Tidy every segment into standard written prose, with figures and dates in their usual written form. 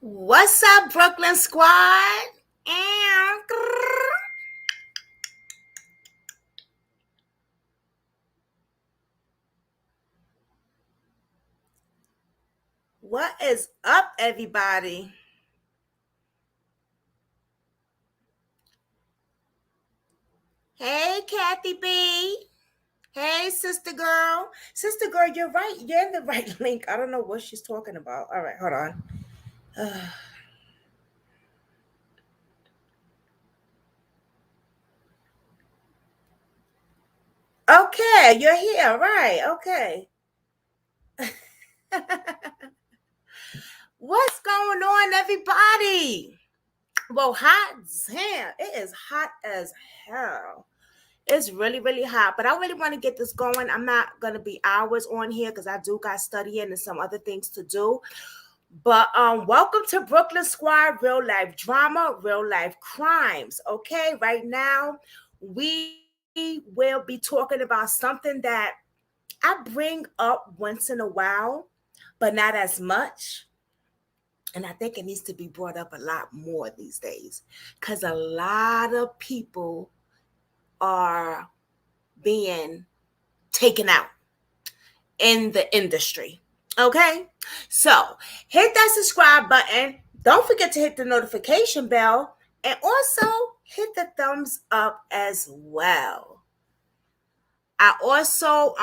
What's up, Brooklyn Squad? And what is up, everybody? Hey, Kathy B. Hey, sister girl. Sister girl, you're right. You're in the right link. I don't know what she's talking about. All right, hold on. Okay, you're here. Right. Okay. What's going on, everybody? Well, hot damn. It is hot as hell. It's really, really hot, but I really want to get this going. I'm not going to be hours on here because I do got studying and some other things to do. But welcome to Brooklyn Squad, real life drama, real life crimes. Okay, right now we will be talking about something that I bring up once in a while, but not as much. And I think it needs to be brought up a lot more these days because a lot of people are being taken out in the industry. Okay, so hit that subscribe button. Don't forget to hit the notification bell and also hit the thumbs up as well. I also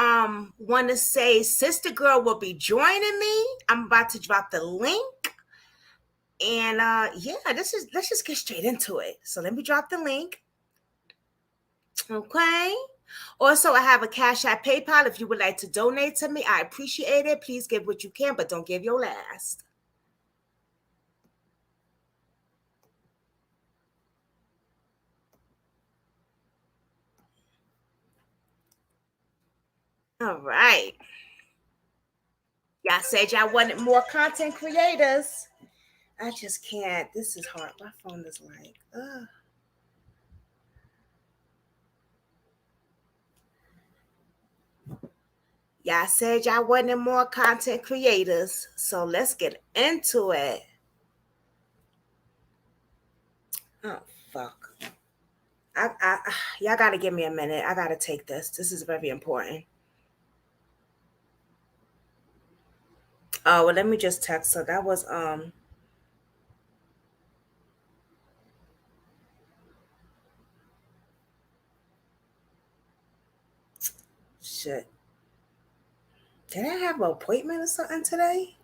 want to say Sister Girl will be joining me. I'm about to drop the link. And yeah, let's just get straight into it. So let me drop the link. Okay. Also, I have a Cash App PayPal. If you would like to donate to me, I appreciate it. Please give what you can, but don't give your last. All right. Y'all said y'all wanted more content creators. I just can't. This is hard. My phone is like, ugh. Y'all said y'all wanted more content creators. So let's get into it. Oh, fuck. Y'all gotta give me a minute. I gotta take this. This is very important. Oh, well, let me just text her. That was shit. Did I have an appointment or something today?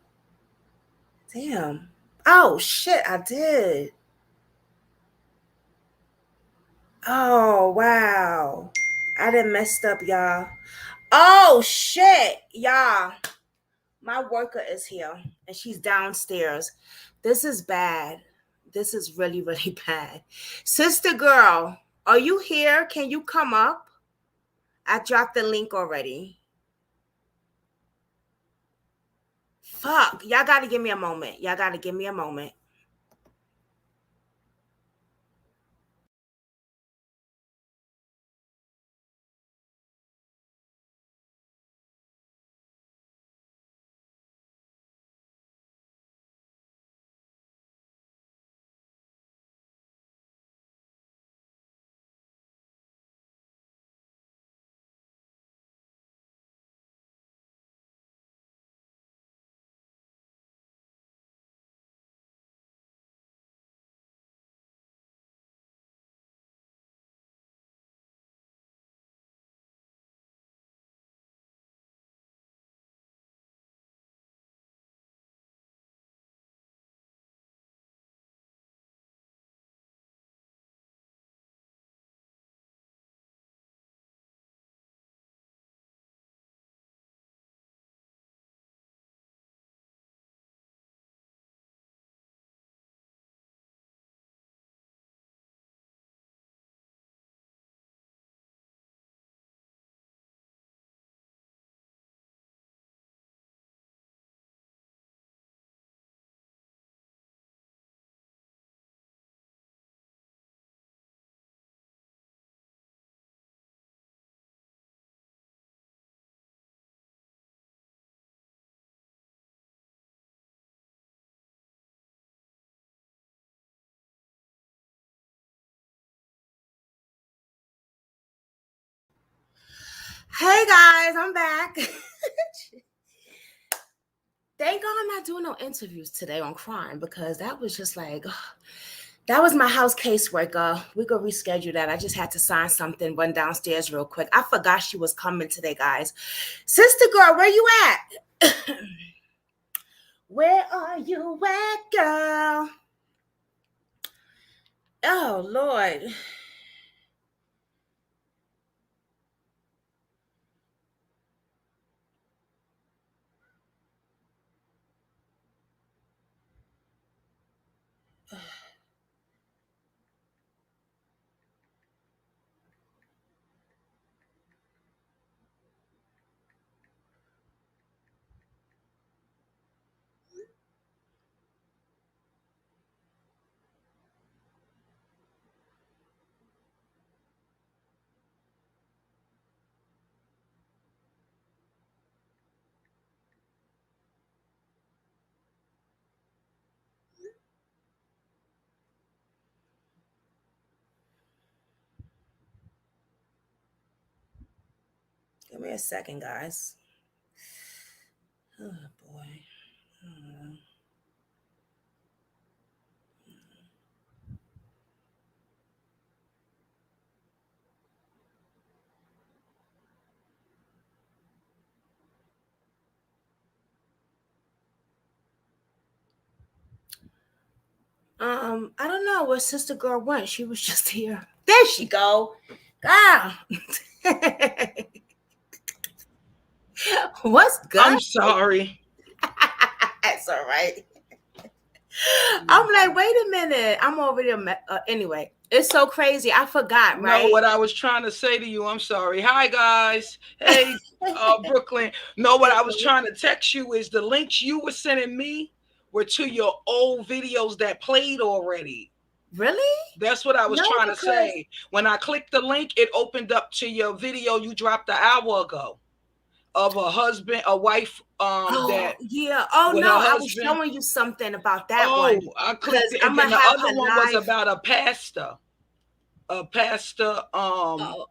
Damn. Oh shit, I did. Oh wow. I done messed up, y'all. Oh shit, y'all. My worker is here and she's downstairs. This is bad. This is really, really bad. Sister girl, are you here? Can you come up? I dropped the link already. Fuck. Y'all gotta give me a moment. Y'all gotta give me a moment. Hey guys, I'm back. Thank God I'm not doing no interviews today on crime because that was just like, that was my house casework. We could reschedule that. I just had to sign something, run downstairs real quick. I forgot she was coming today, guys. Sister girl, where you at? Where are you at, girl? Oh, Lord. Give me a second, guys. Oh, boy. I don't know where sister girl went. She was just here. There she go. Ah. What's good? I'm sorry. That's all right. I'm like, wait a minute. I'm over there. Anyway, it's so crazy. I forgot, right? No, what I was trying to say to you, I'm sorry. Hi, guys. Hey, Brooklyn. No, what I was trying to text you is the links you were sending me were to your old videos that played already. Really? That's what I was trying to say. When I clicked the link, it opened up to your video you dropped an hour ago of a husband, a wife. That yeah. Oh no, I was showing you something about that one. I clicked it, and then the other one was about a pastor. A pastor. Oh,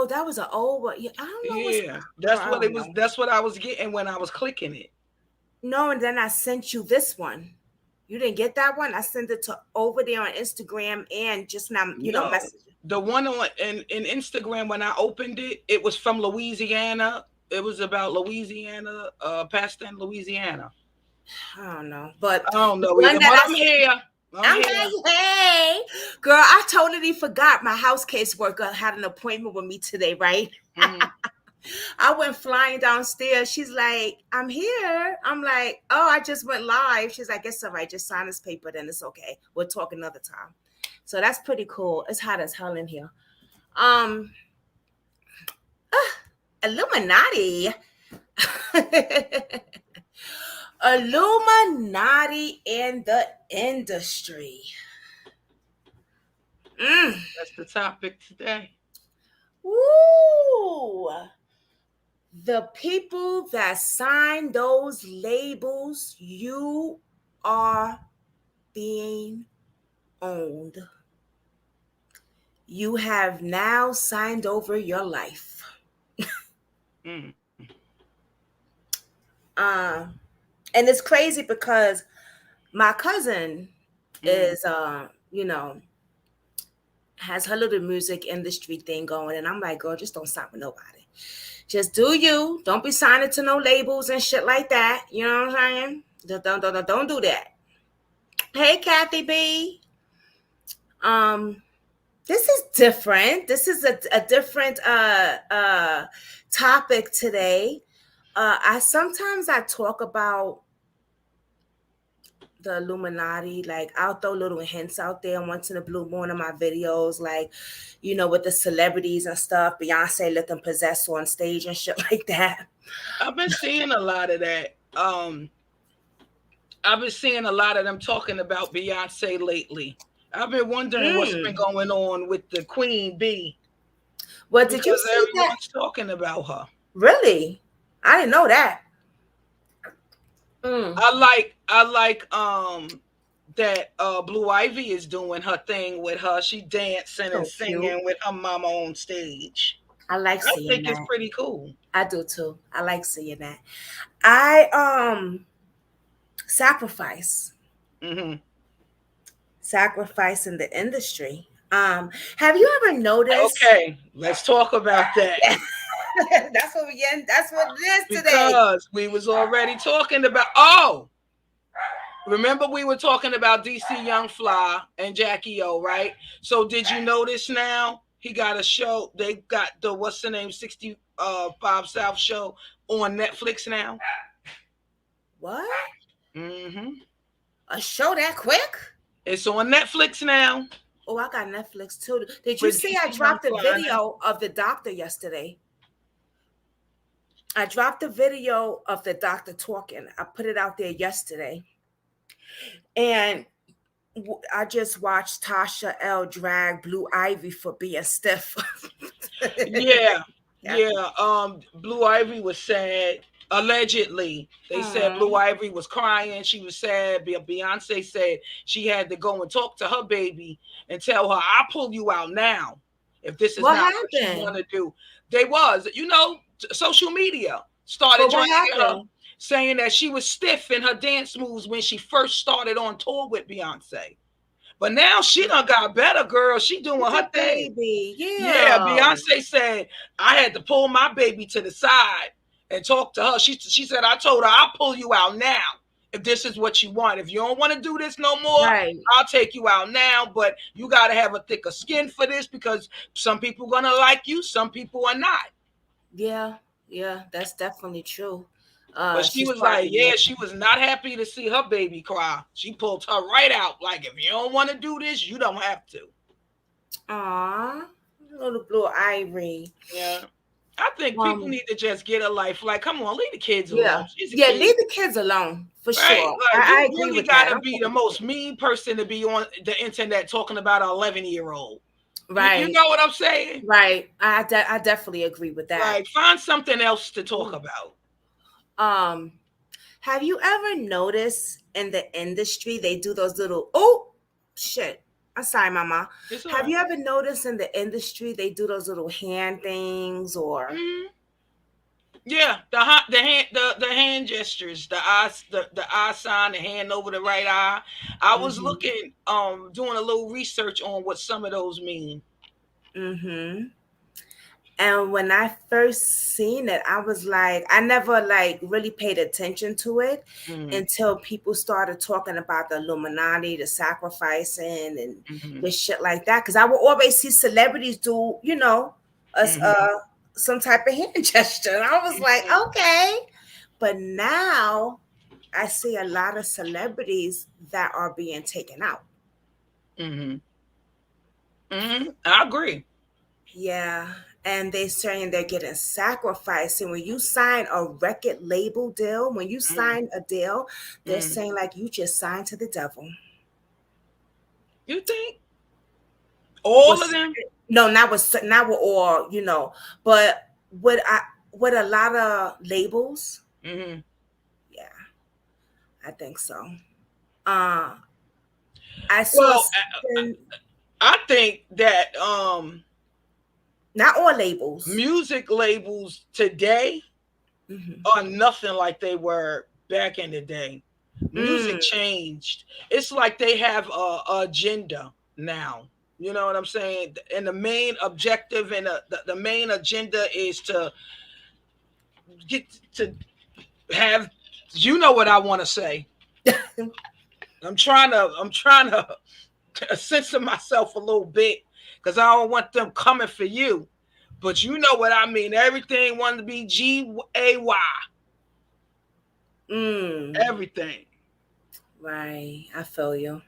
that was an old one. Yeah, I don't know. Yeah, that's what it was. That's what I was getting when I was clicking it. No, and then I sent you this one. You didn't get that one? I sent it to over there on Instagram and just now, know, messaging. The one on in Instagram when I opened it, it was from Louisiana. It was about Louisiana, pastor in Louisiana. I don't know, but I don't know either. But I'm here. I'm here. Hey, girl, I totally forgot my house caseworker had an appointment with me today, right? Mm-hmm. I went flying downstairs. She's like, I'm here. I'm like, oh, I just went live. She's like, it's all right. Just sign this paper, then it's okay. We'll talk another time. So that's pretty cool. It's hot as hell in here. Illuminati. Illuminati in the industry. That's the topic today. Woo! The people that sign those labels, you are being owned. You have now signed over your life. And it's crazy because my cousin is, has her little music industry thing going. And I'm like, girl, just don't sign with nobody. Just do you. Don't be signing to no labels and shit like that. You know what I'm saying? Don't do that. Hey, Kathy B. This is different. This is a different topic today. I talk about the Illuminati, like I'll throw little hints out there once in a blue moon of my videos, like, with the celebrities and stuff. Beyonce let them possess on stage and shit like that. I've been seeing a lot of that. I've been seeing a lot of them talking about Beyonce lately. I've been wondering what's been going on with the Queen Bee. Well, did you see everyone's talking about her? Really? I didn't know that. I like that Blue Ivy is doing her thing with her. She dancing and singing with her mama on stage. I like I seeing think it's that. pretty cool. I do too. I like seeing that. I sacrifice. Hmm. Sacrifice in the industry. Have you ever noticed? Okay, let's talk about that. That's what we get. That's what it is today. Because we was already talking about, oh, remember we were talking about DC Young Fly and Jackie O, right? So did you notice now he got a show, they got the what's the name 65 South show on Netflix now? What? Mm-hmm. A show that quick? It's on Netflix now Oh, I got Netflix too. Did you with see I DC Young dropped a Fly. video of the doctor yesterday? I dropped a video of the doctor talking. I put it out there yesterday. And I just watched Tasha L drag Blue Ivy for being stiff. Yeah, Yeah. yeah. Blue Ivy was sad. Allegedly, they said Blue Ivy was crying. She was sad. Beyonce said she had to go and talk to her baby and tell her, "I'll pull you out now if this is What not what you happened? want to do." They was, social media started But what dragging her, happened? saying that she was stiff in her dance moves when she first started on tour with Beyonce. But now she done got better, girl. She doing She's her a thing. baby. Yeah, Yeah. Beyonce said I had to pull my baby to the side and talk to her. She said I told her I'll pull you out now if this is what you want. If you don't want to do this no more, Right. I'll take you out now. But you got to have a thicker skin for this because some people gonna like you, some people are not. Yeah. Yeah. That's definitely true. But she She's was like, probably yeah, making. she was not happy to see her baby cry. She pulled her right out. Like, if you don't want to do this, you don't have to. Aw, little Blue Ivory. Yeah. I think people need to just get a life. Like, come on, leave the kids Yeah. alone. She's a Yeah, kid, leave the kids alone for right? sure. Like, I you agree really with that. gotta be the most mean person to be on the internet talking about an 11-year-old. You Right. know what I'm saying? Right. I definitely agree with that. Like, find something else to talk about. Have you ever noticed in the industry they do those little oh shit. I'm sorry, mama. It's all Have right. you ever noticed in the industry they do those little hand things or Mhm. Yeah, the hand gestures, the eye sign, the hand over the right eye. I was mm-hmm. looking, doing a little research on what some of those mean. Mm-hmm. And when I first seen it, I was like, I never like really paid attention to it until people started talking about the Illuminati, the sacrificing, and the shit like that. Because I would always see celebrities do, some type of hand gesture. And I was like, okay. But now I see a lot of celebrities that are being taken out. I agree. Yeah. And they're saying they're getting sacrificed. And when you sign a record label deal, when you sign a deal, they're saying like you just signed to the devil. You think? All of them? No, not with all, but with a lot of labels. Yeah, I think so. I saw. Well, I think that not all labels. Music labels today are nothing like they were back in the day. Music changed. It's like they have a agenda now. You know what I'm saying? And the main objective and the main agenda is to get to have. You know what I want to say? I'm trying to censor myself a little bit because I don't want them coming for you. But you know what I mean. Everything wanted to be GAY. Everything. Right. I feel you.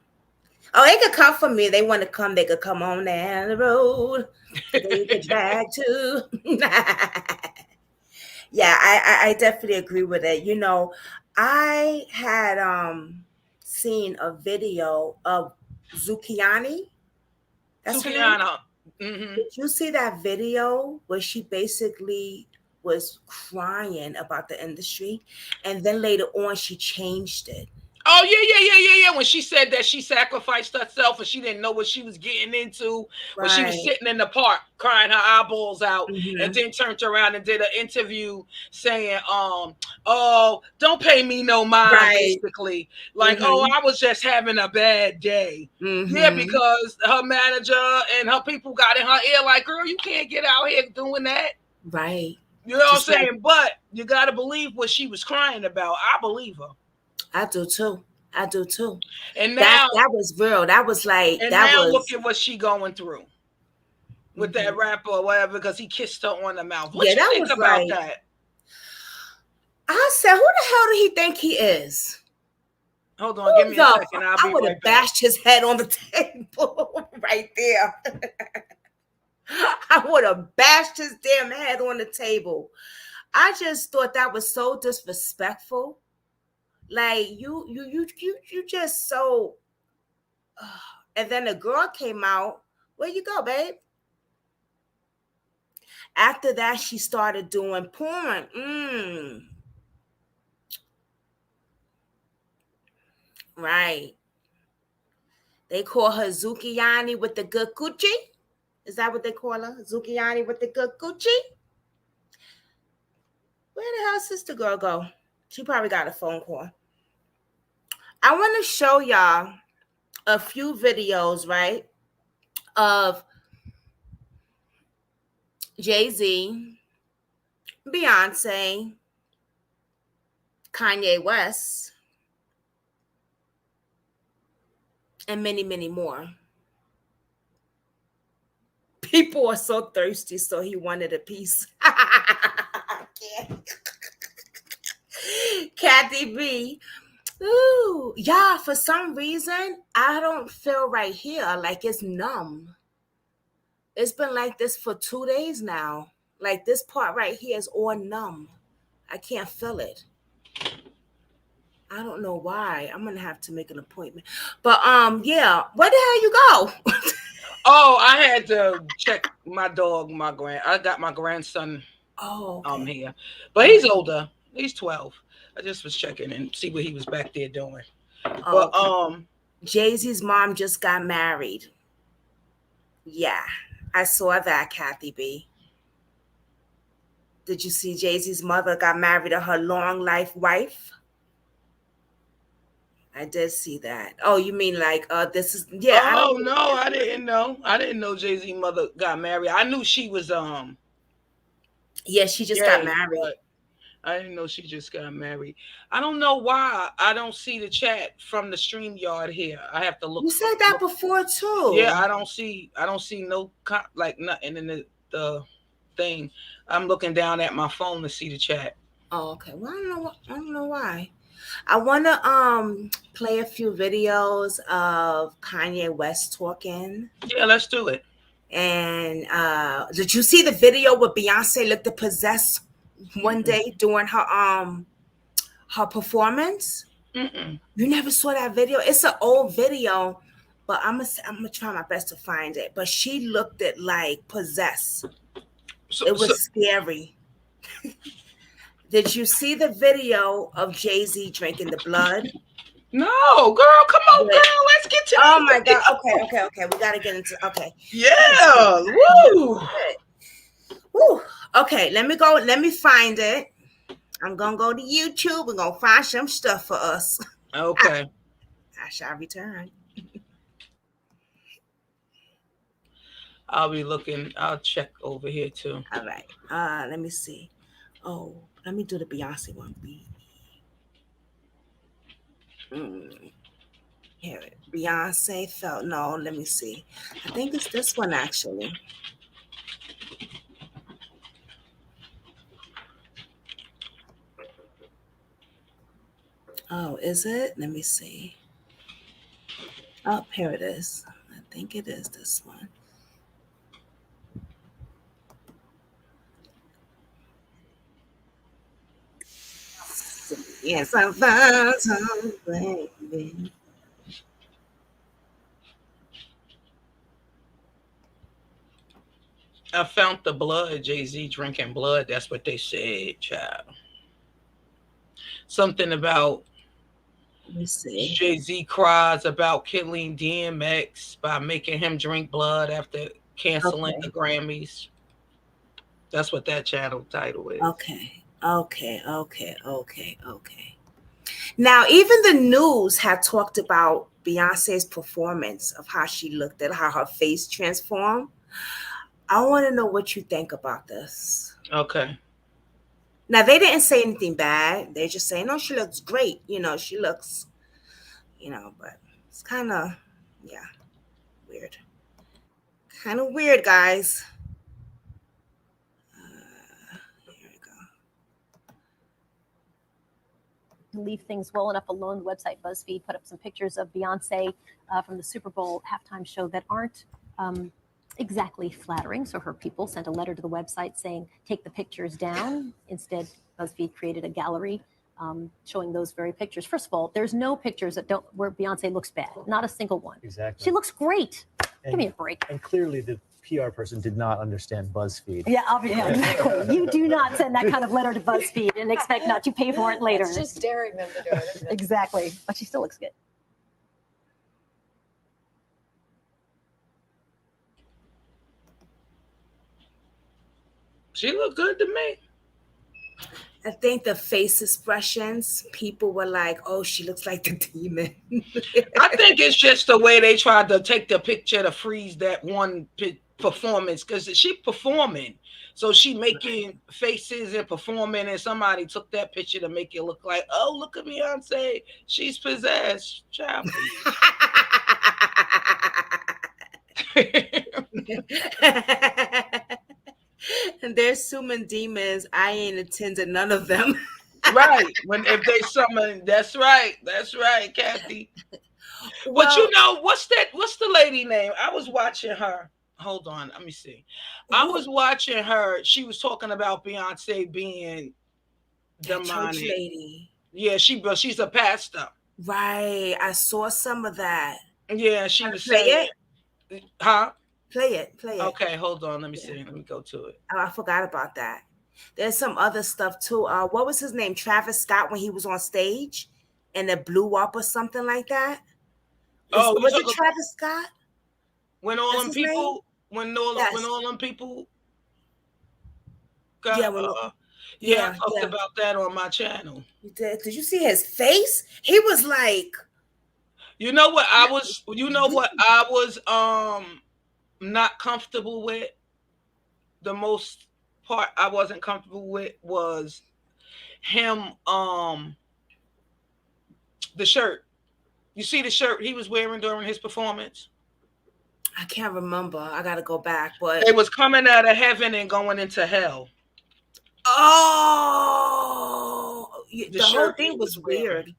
Oh, they could come for me. They want to come. They could come on down the road. They could drag too. Yeah, I definitely agree with it. I had seen a video of Zucchiani. That's her name. Did you see that video where she basically was crying about the industry, and then later on she changed it? Oh yeah. When she said that she sacrificed herself and she didn't know what she was getting into, when she was Right. sitting in the park crying her eyeballs out, and Mm-hmm. then turned around and did an interview saying, "Oh, don't pay me no mind," Right. basically, like, "Oh, Mm-hmm. I was just having a bad day." Yeah, Mm-hmm. because her manager and her people got in her ear, like, "Girl, you can't get out here doing that." Right. You know what I'm Just like saying? But you got to believe what she was crying about. I believe her. I do too. I do too. And That now that was real. That was like And that now look was at what she going through with that mhm. rapper or whatever because he kissed her on the mouth. What Yeah, you that think was about like that? I said, who the hell do he think he is? Hold on, give Who me a the second. fuck? I'll I be would right have back. bashed his head on the table right there. I would have bashed his damn head on the table. I just thought that was so disrespectful. Like you just so. And then the girl came out. Where you go, babe? After that, she started doing porn. Right. They call her Zukiani with the good coochie. Is that what they call her? Zukiani with the good coochie? Where the hell sister girl go? She probably got a phone call. I want to show y'all a few videos, right, of Jay-Z, Beyonce, Kanye West, and many, many more. People are so thirsty, so he wanted a piece. Kathy B. Ooh, yeah, for some reason, I don't feel right here. Like it's numb. It's been like this for 2 days now. Like this part right here is all numb. I can't feel it. I don't know why. I'm gonna have to make an appointment. But yeah, where the hell you go? Oh, I had to check my dog, I got my grandson Oh, okay. here. But he's Okay. older. He's 12. I just was checking and see what he was back there doing. Oh, But okay. Jay-Z's mom just got married. Yeah, I saw that, Kathy B. Did you see Jay-Z's mother got married to her long life wife? I did see that. Oh, you mean like this is yeah, I don't oh know. no, I didn't know. I didn't know Jay-Z mother got married. I knew she was Yeah, she just got gay, married. but I didn't know she just got married. I don't know why I don't see the chat from the StreamYard here. I have to You said that look. before Yeah, too. I don't see no like nothing in the thing. I'm looking down at my phone to see the chat. Oh, okay. Well, I don't know why. I want to play a few videos of Kanye West talking. Yeah, let's do it. And did you see the video where Beyonce looked to possess one Mm-mm. day during her performance? Mm-mm. You never saw that video? It's an old video, but I'm gonna try my best to find it. But she looked at like possessed. So, It so was scary. Did you see the video of Jay-Z drinking the blood? no, girl, come on, With, girl, let's get to oh that my god. video. Okay. We gotta get into okay. Yeah, woo. Woo. Okay, let me go. Let me find it. I'm gonna go to YouTube. We're gonna find some stuff for us. Okay, I shall return. I'll be looking. I'll check over here too. All right. Let me see. Oh, let me do the Beyonce one. Mm, here, Beyonce felt. No, let me see. I think it's this one actually. Oh, is it? Let me see. Oh, here it is. I think it is this one. Yes, I found something, baby. I found the blood. Jay-Z drinking blood. That's what they said, child. Something about Let me see. Jay-Z cries about killing DMX by making him drink blood after canceling the Okay. Grammys. That's what that channel title is. Okay. Now, even the news had talked about Beyonce's performance of how she looked at how her face transformed. I want to know what you think about this. Okay. Now, they didn't say anything bad. They're just saying, "Oh, she looks great." She looks, but it's kind of, yeah, weird. Kind of weird, guys. Here we go. To leave things well enough alone, the website BuzzFeed put up some pictures of Beyonce from the Super Bowl halftime show that aren't exactly flattering. So her people sent a letter to the website saying, take the pictures down. Instead, BuzzFeed created a gallery showing those very pictures. First of all, there's no pictures that don't where Beyonce looks bad. Not a single one. Exactly. She looks great. Give me a break. And clearly the PR person did not understand BuzzFeed. Yeah, exactly. You do not send that kind of letter to BuzzFeed and expect not to pay for it later. It's just daring them to do it, isn't it? Exactly. But she still looks good. She looked good to me. I think the face expressions, people were like, "Oh, she looks like the demon." I think it's just the way they tried to take the picture to freeze that one performance, because she performing, so she making faces and performing, and somebody took that picture to make it look like, oh, look at Beyonce, she's possessed. Child, And they're assuming demons. I ain't attended none of them. Right. If they summon, that's right, Kathy. Well, But what's the lady name? I was watching her. Hold on, let me see. I was watching her. She was talking about Beyonce being demonic. Church lady. Yeah, she's a pastor. Right. I saw some of that. Yeah, she was saying it. Huh? Play it. Okay, hold on. Let me see. Let me go to it. Oh, I forgot about that. There's some other stuff too. What was his name? Travis Scott, when he was on stage and it blew up or something like that. Was it Travis Scott? When all them people, when all them people got, I talked about that on my channel. You did? Did you see his face? He was like, you know what I was not comfortable with. The most part I wasn't comfortable with was him, the shirt. You see the shirt he was wearing during his performance? I can't remember. I gotta go back, but it was coming out of heaven and going into hell. Oh, the whole thing was weird.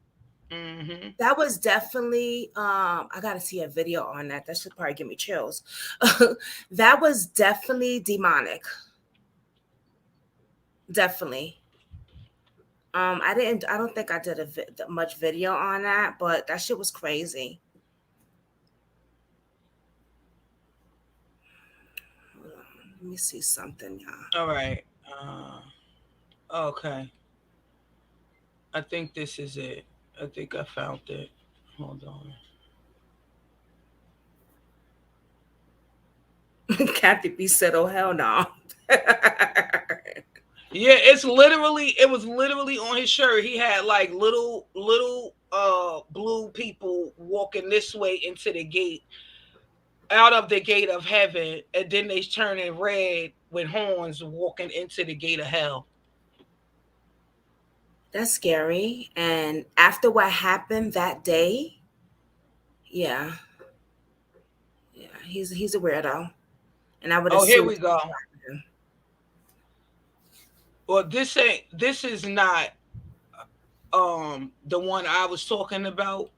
Mm-hmm. That was definitely I gotta see a video on that. That should probably give me chills. That was definitely demonic. Definitely. I don't think I did much video on that, but that shit was crazy. Let me see something, y'all. All right. Okay. I think this is it. I think I found it. Hold on. Kathy B said, "Oh hell no." Yeah, it was literally on his shirt. He had like little blue people walking this way into the gate, out of the gate of heaven, and then they turning red with horns walking into the gate of hell. That's scary. And after what happened that day, yeah, he's a weirdo. And I would. Oh, here we go. Well, this is not the one I was talking about.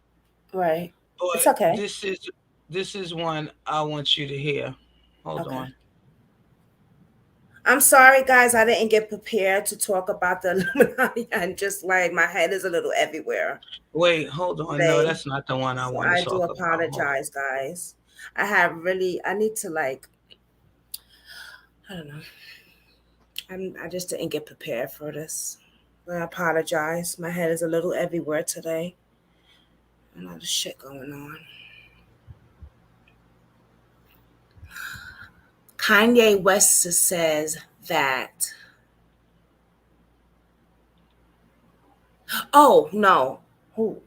Right. But it's okay. This is one I want you to hear. Hold on. I'm sorry, guys. I didn't get prepared to talk about the Illuminati, and just like my head is a little everywhere. Wait, hold on. No, that's not the one I want to talk about. I do apologize, guys. I need to I don't know. I just didn't get prepared for this. I apologize. My head is a little everywhere today. A lot of shit going on. Kanye West says that. Oh no, who?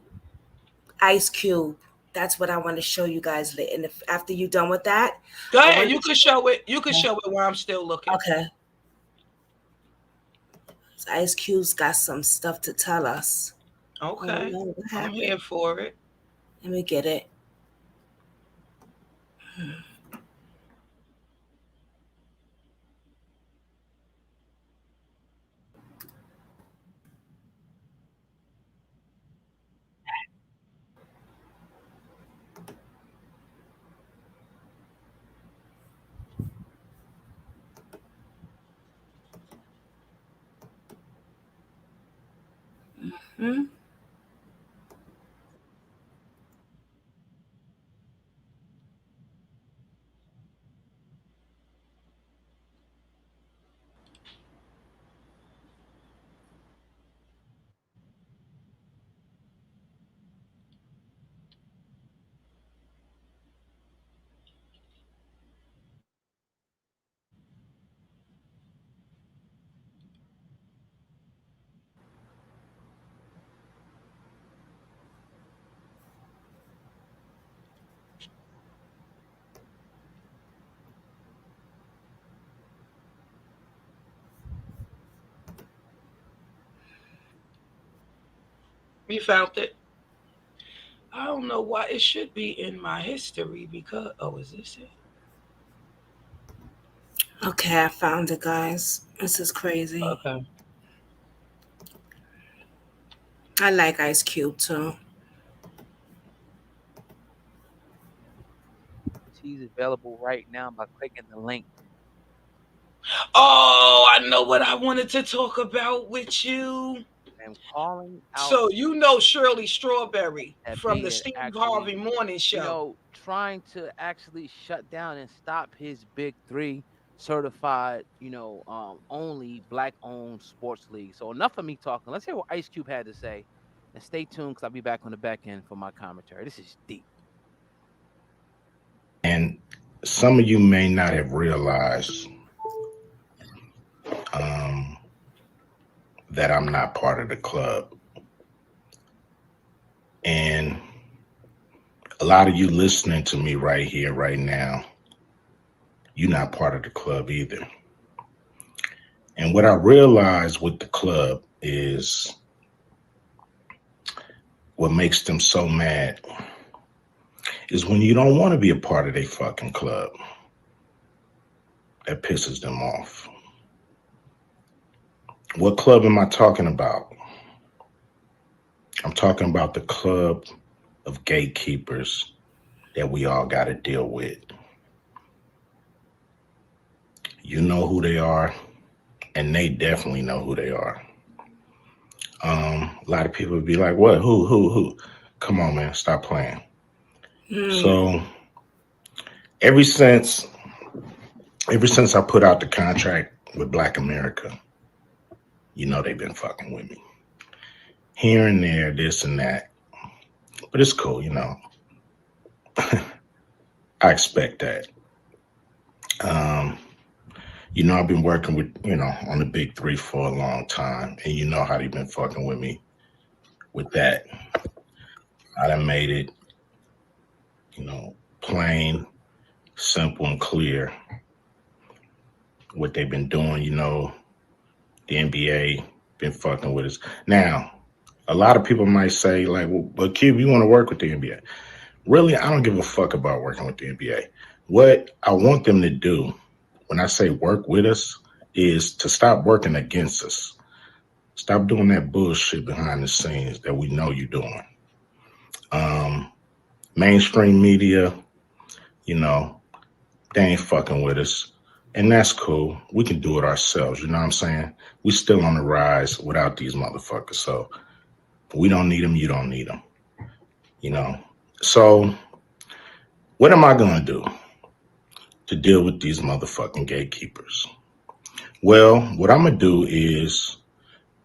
Ice Cube. That's what I want to show you guys. And if after you're done with that, Go I ahead. want You to- can show it. You can show it while I'm still looking. Okay. So Ice Cube's got some stuff to tell us. Okay. Oh, no, what I'm happened? here for it. Let me get it. Hmm? You found it. I don't know why it should be in my history because is this it? Okay, I found it, guys. This is crazy. Okay. I like Ice Cube too. She's available right now by clicking the link. Oh, I know what I wanted to talk about with you. And calling out. So you know Shirley Strawberry that from the being Steve actually, Harvey Morning Show. You know, trying to actually shut down and stop his big three certified, only black-owned sports league. So enough of me talking. Let's hear what Ice Cube had to say. And stay tuned because I'll be back on the back end for my commentary. This is deep. And some of you may not have realized that I'm not part of the club. And a lot of you listening to me right here, right now, you're not part of the club either. And what I realized with the club is what makes them so mad is when you don't want to be a part of their fucking club. That pisses them off. What club am I talking about? I'm talking about the club of gatekeepers that we all got to deal with. You know who they are, and they definitely know who they are. A lot of people would be like, what? Who? Come on, man, stop playing. So ever since I put out the contract with Black America, they've been fucking with me. Here and there, this and that. But it's cool, I expect that. I've been working with, on the big three for a long time. And you know how they've been fucking with me with that. I done made it, plain, simple, and clear what they've been doing. The NBA been fucking with us. Now, a lot of people might say, like, well, but Cube, you want to work with the NBA? Really, I don't give a fuck about working with the NBA. What I want them to do, when I say work with us, is to stop working against us. Stop doing that bullshit behind the scenes that we know you're doing. Mainstream media, they ain't fucking with us. And that's cool. We can do it ourselves. You know what I'm saying? We still on the rise without these motherfuckers. So we don't need them. You don't need them. So what am I going to do to deal with these motherfucking gatekeepers? Well, what I'm going to do is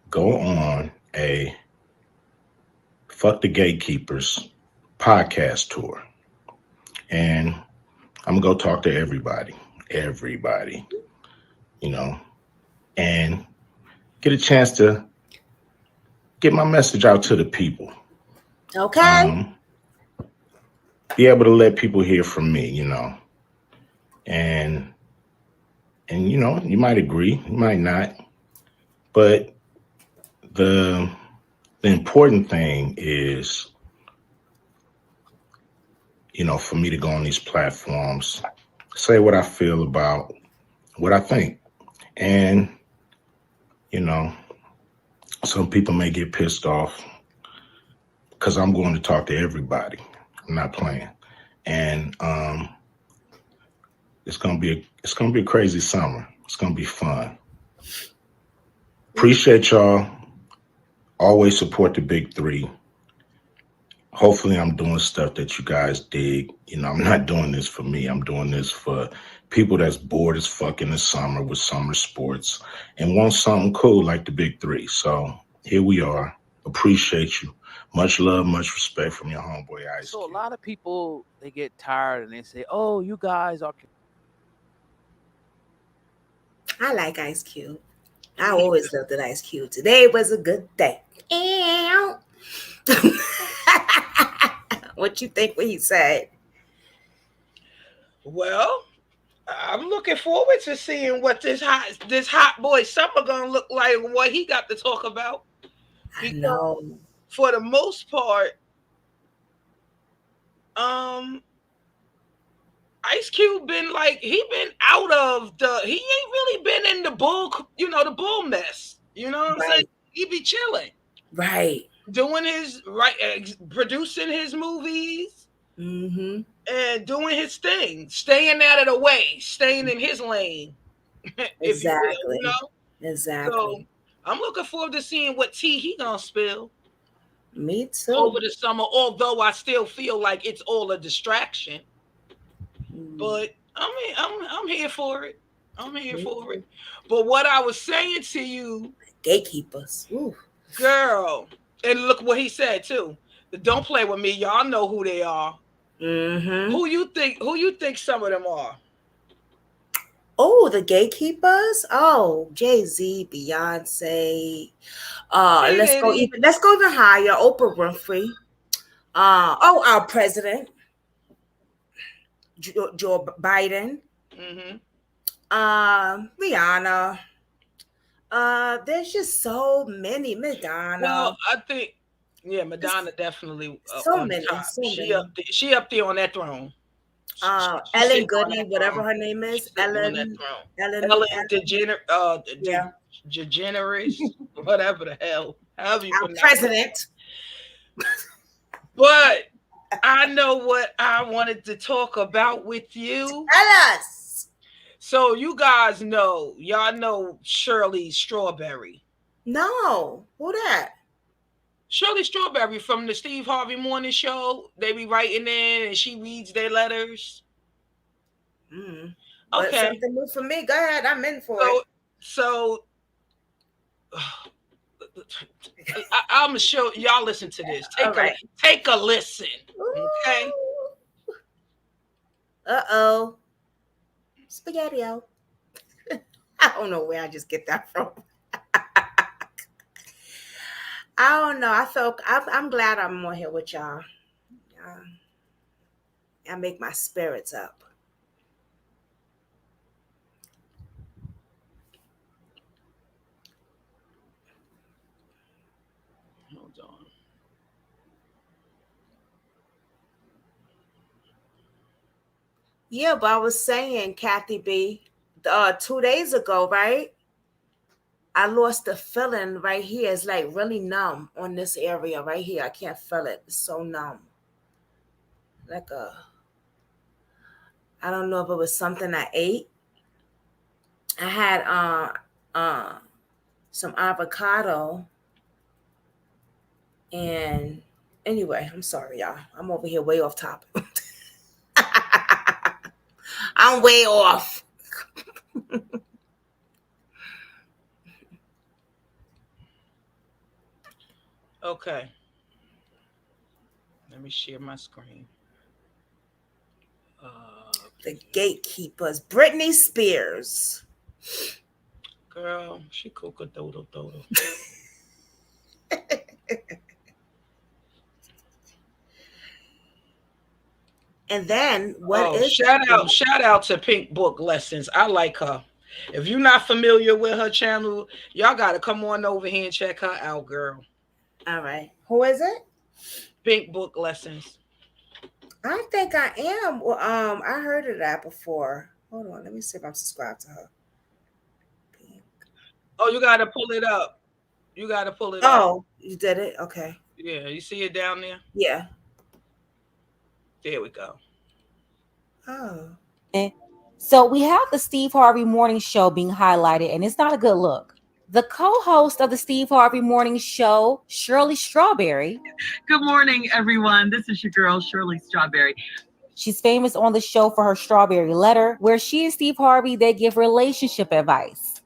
go on a fuck the gatekeepers podcast tour. And I'm going to go talk to everybody, you know, and get a chance to get my message out to the people. Okay. Be able to let people hear from me, you know. And you know, you might agree, you might not. But the important thing is, you know, for me to go on these platforms, say what I feel about what I think. And, you know, some people may get pissed off because I'm going to talk to everybody. I'm not playing. And it's gonna be a crazy summer. It's gonna be fun. Appreciate y'all. Always support the big three. Hopefully I'm doing stuff that you guys dig. You know, I'm not doing this for me. I'm doing this for people that's bored as fuck in the summer with summer sports and want something cool like the big three. So here we are. Appreciate you. Much love, much respect from your homeboy Ice So a Cube. lot of people, they get tired and they say, "Oh, you guys are." I like Ice Cube. I always loved that Ice Cube. Today was a good day. Ew. What you think when he said? Well, I'm looking forward to seeing what this hot boy summer gonna look like and what he got to talk about. I Because know. for the most part, Ice Cube been like he been out of he ain't really been in the the bull mess. You know what I'm saying? Right. He be chilling, Right. doing his producing his movies Mm-hmm. and doing his thing, staying out of the way, staying in his lane, if you will, Exactly. you know. So Exactly. I'm looking forward to seeing what tea he gonna spill Me too. over the summer. Although I still feel like it's all a distraction, Mm, but I'm here for it. I'm here me for it. too. But what I was saying to you, Gatekeepers. Ooh. girl, and look what he said too. Don't play with me. Y'all know who they are. Mm-hmm. Who you think some of them are? Oh, the gatekeepers. Oh, Jay-Z, Beyonce. Let's go even higher. Oprah Winfrey. Our president, Joe Biden. Mm-hmm. Rihanna. There's just so many. Madonna. Well, I think Madonna definitely So on many, top. so She many. she up there on that throne. She Ellen sitting on Goody, that whatever throne. her name She's is. sitting on that throne. Ellen, yeah. DeGeneres, whatever the hell, however you Our pronounce it. president. But I know what I wanted to talk about with you. Tell us. So you guys know, y'all know Shirley Strawberry. No, who that? Shirley Strawberry from the Steve Harvey Morning Show. They be writing in and she reads their letters. But Okay. something new for me. Go ahead. I'm in for it. So I'm gonna show y'all. Listen to this. Take a listen. Okay. Uh-oh. Spaghetti-o. I don't know where I just get that from. I don't know. I'm glad I'm on here with y'all. I make my spirits up. Hold on. Yeah, but I was saying, Kathy B, 2 days ago, right? I lost the feeling right here. It's like really numb on this area right here. I can't feel it. It's so numb. I don't know if it was something I ate. I had some avocado. And anyway, I'm sorry, y'all. I'm over here way off topic. I'm way off. Okay. Let me share my screen. The Gatekeepers. Britney Spears. Girl, she cook a dodo. And then what is shout out to Pink Book Lessons. I like her. If you're not familiar with her channel, y'all gotta come on over here and check her out, girl. All right. Who is it? Pink Book Lessons. I think I am. Well, I heard of that before. Hold on, let me see if I'm subscribed to her. Oh, you gotta pull it up. You gotta pull it up. Oh, you did it? Okay. Yeah, you see it down there? Yeah. There we go. Oh. So we have the Steve Harvey Morning Show being highlighted, and it's not a good look. The co-host of the Steve Harvey Morning Show, Shirley Strawberry. Good morning, everyone. This is your girl, Shirley Strawberry. She's famous on the show for her Strawberry Letter, where she and Steve Harvey, they give relationship advice.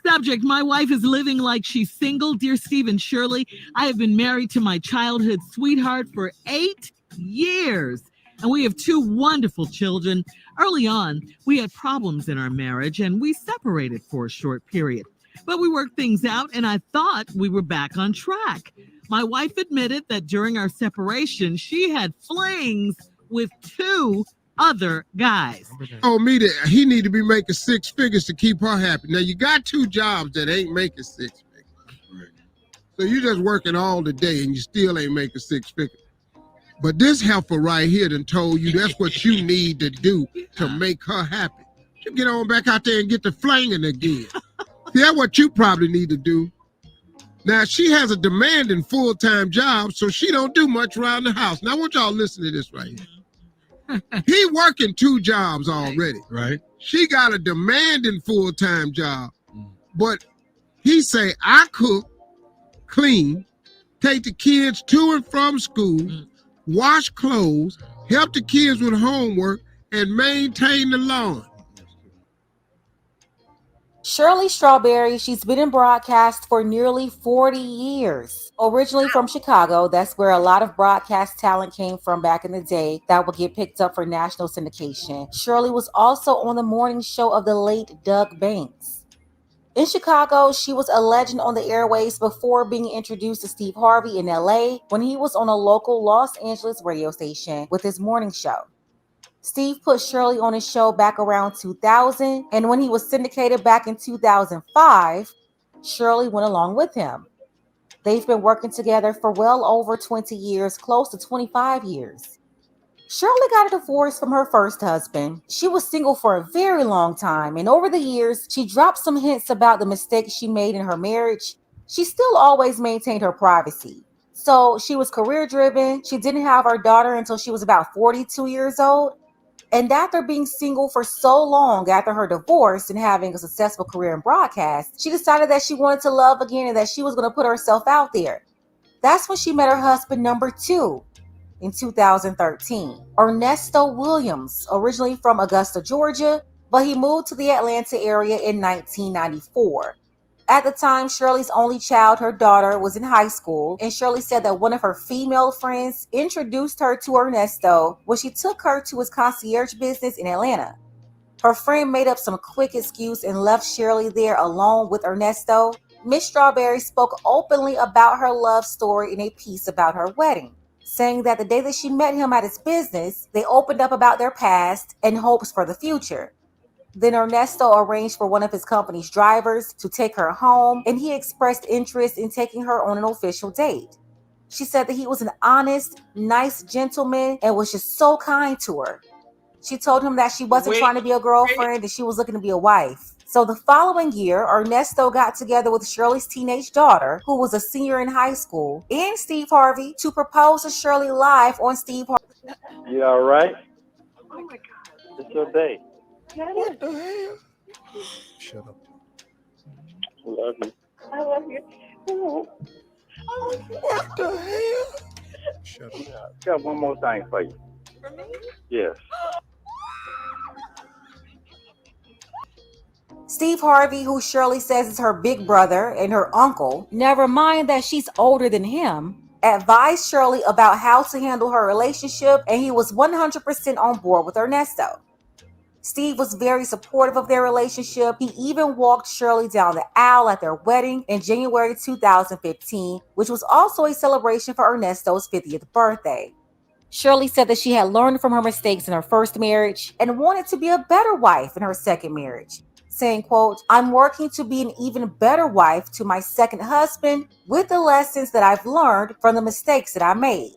Subject: my wife is living like she's single. Dear Steve and Shirley, I have been married to my childhood sweetheart for 8 years, and we have 2 wonderful children. Early on, we had problems in our marriage, and we separated for a short period. But we worked things out, and I thought we were back on track. My wife admitted that during our separation, she had flings with 2 other guys. Told me that he need to be making 6 figures to keep her happy. Now, you got 2 jobs that ain't making 6 figures. So you just working all the day, and you still ain't making 6 figures. But this helper right here done told you that's what you need to do to make her happy. You get on back out there and get the flanging again. See, that's what you probably need to do. Now, she has a demanding full-time job, so she don't do much around the house. Now, I want y'all to listen to this right here. He working 2 jobs already. Right. She got a demanding full-time job. But he say, I cook, clean, take the kids to and from school, wash clothes, help the kids with homework, and maintain the lawn. Shirley Strawberry, she's been in broadcast for nearly 40 years. Originally from Chicago, that's where a lot of broadcast talent came from back in the day that would get picked up for national syndication. Shirley was also on the morning show of the late Doug Banks. In Chicago, she was a legend on the airwaves before being introduced to Steve Harvey in LA when he was on a local Los Angeles radio station with his morning show. Steve put Shirley on his show back around 2000, and when he was syndicated back in 2005, Shirley went along with him. They've been working together for well over 20 years, close to 25 years. Shirley got a divorce from her first husband. She was single for a very long time, and over the years, she dropped some hints about the mistakes she made in her marriage. She still always maintained her privacy. So she was career-driven. She didn't have her daughter until she was about 42 years old. And after being single for so long after her divorce and having a successful career in broadcast, she decided that she wanted to love again and that she was going to put herself out there. That's when she met her husband number 2 in 2013, Ernesto Williams, originally from Augusta, Georgia, but he moved to the Atlanta area in 1994. At the time, Shirley's only child, her daughter, was in high school, and Shirley said that one of her female friends introduced her to Ernesto when she took her to his concierge business in Atlanta. Her friend made up some quick excuse and left Shirley there alone with Ernesto. Miss Strawberry spoke openly about her love story in a piece about her wedding, saying that the day that she met him at his business, they opened up about their past and hopes for the future. Then Ernesto arranged for one of his company's drivers to take her home, and he expressed interest in taking her on an official date. She said that he was an honest, nice gentleman and was just so kind to her. She told him that she wasn't trying to be a girlfriend and she was looking to be a wife. So the following year, Ernesto got together with Shirley's teenage daughter, who was a senior in high school, and Steve Harvey to propose to Shirley live on Steve Harvey. You all right? Oh my God. It's your day. What the hell? Shut up. Love you. I love you. What the hell? Shut up. Yeah, got one more thing for you. For me? Yes. Steve Harvey, who Shirley says is her big brother and her uncle, never mind that she's older than him, advised Shirley about how to handle her relationship, and he was 100% on board with Ernesto. Steve was very supportive of their relationship. He even walked Shirley down the aisle at their wedding in January 2015, which was also a celebration for Ernesto's 50th birthday. Shirley said that she had learned from her mistakes in her first marriage and wanted to be a better wife in her second marriage, saying, quote, "I'm working to be an even better wife to my second husband with the lessons that I've learned from the mistakes that I made."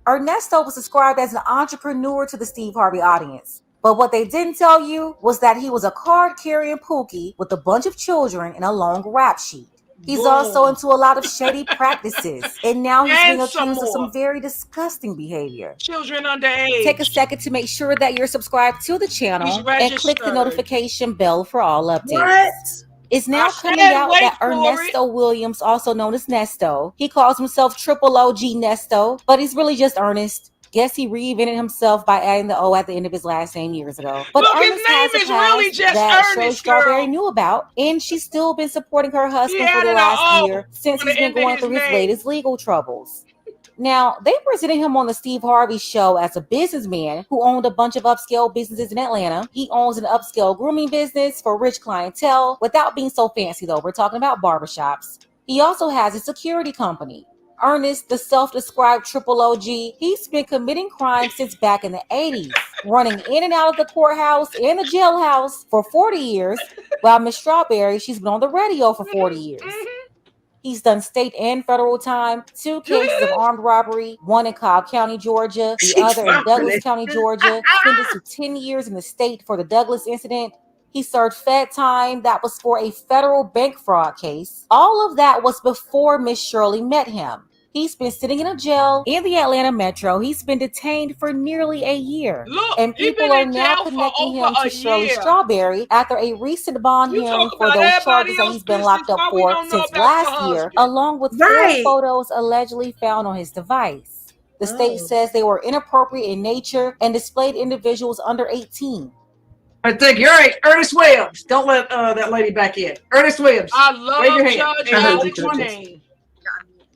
Ernesto was described as an entrepreneur to the Steve Harvey audience. But what they didn't tell you was that he was a card-carrying pookie with a bunch of children and a long rap sheet. He's also into a lot of shady practices, and now he's being accused of some very disgusting behavior. Children underage. Take a second to make sure that you're subscribed to the channel and click the notification bell for all updates. What? It's now coming out that Ernesto Williams, also known as Nesto, he calls himself Triple OG Nesto, but he's really just Ernest. Guess he reinvented himself by adding the O at the end of his last name years ago. But Look, Ernest his name has a is past really just that Shirley Ernest, Strawberry girl. knew about, and she's still been supporting her husband for the added a last O year since on the he's been end of going his through his name. latest legal troubles. Now, they presented him on the Steve Harvey Show as a businessman who owned a bunch of upscale businesses in Atlanta. He owns an upscale grooming business for rich clientele without being so fancy, though. We're talking about barbershops. He also has a security company. Ernest, the self-described Triple OG, he's been committing crimes since back in the 80s, running in and out of the courthouse and the jailhouse for 40 years, while Miss Strawberry, she's been on the radio for 40 years. He's done state and federal time, 2 cases of armed robbery, one in Cobb County, Georgia, the other in Douglas County, Georgia, sentenced to 10 years in the state for the Douglas incident. He served Fed time. That was for a federal bank fraud case. All of that was before Miss Shirley met him. He's been sitting in a jail in the Atlanta metro. He's been detained for nearly a year. Look, and he people been are in now jail for connecting him over to a Shirley year. Strawberry after a recent bond You hearing talk for about those everybody charges that else's he's been business locked up while we for don't know since about your last year, husband. along with 4 Right. photos allegedly found on his device. The state says they were inappropriate in nature and displayed individuals under 18. I think you're right. Ernest Williams. Don't let that lady back in. Ernest Williams. I Wave your love hand. Judge Hey, Alex Judge. Wayne.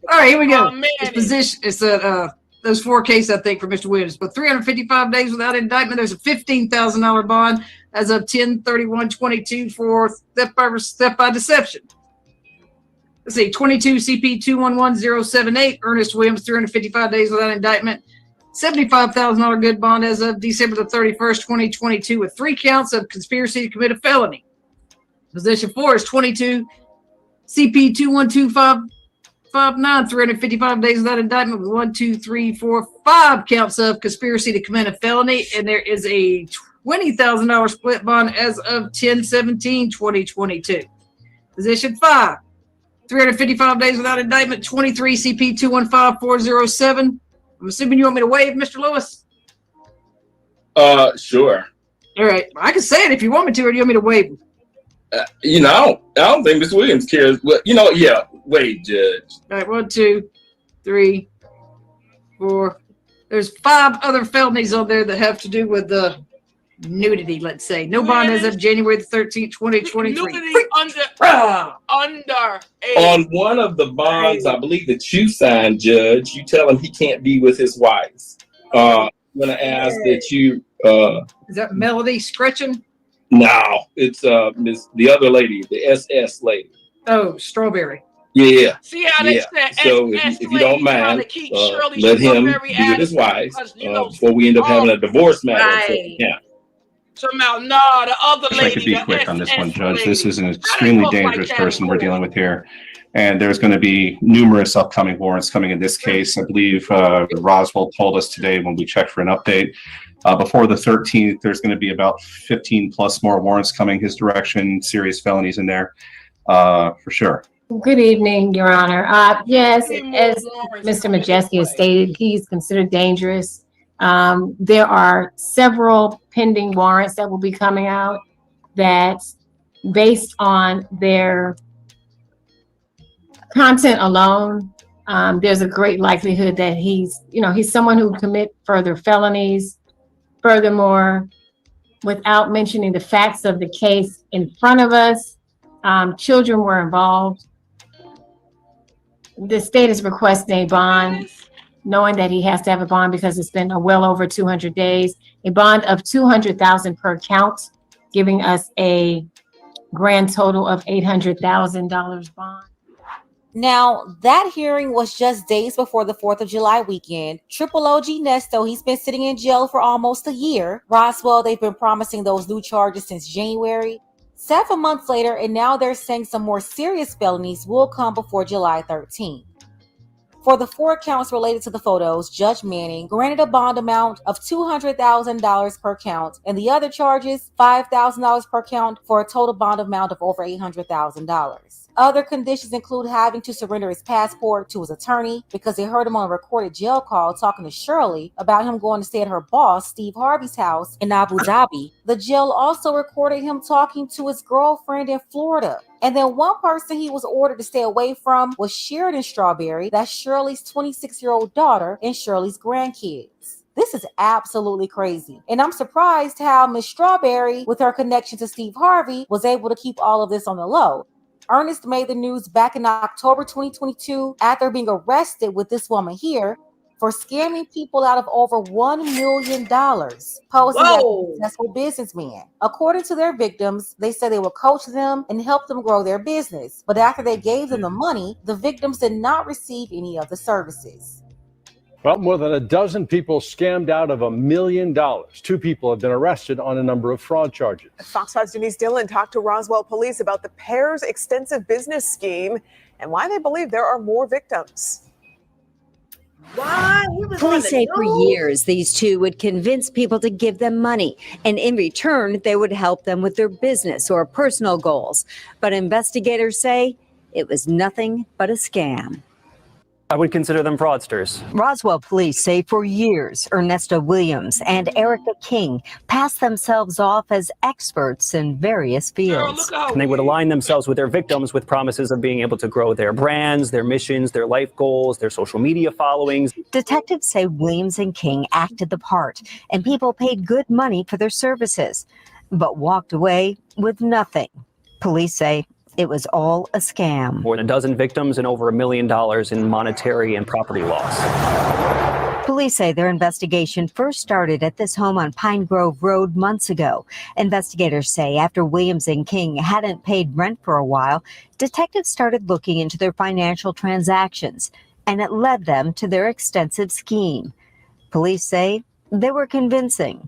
All right, here we go. Oh, man. It's position. It's those 4 cases, I think, for Mr. Williams. But 355 days without indictment. There's a $15,000 bond as of 10/31/22 for theft by deception. Let's see, 22 CP 211078. Ernest Williams, 355 days without indictment. $75,000 good bond as of December the 31st, 2022, with 3 counts of conspiracy to commit a felony. Position 4 is 22 CP 212559, 355 days without indictment with 1, 2, 3, 4, 5 counts of conspiracy to commit a felony, and there is a $20,000 split bond as of 10/17/2022. Position 5, 355 days without indictment, 23 CP 215407. I'm assuming you want me to waive, Mr. Lewis? Sure. All right, I can say it if you want me to, or do you want me to waive? I don't think Miss Williams cares. But yeah, wait, Judge. All right, 1, 2, 3, 4. There's 5 other felonies on there that have to do with the nudity, let's say. No bond as of January the 13th, 2023. Nudity under age. On one of the bonds, I believe that you signed, Judge, you tell him he can't be with his wife. I'm gonna ask that you. Is that Melody Scretchen? No, it's the other lady, the SS lady. Oh, Strawberry. Yeah. See how they said So SS if you don't lady trying mind, to keep Shirley let him Strawberry be with his wife because, before we end up having a divorce matter. Yeah. Somehow, the other If lady. I could be the quick on this one, SS Judge. lady. This is an How they extremely look like dangerous that person we're for? dealing with here. And there's going to be numerous upcoming warrants coming in this case. I believe Roswell told us today when we checked for an update. Before the 13th, there's going to be about 15 plus more warrants coming his direction, serious felonies in there, for sure. Good evening, Your Honor. Yes, as Mr. Majeski has stated, he's considered dangerous. There are several pending warrants that will be coming out that, based on their content alone, there's a great likelihood that he's someone who would commit further felonies. Furthermore, without mentioning the facts of the case in front of us, children were involved. The state is requesting a bond, knowing that he has to have a bond because it's been well over 200 days, a bond of $200,000 per count, giving us a grand total of $800,000 bond. Now, that hearing was just days before the 4th of July weekend. Triple OG Nesto, he's been sitting in jail for almost a year. Roswell, they've been promising those new charges since January. 7 months later, and now they're saying some more serious felonies will come before July 13th. For the 4 counts related to the photos, Judge Manning granted a bond amount of $200,000 per count, and the other charges, $5,000 per count, for a total bond amount of over $800,000. Other conditions include having to surrender his passport to his attorney because they heard him on a recorded jail call talking to Shirley about him going to stay at her boss, Steve Harvey's house in Abu Dhabi. The jail also recorded him talking to his girlfriend in Florida. And then one person he was ordered to stay away from was Sheridan Strawberry, that's Shirley's 26-year-old daughter and Shirley's grandkids. This is absolutely crazy. And I'm surprised how Miss Strawberry, with her connection to Steve Harvey, was able to keep all of this on the low. Ernest made the news back in October 2022 after being arrested with this woman here for scamming people out of over $1 million, posing as a successful businessman. According to their victims, they said they would coach them and help them grow their business. But after they gave them the money, the victims did not receive any of the services. Well, more than a dozen people scammed out of $1 million. 2 people have been arrested on a number of fraud charges. Fox 5's Denise Dillon talked to Roswell police about the pair's extensive business scheme and why they believe there are more victims. Why? Police say for years these two would convince people to give them money, and in return, they would help them with their business or personal goals. But investigators say it was nothing but a scam. I would consider them fraudsters. Roswell police say for years, Ernesto Williams and Erica King passed themselves off as experts in various fields. And they would align themselves with their victims with promises of being able to grow their brands, their missions, their life goals, their social media followings. Detectives say Williams and King acted the part, and people paid good money for their services, but walked away with nothing. Police say it was all a scam. More than a dozen victims and over $1 million in monetary and property loss. Police say their investigation first started at this home on Pine Grove Road months ago. Investigators say after Williams and King hadn't paid rent for a while, detectives started looking into their financial transactions, and it led them to their extensive scheme. Police say they were convincing.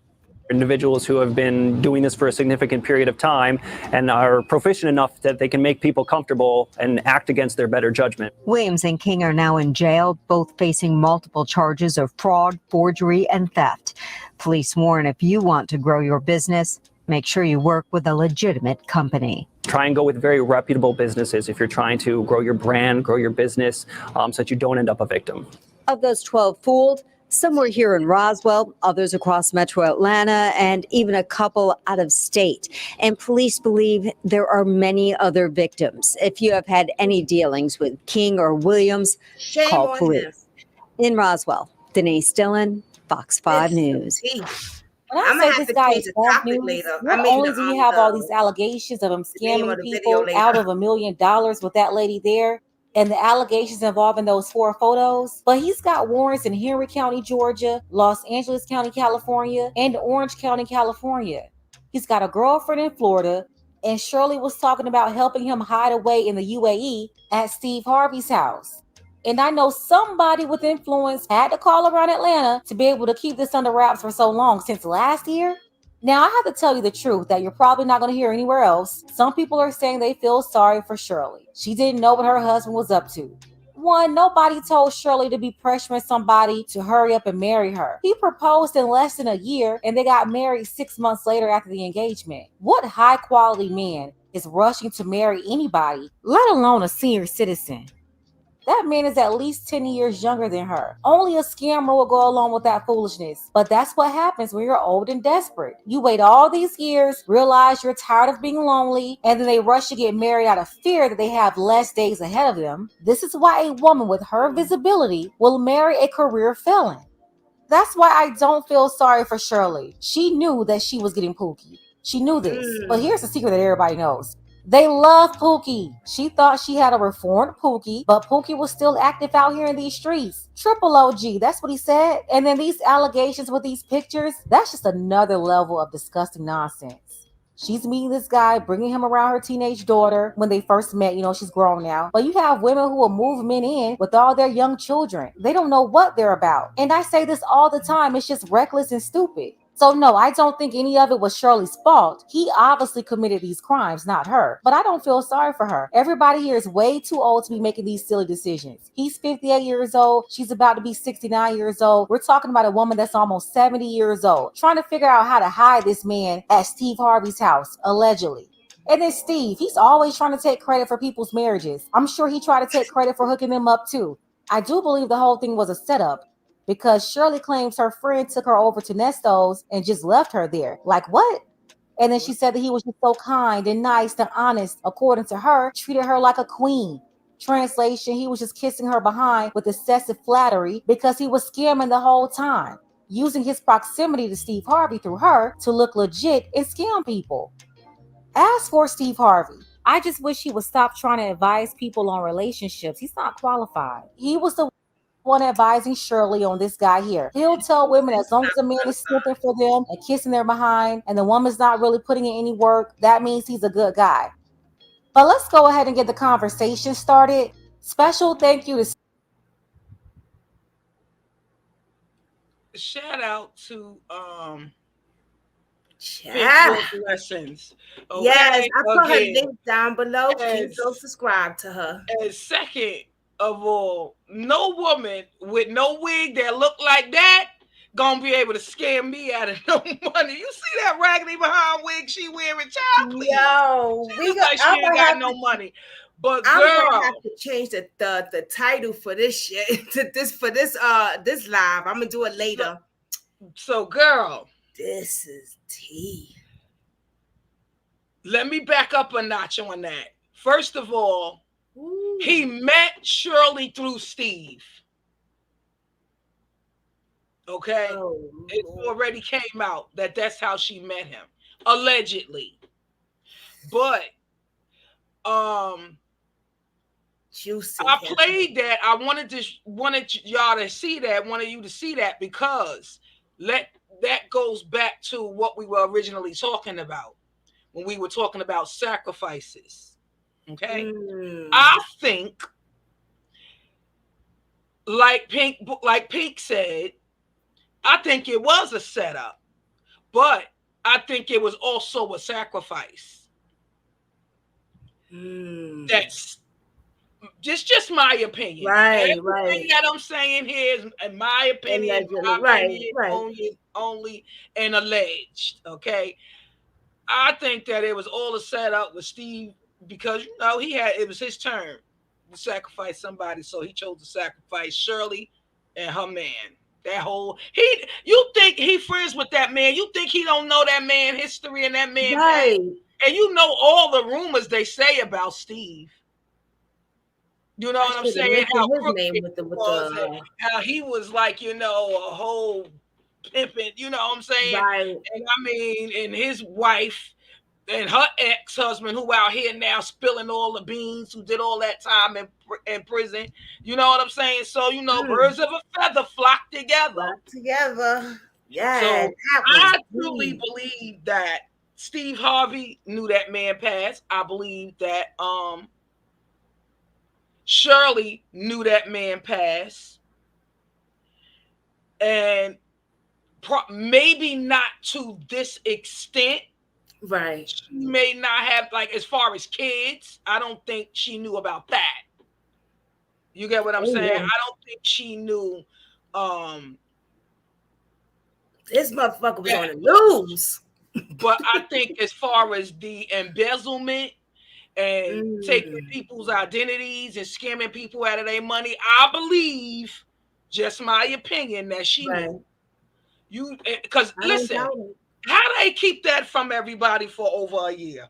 Individuals who have been doing this for a significant period of time and are proficient enough that they can make people comfortable and act against their better judgment. Williams and King are now in jail, both facing multiple charges of fraud, forgery, and theft. Police warn if you want to grow your business, make sure you work with a legitimate company. Try and go with very reputable businesses if you're trying to grow your brand, grow your business, so that you don't end up a victim. Of those 12 fooled, some were here in Roswell, others across metro Atlanta, and even a couple out of state. And police believe there are many other victims. If you have had any dealings with King or Williams, call police. In Roswell, Denise Dillon, Fox 5 News. When I say this guy is off news, not only do you have all these allegations of him scamming people out of $1 million with that lady there, and the allegations involving those 4 photos, but he's got warrants in Henry County, Georgia, Los Angeles County, California, and Orange County, California. He's got a girlfriend in Florida, and Shirley was talking about helping him hide away in the UAE at Steve Harvey's house. And I know somebody with influence had to call around Atlanta to be able to keep this under wraps for so long, since last year. Now, I have to tell you the truth that you're probably not going to hear anywhere else. Some people are saying they feel sorry for Shirley. She didn't know what her husband was up to. One, nobody told Shirley to be pressuring somebody to hurry up and marry her. He proposed in less than a year, and they got married 6 months later after the engagement. What high-quality man is rushing to marry anybody, let alone a senior citizen? That man is at least 10 years younger than her. Only a scammer will go along with that foolishness. But that's what happens when you're old and desperate. You wait all these years, realize you're tired of being lonely, and then they rush to get married out of fear that they have less days ahead of them. This is why a woman with her visibility will marry a career felon. That's why I don't feel sorry for Shirley. She knew that she was getting pookie. She knew this. But here's the secret that everybody knows. They love Pookie. She thought she had a reformed Pookie, but Pookie was still active out here in these streets. Triple OG, that's what he said. And then these allegations with these pictures, that's just another level of disgusting nonsense. She's meeting this guy, bringing him around her teenage daughter when they first met. You know, she's grown now. But you have women who will move men in with all their young children. They don't know what they're about. And I say this all the time. It's just reckless and stupid. So no, I don't think any of it was Shirley's fault. He obviously committed these crimes, not her. But I don't feel sorry for her. Everybody here is way too old to be making these silly decisions. He's 58 years old. She's about to be 69 years old. We're talking about a woman that's almost 70 years old, trying to figure out how to hide this man at Steve Harvey's house, allegedly. And then Steve, he's always trying to take credit for people's marriages. I'm sure he tried to take credit for hooking them up too. I do believe the whole thing was a setup, because Shirley claims her friend took her over to Nesto's and just left her there. Like, what? And then she said that he was just so kind and nice and honest, according to her, treated her like a queen. Translation, he was just kissing her behind with excessive flattery because he was scamming the whole time, using his proximity to Steve Harvey through her to look legit and scam people. As for Steve Harvey, I just wish he would stop trying to advise people on relationships. He's not qualified. He was the one advising Shirley on this guy here. He'll tell women as long as the man is slipping for them and kissing their behind and the woman's not really putting in any work, that means he's a good guy. But let's go ahead and get the conversation started. Special thank you to shout out to Yeah. Lessons. Okay? Yes, I put her Again. link down below. Please go subscribe to her. And second of all, no woman with no wig that look like that gonna be able to scam me out of no money. You see that raggedy behind wig she wearing, child? Please. Yo, She look like she ain't got no money. But I'm girl, gonna have to change the title for this shit to this live. I'm gonna do it later. So girl, this is tea. Let me back up a notch on that. First of all, he met Shirley through Steve. Okay, it already came out that that's how she met him, allegedly. But juicy. I played that. I wanted y'all to see that. Wanted you to see that because that goes back to what we were originally talking about when we were talking about sacrifices. Okay, I think, like Pink said, I think it was a setup, but I think it was also a sacrifice. That's just my opinion. Right, Everything right. that I'm saying here is in my opinion, only and alleged. Okay, I think that it was all a setup with Steve because it was his turn to sacrifice somebody, so he chose to sacrifice Shirley and her man. You think he friends with that man? You think he don't know that man history and that man? Right. And you know all the rumors they say about Steve. You know what I'm saying? How he was like, a whole pimping. You know what I'm saying? Right. And I mean, and his wife and her ex-husband, who out here now spilling all the beans, who did all that time in prison. You know what I'm saying? So birds of a feather flock together. Yeah. So I truly believe that Steve Harvey knew that man passed. I believe that Shirley knew that man passed, and maybe not to this extent. Right. She may not have, as far as kids, I don't think she knew about that. You get what I'm saying? Yeah. I don't think she knew this motherfucker was on the news. But I think as far as the embezzlement and taking people's identities and scamming people out of their money, I believe, just my opinion, that she knew. Because listen, how do they keep that from everybody for over a year?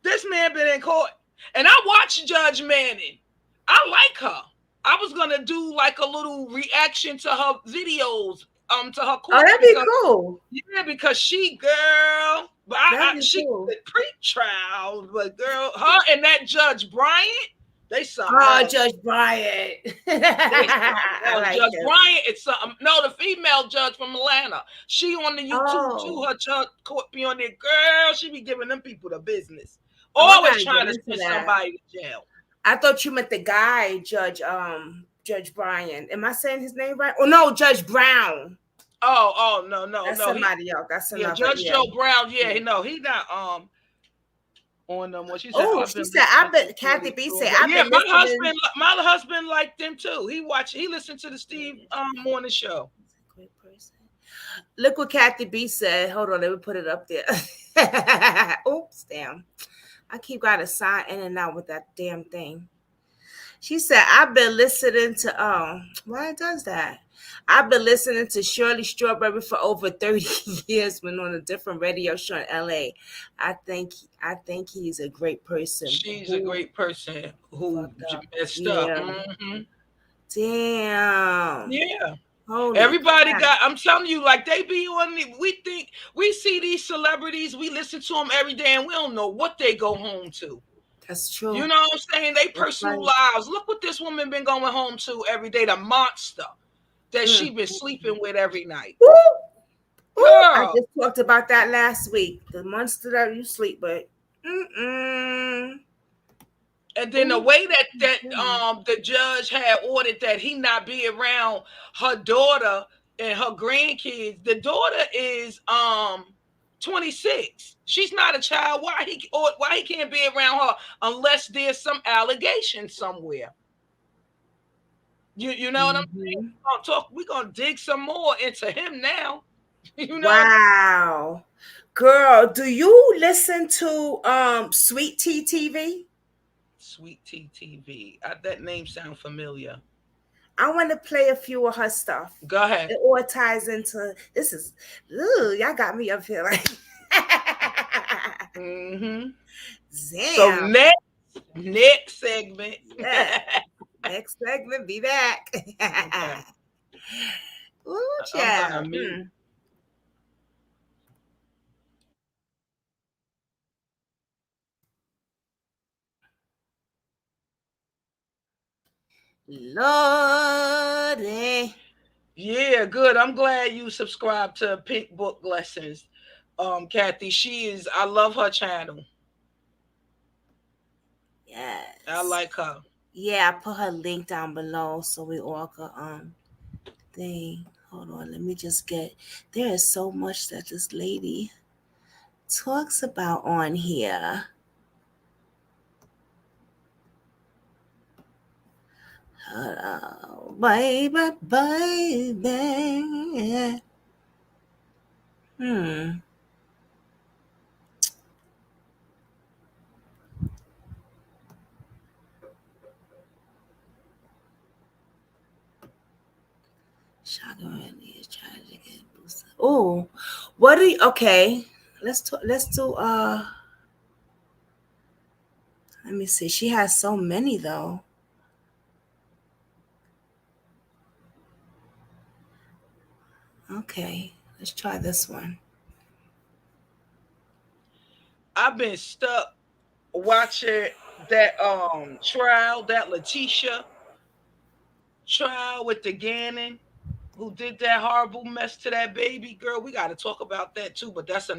This man been in court, and I watched Judge Manning. I like her. I was gonna do a little reaction to her videos, to her court. Oh, that'd be cool. Yeah, because she, girl, But That'd be she cool. did pre-trial, but girl, her and that Judge Bryant, they something. Oh, else. Judge Bryant. Judge Bryant is something. No, the female judge from Atlanta. She on the YouTube too. Her judge caught me on there. Girl, she be giving them people the business. Always trying to send somebody to jail. I thought you meant the guy, Judge Bryant. Am I saying his name right? Oh no, Judge Brown. Oh, no. That's somebody else. That's another. Judge Joe Brown. Yeah, no, he not on them. What she said? Oh, she said, I bet Kathy B said, my husband liked them too. He listened to the Steve Morning Show. Great person. Look what Kathy B said. Hold on, let me put it up there. Oops, damn. I keep got to sign in and out with that damn thing. She said, I've been listening to why it does that? I've been listening to Shirley Strawberry for over 30 years, been on a different radio show in LA. I think he's a great person. She's a great person who messed up. Mm-hmm. Damn. Yeah. Holy Everybody crap. I'm telling you, like they be on we see these celebrities, we listen to them every day and we don't know what they go home to. That's true. You know what I'm saying? They personal lives. Look what this woman been going home to every day, the monster that she been sleeping with every night. Ooh, I just talked about that last week. The monster that you sleep with. And then the way that the judge had ordered that he not be around her daughter and her grandkids. The daughter is 26. She's not a child. Why he can't be around her unless there's some allegation somewhere? You know what I'm saying? We're gonna dig some more into him now. You know? Wow. Girl, do you listen to Sweet Tea TV? Sweet Tea TV. That name sounds familiar. I want to play a few of her stuff. Go ahead. It all ties into this is y'all got me up here like mm-hmm. Damn. So next segment. Yeah. Next segment, be back. Okay. Ooh, child. Lordy. Yeah, good. I'm glad you subscribed to Pink Book Lessons. Kathy, I love her channel. Yes. I like her. Yeah, I put her link down below so we all can thing. Hold on, let me just there is so much that this lady talks about on here. Oh, baby. Shotgun really is trying to get boosted. Oh, okay. Let's do let me see. She has so many though. Okay, let's try this one. I've been stuck watching that trial, that Letitia trial with the Gannon, who did that horrible mess to that baby girl. We got to talk about that too, but that's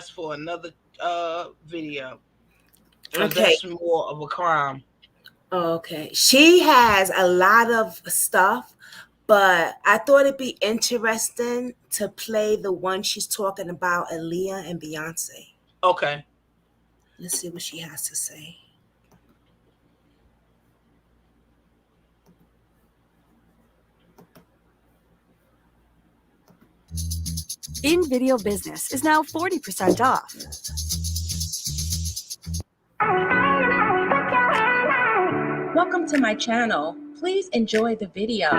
for another video. Okay, that's more of a crime. Okay, she has a lot of stuff, but I thought it'd be interesting to play the one she's talking about, Aaliyah and Beyonce. Okay, let's see what she has to say. In-Video Business is now 40% off. Welcome to my channel. Please enjoy the video.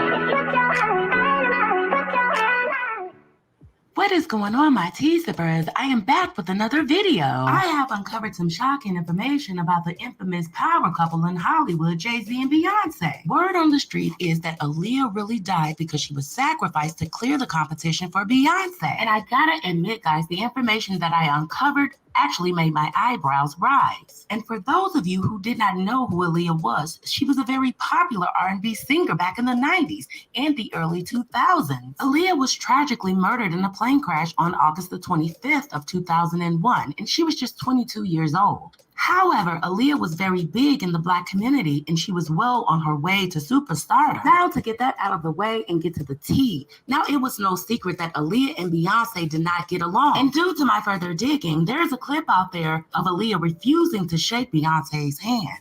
What is going on, my tea-sippers? I am back with another video. I have uncovered some shocking information about the infamous power couple in Hollywood, Jay-Z and Beyonce. Word on the street is that Aaliyah really died because she was sacrificed to clear the competition for Beyonce. And I gotta admit, guys, the information that I uncovered actually made my eyebrows rise. And for those of you who did not know who Aaliyah was, she was a very popular R&B singer back in the 90s and the early 2000s. Aaliyah was tragically murdered in a plane crash on August the 25th of 2001, and she was just 22 years old. However, Aaliyah was very big in the Black community and she was well on her way to superstardom. Now, to get that out of the way and get to the tea. Now, it was no secret that Aaliyah and Beyonce did not get along. And due to my further digging, there's a clip out there of Aaliyah refusing to shake Beyonce's hand.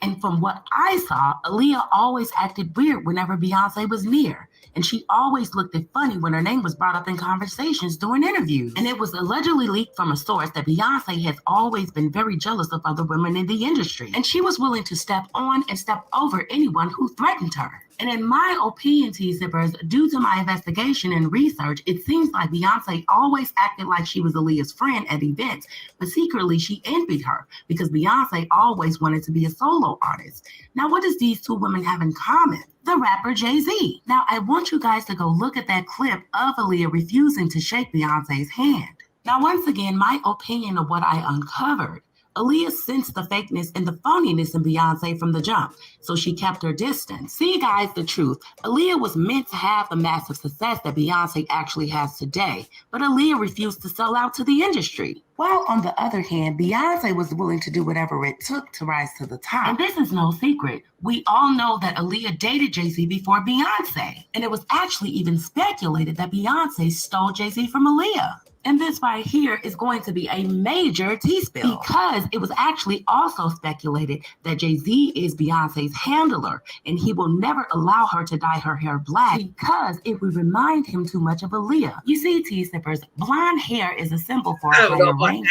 And from what I saw, Aaliyah always acted weird whenever Beyonce was near. And she always looked funny when her name was brought up in conversations during interviews. And it was allegedly leaked from a source that Beyonce has always been very jealous of other women in the industry. And she was willing to step on and step over anyone who threatened her. And in my opinion, tea-sippers, due to my investigation and research, it seems like Beyonce always acted like she was Aaliyah's friend at events, but secretly she envied her because Beyonce always wanted to be a solo artist. Now, what does these two women have in common? The rapper Jay-Z. Now, I want you guys to go look at that clip of Aaliyah refusing to shake Beyonce's hand. Now, once again, my opinion of what I uncovered. Aaliyah sensed the fakeness and the phoniness in Beyonce from the jump, so she kept her distance. See, guys, the truth. Aaliyah was meant to have the massive success that Beyonce actually has today, but Aaliyah refused to sell out to the industry. While on the other hand, Beyonce was willing to do whatever it took to rise to the top. And this is no secret. We all know that Aaliyah dated Jay-Z before Beyonce, and it was actually even speculated that Beyonce stole Jay-Z from Aaliyah. And this right here is going to be a major tea spill because it was actually also speculated that Jay-Z is Beyonce's handler and he will never allow her to dye her hair black because it would remind him too much of Aaliyah. You see, tea sippers, blonde hair is a symbol for a higher ranking.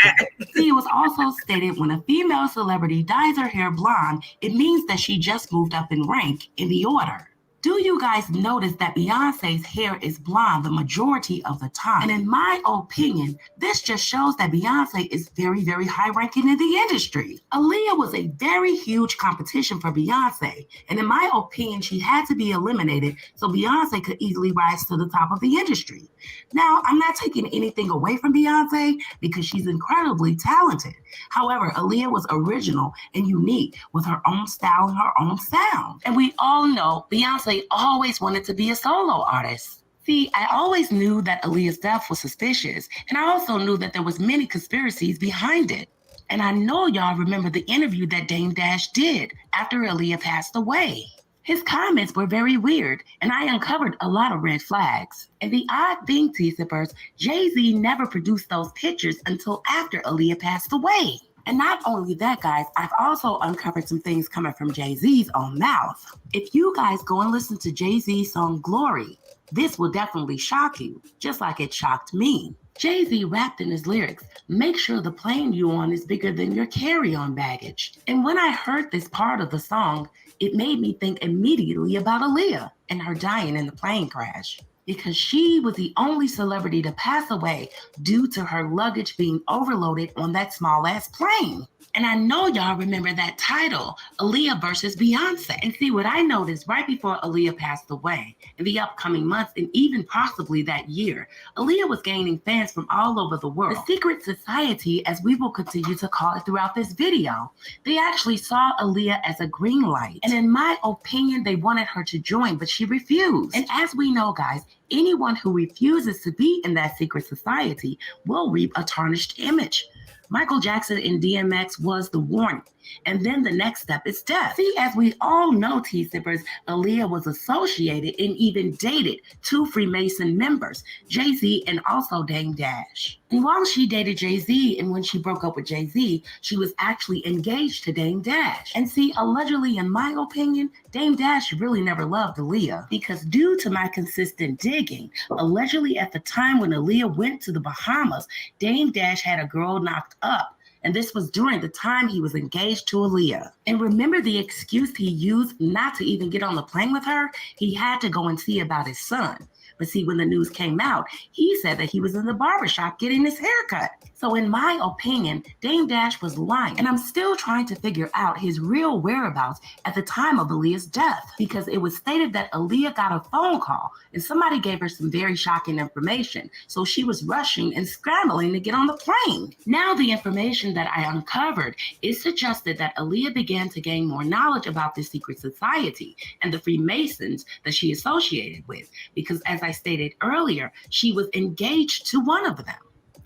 See, it was also stated when a female celebrity dyes her hair blonde, it means that she just moved up in rank in the order. Do you guys notice that Beyonce's hair is blonde the majority of the time? And in my opinion, this just shows that Beyonce is very, very high ranking in the industry. Aaliyah was a very huge competition for Beyonce. And in my opinion, she had to be eliminated so Beyonce could easily rise to the top of the industry. Now, I'm not taking anything away from Beyonce because she's incredibly talented. However, Aaliyah was original and unique with her own style and her own sound. And we all know Beyonce always wanted to be a solo artist. See, I always knew that Aaliyah's death was suspicious, and I also knew that there was many conspiracies behind it. And I know y'all remember the interview that Dame Dash did after Aaliyah passed away. His comments were very weird, and I uncovered a lot of red flags. And the odd thing, tea-sippers, Jay-Z never produced those pictures until after Aaliyah passed away. And not only that, guys, I've also uncovered some things coming from Jay-Z's own mouth. If you guys go and listen to Jay-Z's song Glory, this will definitely shock you, just like it shocked me. Jay-Z rapped in his lyrics, "Make sure the plane you on is bigger than your carry-on baggage." And when I heard this part of the song, it made me think immediately about Aaliyah and her dying in the plane crash, because she was the only celebrity to pass away due to her luggage being overloaded on that small-ass plane. And I know y'all remember that title, Aaliyah versus Beyonce. And see, what I noticed right before Aaliyah passed away, in the upcoming months and even possibly that year, Aaliyah was gaining fans from all over the world. The secret society, as we will continue to call it throughout this video, they actually saw Aaliyah as a green light. And in my opinion, they wanted her to join, but she refused. And as we know, guys, anyone who refuses to be in that secret society will reap a tarnished image. Michael Jackson in DMX was the warning. And then the next step is death. See, as we all know, tea-sippers, Aaliyah was associated and even dated two Freemason members, Jay-Z and also Dame Dash. And while she dated Jay-Z and when she broke up with Jay-Z, she was actually engaged to Dame Dash. And see, allegedly, in my opinion, Dame Dash really never loved Aaliyah because due to my consistent digging, allegedly at the time when Aaliyah went to the Bahamas, Dame Dash had a girl knocked up. And this was during the time he was engaged to Aaliyah. And remember the excuse he used not to even get on the plane with her? He had to go and see about his son. But see, when the news came out, he said that he was in the barbershop getting his hair cut. So in my opinion, Dame Dash was lying. And I'm still trying to figure out his real whereabouts at the time of Aaliyah's death, because it was stated that Aaliyah got a phone call and somebody gave her some very shocking information. So she was rushing and scrambling to get on the plane. Now the information that I uncovered, it suggested that Aaliyah began to gain more knowledge about this secret society and the Freemasons that she associated with, because as I stated earlier, she was engaged to one of them.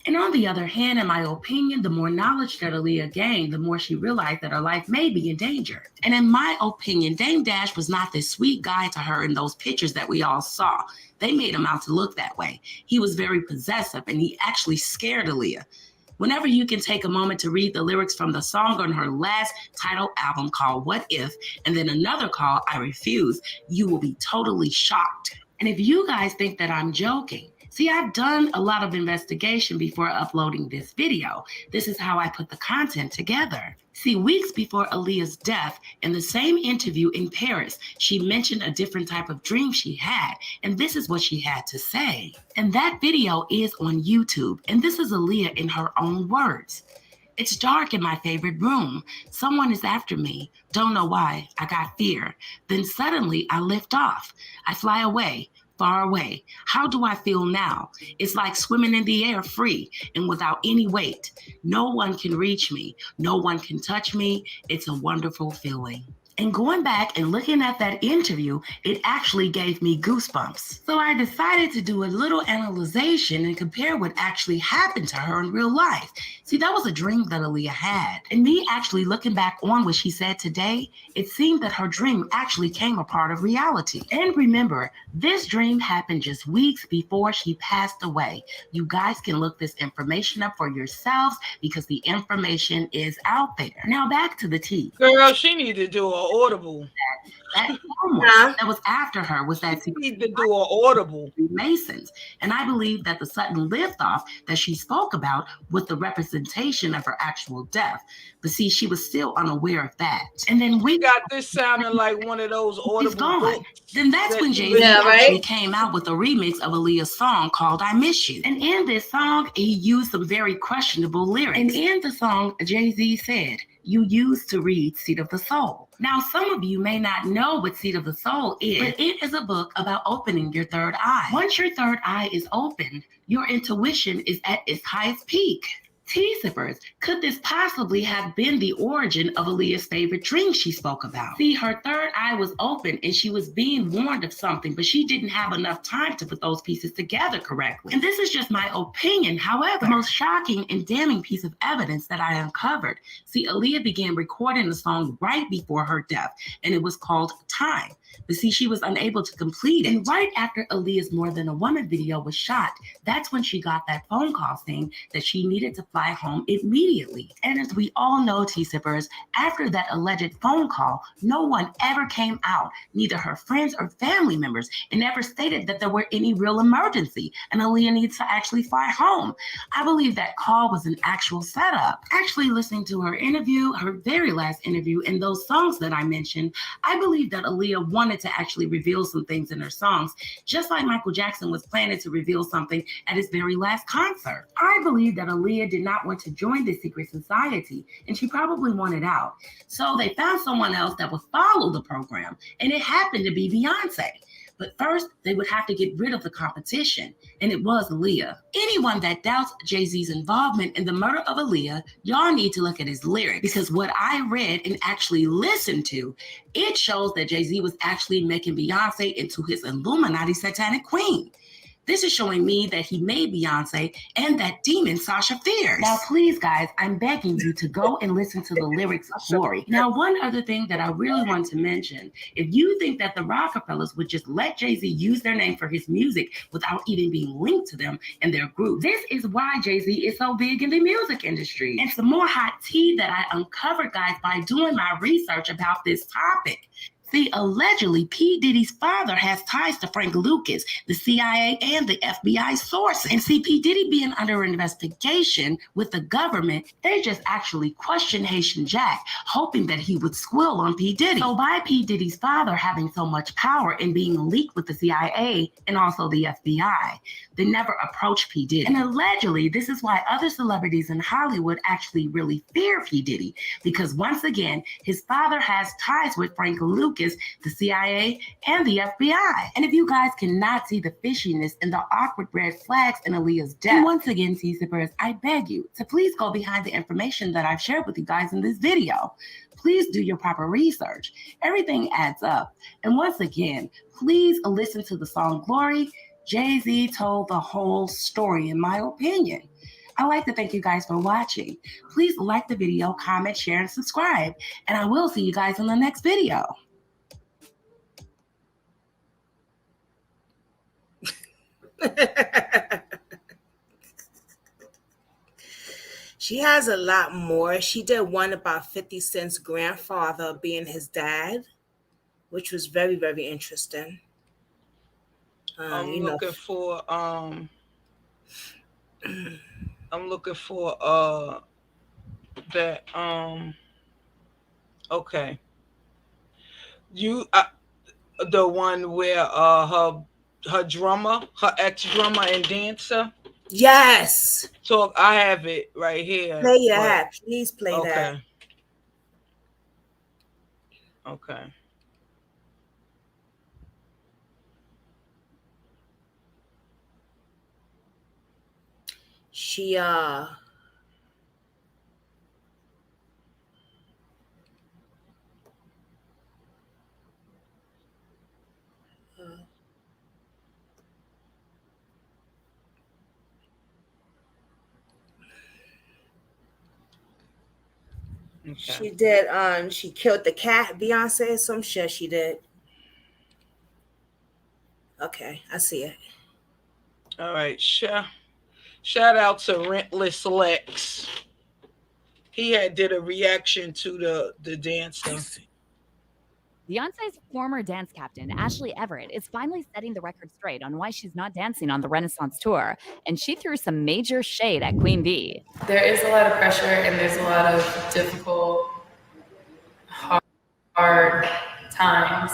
And on the other hand, in my opinion, the more knowledge that Aaliyah gained, the more she realized that her life may be in danger. And in my opinion, Dame Dash was not this sweet guy to her in those pictures that we all saw. They made him out to look that way. He was very possessive and he actually scared Aaliyah. Whenever you can take a moment to read the lyrics from the song on her last title album called What If, and then another called I Refuse, you will be totally shocked. And if you guys think that I'm joking, see, I've done a lot of investigation before uploading this video. This is how I put the content together. See, weeks before Aaliyah's death, in the same interview in Paris, she mentioned a different type of dream she had, and this is what she had to say. And that video is on YouTube, and this is Aaliyah in her own words. It's dark in my favorite room. Someone is after me. Don't know why. I got fear. Then suddenly I lift off. I fly away. Far away. How do I feel now? It's like swimming in the air free and without any weight. No one can reach me. No one can touch me. It's a wonderful feeling. And going back and looking at that interview, it actually gave me goosebumps. So I decided to do a little analyzation and compare what actually happened to her in real life. See, that was a dream that Aaliyah had. And me actually looking back on what she said today, it seemed that her dream actually came a part of reality. And remember, this dream happened just weeks before she passed away. You guys can look this information up for yourselves because the information is out there. Now back to the tea. Girl, she need to do an audible. That was after her was that she need to do an audible. Masons. And I believe that the sudden liftoff that she spoke about was the representation of her actual death. But see, she was still unaware of that. And then we got this sounding like one of those audible books. Then that's when Jay-Z actually came out with a remix of Aaliyah's song called I Miss You. And in this song, he used some very questionable lyrics. And in the song, Jay-Z said, "You used to read Seed of the Soul." Now, some of you may not know what Seed of the Soul is, but it is a book about opening your third eye. Once your third eye is opened, your intuition is at its highest peak. Tea-sippers, could this possibly have been the origin of Aaliyah's favorite dream she spoke about? See, her third eye was open and she was being warned of something, but she didn't have enough time to put those pieces together correctly. And this is just my opinion. However, the most shocking and damning piece of evidence that I uncovered, see, Aaliyah began recording the song right before her death, and it was called Time. But see, she was unable to complete it. And right after Aaliyah's More Than a Woman video was shot, that's when she got that phone call saying that she needed to fly home immediately. And as we all know, Tea-sippers, after that alleged phone call, no one ever came out, neither her friends or family members, and never stated that there were any real emergency and Aaliyah needs to actually fly home. I believe that call was an actual setup. Actually listening to her interview, her very last interview, and those songs that I mentioned, I believe that Aaliyah wanted to actually reveal some things in her songs, just like Michael Jackson was planning to reveal something at his very last concert. I believe that Aaliyah did not want to join this secret society, and she probably wanted out. So they found someone else that would follow the program, and it happened to be Beyonce. But first, they would have to get rid of the competition, and it was Aaliyah. Anyone that doubts Jay-Z's involvement in the murder of Aaliyah, y'all need to look at his lyrics, because what I read and actually listened to, it shows that Jay-Z was actually making Beyonce into his Illuminati satanic queen. This is showing me that he made Beyonce and that demon Sasha Fierce. Now, please, guys, I'm begging you to go and listen to the lyrics of Glory. Now, one other thing that I really want to mention, if you think that the Rockefellers would just let Jay-Z use their name for his music without even being linked to them and their group, this is why Jay-Z is so big in the music industry. And some more hot tea that I uncovered, guys, by doing my research about this topic. See, allegedly, P. Diddy's father has ties to Frank Lucas, the CIA and the FBI source. And see, P. Diddy being under investigation with the government, they just actually questioned Haitian Jack, hoping that he would squill on P. Diddy. So by P. Diddy's father having so much power and being leaked with the CIA and also the FBI, they never approached P. Diddy. And allegedly, this is why other celebrities in Hollywood actually really fear P. Diddy, because once again, his father has ties with Frank Lucas, the CIA, and the FBI. And if you guys cannot see the fishiness and the awkward red flags in Aaliyah's death, and once again, Seasippers, I beg you to please go behind the information that I've shared with you guys in this video. Please do your proper research. Everything adds up. And once again, please listen to the song Glory. Jay-Z told the whole story, in my opinion. I'd like to thank you guys for watching. Please like the video, comment, share, and subscribe. And I will see you guys in the next video. She has a lot more. She did one about 50 Cent's grandfather being his dad, which was very, very interesting. I'm looking for that okay. The one where her drummer, her ex-drummer and dancer. Yes. So I have it right here. Play that. Please play that. Okay. Okay. She she did she killed the cat, Beyonce, some shit she did. Okay, I see it. All right, shout out to Rentless Lex. He did a reaction to the dancer. Beyonce's former dance captain, Ashley Everett, is finally setting the record straight on why she's not dancing on the Renaissance tour, and she threw some major shade at Queen Bee. There is a lot of pressure and there's a lot of difficult, hard times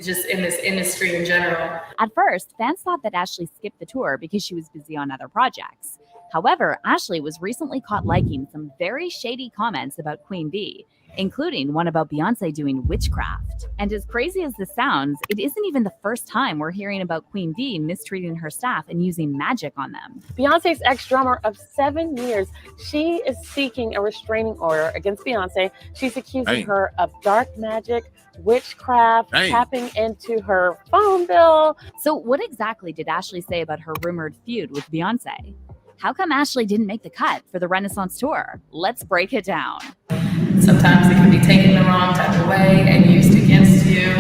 just in this industry in general. At first, fans thought that Ashley skipped the tour because she was busy on other projects. However, Ashley was recently caught liking some very shady comments about Queen Bee, including one about Beyonce doing witchcraft. And as crazy as this sounds, it isn't even the first time we're hearing about Queen Bee mistreating her staff and using magic on them. Beyonce's ex-drummer of 7 years, she is seeking a restraining order against Beyonce. She's accusing her of dark magic, witchcraft, tapping into her phone bill. So what exactly did Ashley say about her rumored feud with Beyonce? How come Ashley didn't make the cut for the Renaissance tour? Let's break it down. Sometimes it can be taken the wrong type of way and used against you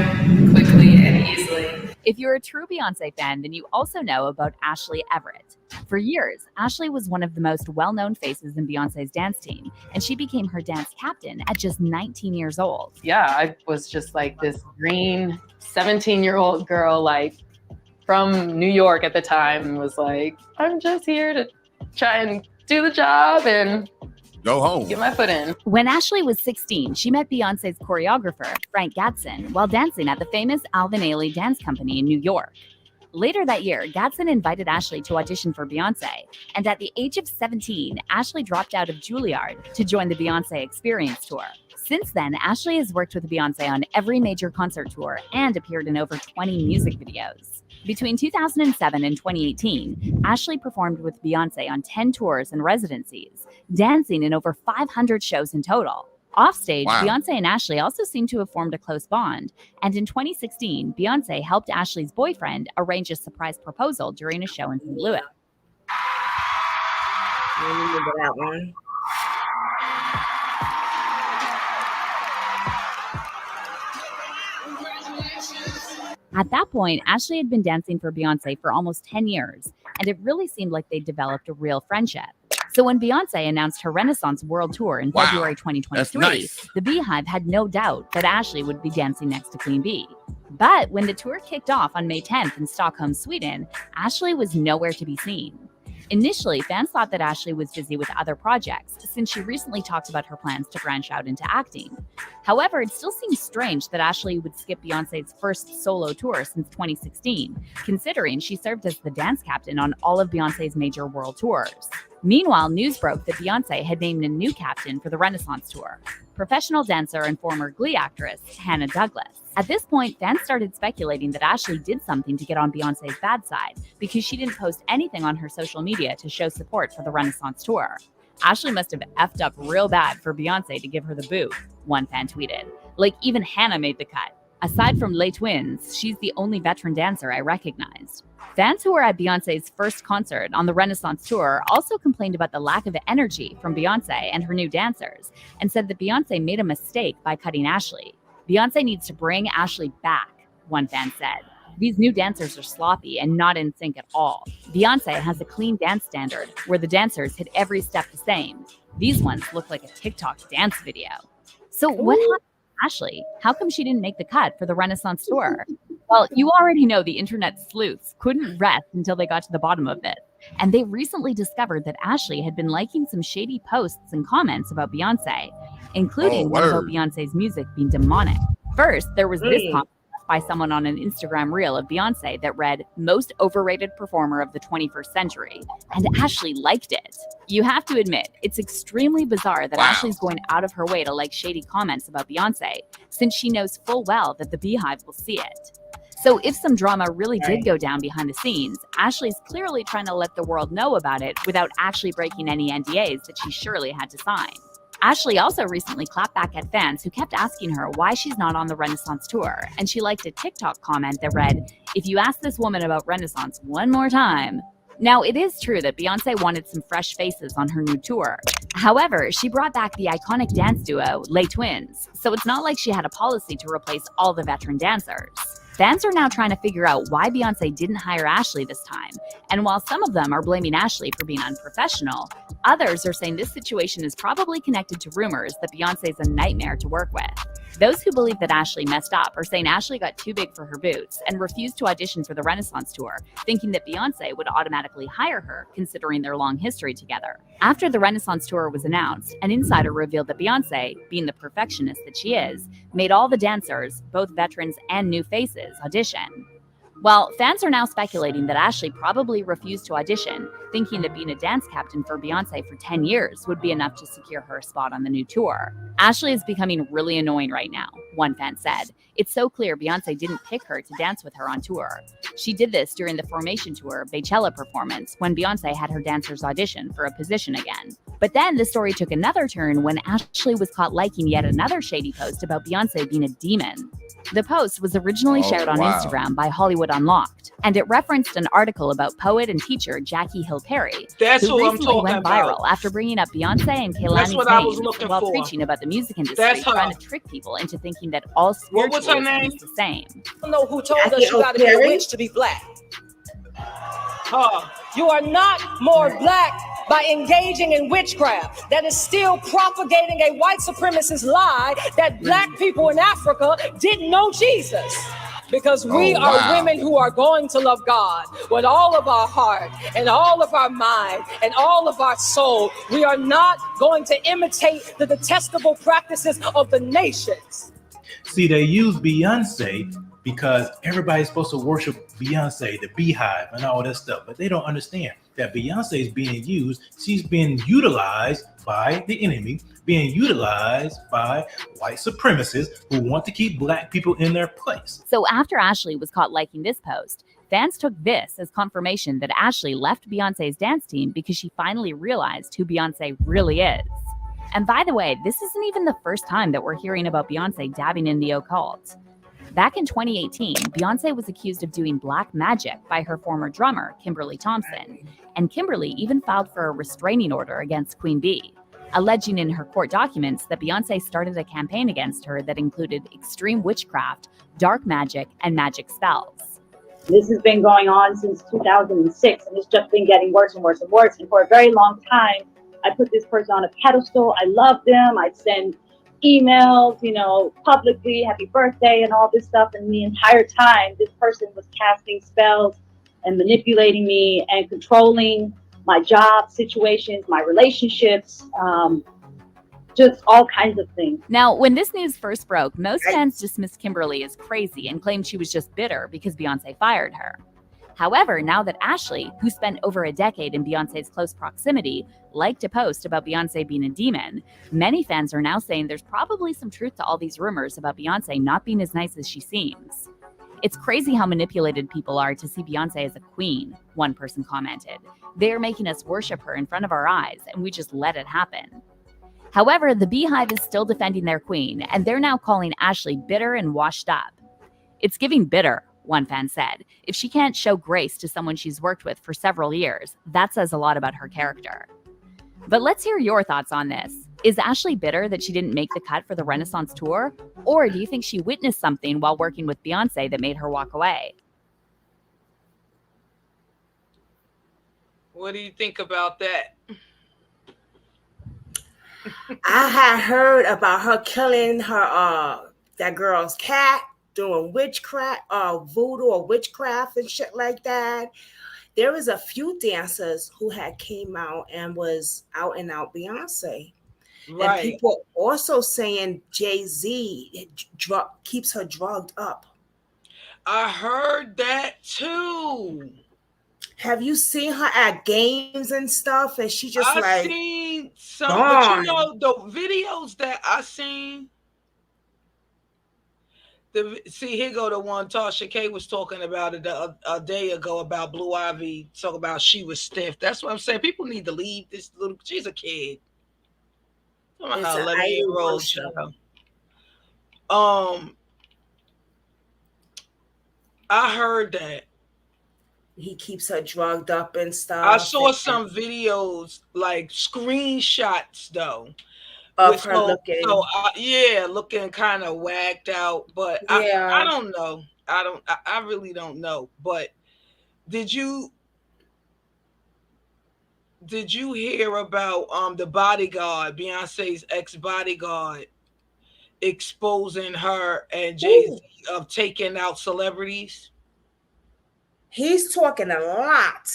quickly and easily. If you're a true Beyonce fan, then you also know about Ashley Everett. For years, Ashley was one of the most well-known faces in Beyonce's dance team, and she became her dance captain at just 19 years old. Yeah, I was just like this green 17-year-old girl, like from New York at the time, and was like, I'm just here to try and do the job and go home, get my foot in. When Ashley was 16, she met Beyonce's choreographer, Frank Gatson, while dancing at the famous Alvin Ailey Dance Company in New York. Later that year, Gatson invited Ashley to audition for Beyonce, and at the age of 17, Ashley dropped out of Juilliard to join the Beyonce Experience Tour. Since then, Ashley has worked with Beyonce on every major concert tour and appeared in over 20 music videos. Between 2007 and 2018, Ashley performed with Beyonce on 10 tours and residencies, dancing in over 500 shows in total. Offstage, Beyonce and Ashley also seem to have formed a close bond, and in 2016, Beyonce helped Ashley's boyfriend arrange a surprise proposal during a show in St. Louis. I remember that one. At that point, Ashley had been dancing for Beyonce for almost 10 years, and it really seemed like they'd developed a real friendship. So when Beyonce announced her Renaissance World Tour in February 2023, the Beehive had no doubt that Ashley would be dancing next to Queen Bee. But when the tour kicked off on May 10th in Stockholm, Sweden, Ashley was nowhere to be seen. Initially, fans thought that Ashley was busy with other projects, since she recently talked about her plans to branch out into acting. However, it still seems strange that Ashley would skip Beyonce's first solo tour since 2016, considering she served as the dance captain on all of Beyonce's major world tours. Meanwhile, news broke that Beyonce had named a new captain for the Renaissance Tour, professional dancer and former Glee actress Hannah Douglas. At this point, fans started speculating that Ashley did something to get on Beyonce's bad side because she didn't post anything on her social media to show support for the Renaissance Tour. Ashley must have effed up real bad for Beyonce to give her the boot, one fan tweeted. Like, even Hannah made the cut. Aside from Les Twins, she's the only veteran dancer I recognized. Fans who were at Beyonce's first concert on the Renaissance Tour also complained about the lack of energy from Beyonce and her new dancers, and said that Beyonce made a mistake by cutting Ashley. Beyonce needs to bring Ashley back, one fan said. These new dancers are sloppy and not in sync at all. Beyonce has a clean dance standard where the dancers hit every step the same. These ones look like a TikTok dance video. So what happened to Ashley? How come she didn't make the cut for the Renaissance Tour? Well, you already know the internet sleuths couldn't rest until they got to the bottom of this. And they recently discovered that Ashley had been liking some shady posts and comments about Beyonce, including one about Beyonce's music being demonic. First, there was this comment by someone on an Instagram reel of Beyonce that read, "Most overrated performer of the 21st century," and Ashley liked it. You have to admit, it's extremely bizarre that Ashley's going out of her way to like shady comments about Beyonce, since she knows full well that the Beehive will see it. So if some drama really did go down behind the scenes, Ashley's clearly trying to let the world know about it without actually breaking any NDAs that she surely had to sign. Ashley also recently clapped back at fans who kept asking her why she's not on the Renaissance Tour, and she liked a TikTok comment that read, "If you ask this woman about Renaissance one more time." Now, it is true that Beyonce wanted some fresh faces on her new tour. However, she brought back the iconic dance duo, Les Twins, so it's not like she had a policy to replace all the veteran dancers. Fans are now trying to figure out why Beyonce didn't hire Ashley this time, and while some of them are blaming Ashley for being unprofessional, others are saying this situation is probably connected to rumors that Beyonce is a nightmare to work with. Those who believe that Ashley messed up are saying Ashley got too big for her boots and refused to audition for the Renaissance Tour, thinking that Beyonce would automatically hire her, considering their long history together. After the Renaissance Tour was announced, an insider revealed that Beyonce, being the perfectionist that she is, made all the dancers, both veterans and new faces, audition. Well, fans are now speculating that Ashley probably refused to audition, thinking that being a dance captain for Beyonce for 10 years would be enough to secure her a spot on the new tour. Ashley is becoming really annoying right now, one fan said. It's so clear Beyonce didn't pick her to dance with her on tour. She did this during the Formation Tour Beychella performance when Beyonce had her dancers audition for a position again. But then the story took another turn when Ashley was caught liking yet another shady post about Beyonce being a demon. The post was originally shared on Instagram by Hollywood Unlocked, and it referenced an article about poet and teacher Jackie Hill Perry, That's who who I'm recently talking went viral about. after bringing up Beyonce and That's Kehlani's what I was names looking while for. preaching about the music industry, That's her. trying to trick people into thinking that all What was her spiritualism name? is the same. don't know who told us you got to be a witch to be black. You are not more black by engaging in witchcraft. That is still propagating a white supremacist lie that black people in Africa didn't know Jesus. Because we are women who are going to love God with all of our heart and all of our mind and all of our soul. We are not going to imitate the detestable practices of the nations. See, they use Beyonce because everybody's supposed to worship Beyonce, the Beehive, and all that stuff. But they don't understand that Beyonce is being used. She's being utilized by the enemy, being utilized by white supremacists who want to keep black people in their place. So after Ashley was caught liking this post, fans took this as confirmation that Ashley left Beyonce's dance team because she finally realized who Beyonce really is. And by the way, this isn't even the first time that we're hearing about Beyonce dabbing in the occult. Back in 2018, Beyonce was accused of doing black magic by her former drummer, Kimberly Thompson, and Kimberly even filed for a restraining order against Queen Bee, alleging in her court documents that Beyonce started a campaign against her that included extreme witchcraft, dark magic, and magic spells. This has been going on since 2006, and it's just been getting worse and worse and worse. And for a very long time, I put this person on a pedestal. I love them. I send emails, publicly, happy birthday and all this stuff. And the entire time, this person was casting spells and manipulating me and controlling my job situations, my relationships, just all kinds of things. Now, when this news first broke, most fans dismissed Kimberly as crazy and claimed she was just bitter because Beyonce fired her. However, now that Ashley, who spent over a decade in Beyonce's close proximity, liked a post about Beyonce being a demon, many fans are now saying there's probably some truth to all these rumors about Beyonce not being as nice as she seems. It's crazy how manipulated people are to see Beyonce as a queen, one person commented. They're making us worship her in front of our eyes, and we just let it happen. However, the Beehive is still defending their queen, and they're now calling Ashley bitter and washed up. It's giving bitter, one fan said. If she can't show grace to someone she's worked with for several years, that says a lot about her character. But let's hear your thoughts on this. Is Ashley bitter that she didn't make the cut for the Renaissance tour? Or do you think she witnessed something while working with Beyonce that made her walk away? What do you think about that? I had heard about her killing her that girl's cat, doing witchcraft, voodoo or witchcraft and shit like that. There was a few dancers who had came out and was out and out Beyonce. Right. And people also saying Jay-Z keeps her drugged up. I heard that too. Have you seen her at games and stuff? And she just I seen some, but the videos that I seen. Here go the one Tasha K was talking about it a day ago about Blue Ivy, talking about she was stiff. That's what I'm saying. People need to leave this little. She's a kid. It's an 11-year-old child. I heard that he keeps her drugged up and stuff. I saw some videos, like screenshots though. Of her looking. Looking kind of whacked out. But I don't know. I really don't know. But did you hear about the bodyguard, Beyonce's ex-bodyguard, exposing her and Jay-Z of taking out celebrities? He's talking a lot.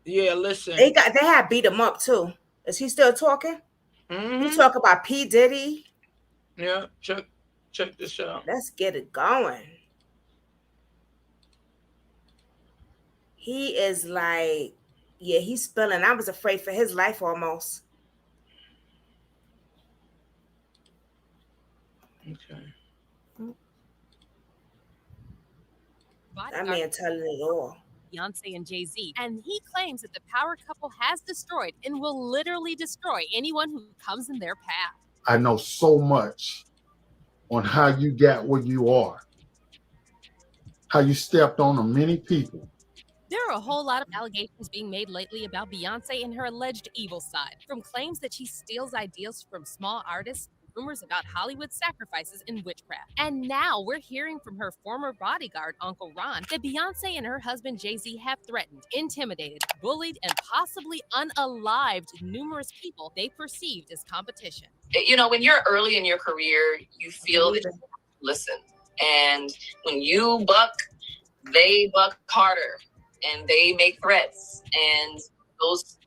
Yeah, listen. They had beat him up too. Is he still talking? Mm-hmm. You talk about P. Diddy. Yeah, check this out. Let's get it going. He is like, he's spilling. I was afraid for his life almost. Okay. That man telling it all. Beyonce and Jay-Z, and he claims that the power couple has destroyed and will literally destroy anyone who comes in their path. I know so much on how you got where you are, how you stepped on many people. There are a whole lot of allegations being made lately about Beyonce and her alleged evil side, from claims that she steals ideas from small artists, rumors about Hollywood sacrifices and witchcraft. And now we're hearing from her former bodyguard, Uncle Ron, that Beyonce and her husband Jay-Z have threatened, intimidated, bullied, and possibly unalived numerous people they perceived as competition. When you're early in your career, you feel that you have to listen. And when you buck, they buck harder and they make threats. And those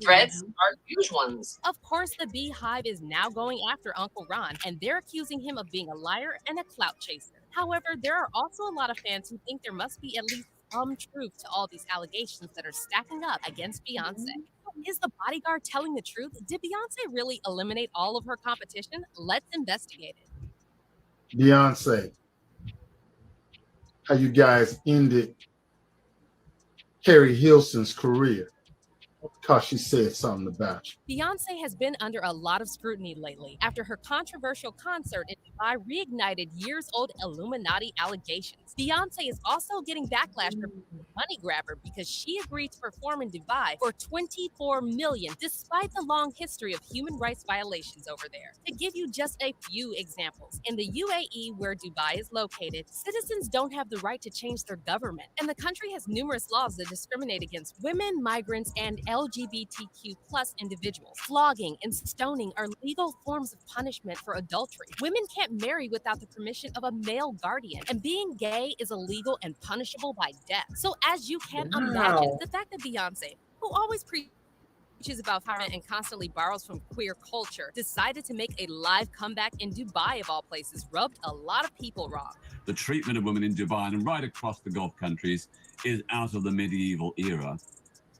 threats are huge ones. Of course, the Beehive is now going after Uncle Ron, and they're accusing him of being a liar and a clout chaser. However, there are also a lot of fans who think there must be at least some truth to all these allegations that are stacking up against Beyonce. Is the bodyguard telling the truth? Did Beyonce really eliminate all of her competition? Let's investigate it. Beyonce, how you guys ended Carrie Hilson's career because she said something about you. Beyonce has been under a lot of scrutiny lately after her controversial concert in Dubai reignited years-old Illuminati allegations. Beyonce is also getting backlash for being a money grabber because she agreed to perform in Dubai for $24 million, despite the long history of human rights violations over there. To give you just a few examples, in the UAE, where Dubai is located, citizens don't have the right to change their government, and the country has numerous laws that discriminate against women, migrants, and LGBTQ plus individuals. Flogging and stoning are legal forms of punishment for adultery. Women can't marry without the permission of a male guardian, and being gay is illegal and punishable by death. So as you can imagine, the fact that Beyonce, who always preaches about empowerment and constantly borrows from queer culture, decided to make a live comeback in Dubai of all places, rubbed a lot of people wrong. The treatment of women in Dubai and right across the Gulf countries is out of the medieval era.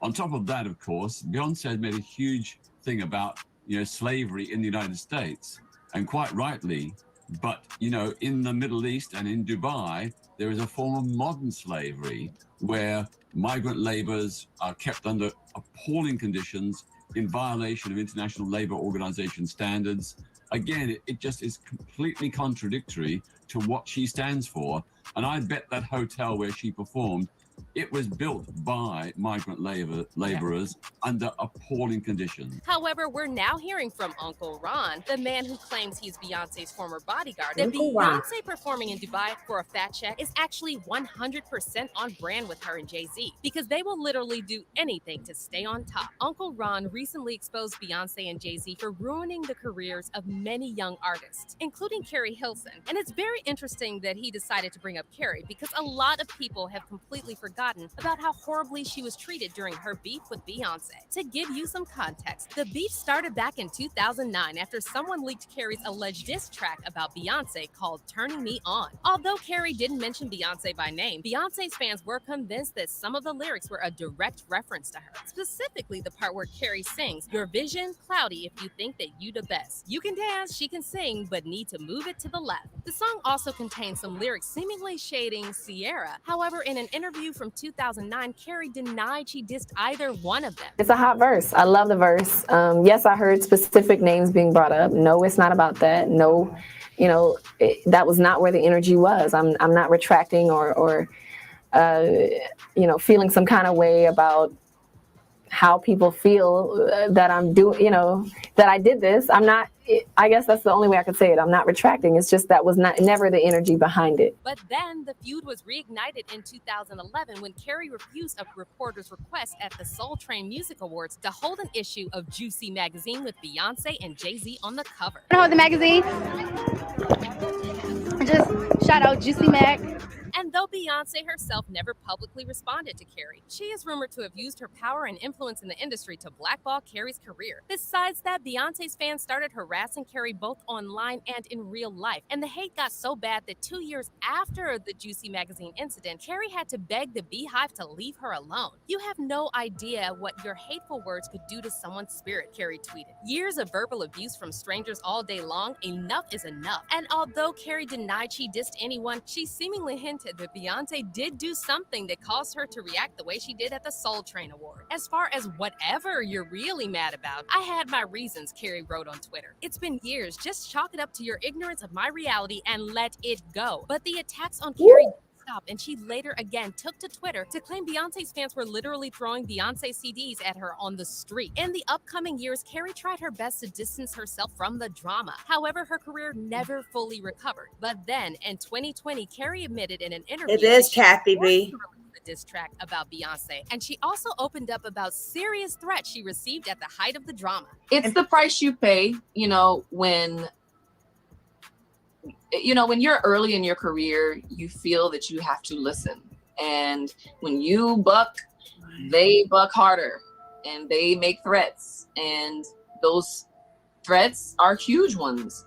On top of that, of course, Beyonce has made a huge thing about, slavery in the United States, and quite rightly. But, in the Middle East and in Dubai, there is a form of modern slavery where migrant laborers are kept under appalling conditions in violation of International Labor Organization standards. Again, it just is completely contradictory to what she stands for. And I bet that hotel where she performed, it was built by migrant laborers under appalling conditions. However, we're now hearing from Uncle Ron, the man who claims he's Beyonce's former bodyguard, that Uncle Ron. Beyonce performing in Dubai for a fat check is actually 100% on brand with her and Jay-Z, because they will literally do anything to stay on top. Uncle Ron recently exposed Beyonce and Jay-Z for ruining the careers of many young artists, including Carrie Hilson. And it's very interesting that he decided to bring up Carrie, because a lot of people have completely forgotten about how horribly she was treated during her beef with Beyonce. To give you some context, the beef started back in 2009 after someone leaked Carrie's alleged diss track about Beyonce called Turning Me On. Although Carrie didn't mention Beyonce by name, Beyonce's fans were convinced that some of the lyrics were a direct reference to her, specifically the part where Carrie sings, "Your vision cloudy if you think that you the best. You can dance, she can sing, but need to move it to the left." The song also contains some lyrics seemingly shading Ciara. However, in an interview from 2009, Carrie denied she dissed either one of them. It's a hot verse. I love the verse. Yes, I heard specific names being brought up. No, it's not about that. No, that was not where the energy was. I'm not retracting or feeling some kind of way about how people feel that I'm doing, that I did this. I'm not, I guess that's the only way I could say it. I'm not retracting. It's just that was never the energy behind it. But then the feud was reignited in 2011 when Carrie refused a reporter's request at the Soul Train Music Awards to hold an issue of Juicy magazine with Beyonce and Jay-Z on the cover. Hold the magazine. Just shout out Juicy Mag. And though Beyonce herself never publicly responded to Carrie, she is rumored to have used her power and influence in the industry to blackball Carrie's career. Besides that, Beyonce's fans started harassing Carrie both online and in real life. And the hate got so bad that 2 years after the Juicy magazine incident, Carrie had to beg the Beehive to leave her alone. "You have no idea what your hateful words could do to someone's spirit," Carrie tweeted. "Years of verbal abuse from strangers all day long, enough is enough." And although Carrie denied she dissed anyone, she seemingly hinted that Beyonce did do something that caused her to react the way she did at the Soul Train Award. "As far as whatever you're really mad about, I had my reasons," Carrie wrote on Twitter. "It's been years. Just chalk it up to your ignorance of my reality and let it go." But the attacks on Carrie didn't stop, and she later again took to Twitter to claim Beyonce's fans were literally throwing Beyonce CDs at her on the street. In the upcoming years, Carrie tried her best to distance herself from the drama. However, her career never fully recovered. But then, in 2020, Carrie admitted in an interview It is that she Kathy was B. forced to release a diss track about Beyonce, and she also opened up about serious threats she received at the height of the drama. It's the price you pay, when you're early in your career, you feel that you have to listen. And when you buck, they buck harder and they make threats. And those threats are huge ones.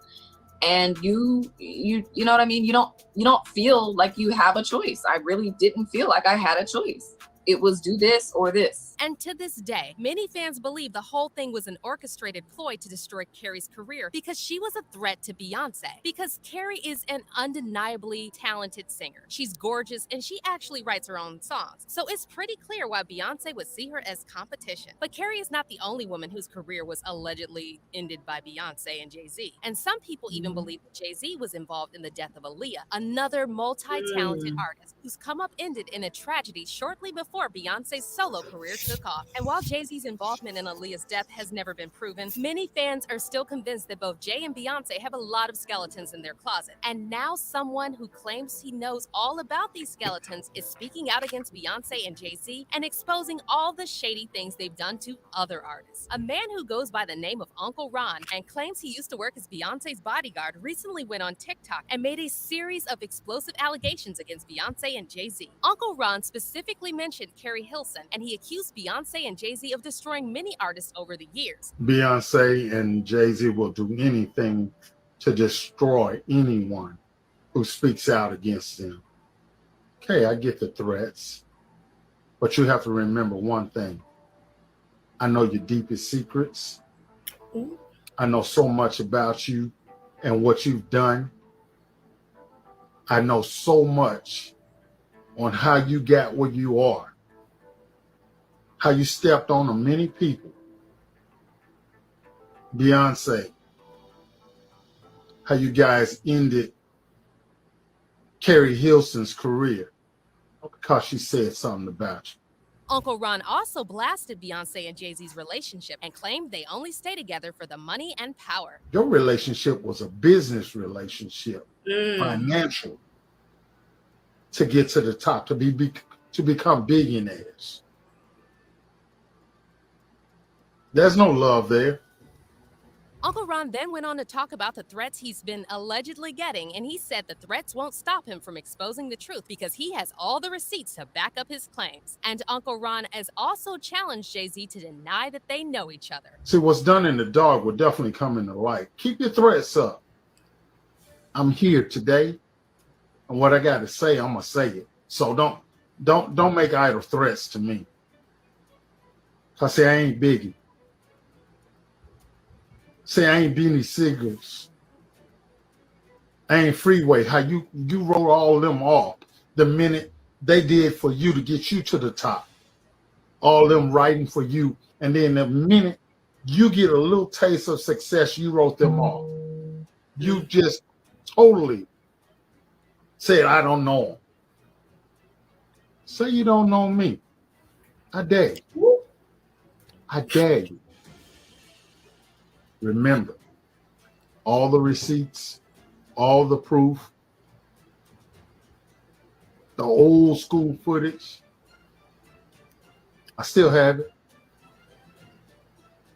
And you know what I mean? You don't feel like you have a choice. I really didn't feel like I had a choice. It was do this or this. And to this day, many fans believe the whole thing was an orchestrated ploy to destroy Carrie's career because she was a threat to Beyonce. Because Carrie is an undeniably talented singer. She's gorgeous and she actually writes her own songs. So it's pretty clear why Beyonce would see her as competition. But Carrie is not the only woman whose career was allegedly ended by Beyonce and Jay-Z. And some people even believe that Jay-Z was involved in the death of Aaliyah, another multi-talented artist whose come up ended in a tragedy shortly before Beyonce's solo career took off. And while Jay-Z's involvement in Aaliyah's death has never been proven, many fans are still convinced that both Jay and Beyonce have a lot of skeletons in their closet. And now someone who claims he knows all about these skeletons is speaking out against Beyonce and Jay-Z and exposing all the shady things they've done to other artists. A man who goes by the name of Uncle Ron and claims he used to work as Beyonce's bodyguard recently went on TikTok and made a series of explosive allegations against Beyonce and Jay-Z. Uncle Ron specifically mentioned Carrie Hilson, and he accused Beyonce and Jay-Z of destroying many artists over the years. Beyonce and Jay-Z will do anything to destroy anyone who speaks out against them. Okay, I get the threats, but you have to remember one thing. I know your deepest secrets. I know so much about you and what you've done. I know so much on how you got where you are, how you stepped on many people. Beyonce, how you guys ended Carrie Hilson's career because she said something about you. Uncle Ron also blasted Beyonce and Jay-Z's relationship and claimed they only stay together for the money and power. Your relationship was a business relationship, financial, to get to the top, to become billionaires. There's no love there. Uncle Ron then went on to talk about the threats he's been allegedly getting, and he said the threats won't stop him from exposing the truth because he has all the receipts to back up his claims. And Uncle Ron has also challenged Jay-Z to deny that they know each other. See, what's done in the dark will definitely come in the light. Keep your threats up. I'm here today, and what I got to say, I'm gonna say it. So don't make idle threats to me. I say I ain't Biggie. Say I ain't Beanie Siegels. I ain't Freeway. How you wrote all them off the minute they did for you to get you to the top. All them writing for you. And then the minute you get a little taste of success, you wrote them off. You just totally said, I don't know him. Say you don't know me. I dare you. I dare you. Remember, all the receipts, all the proof, the old school footage, I still have it.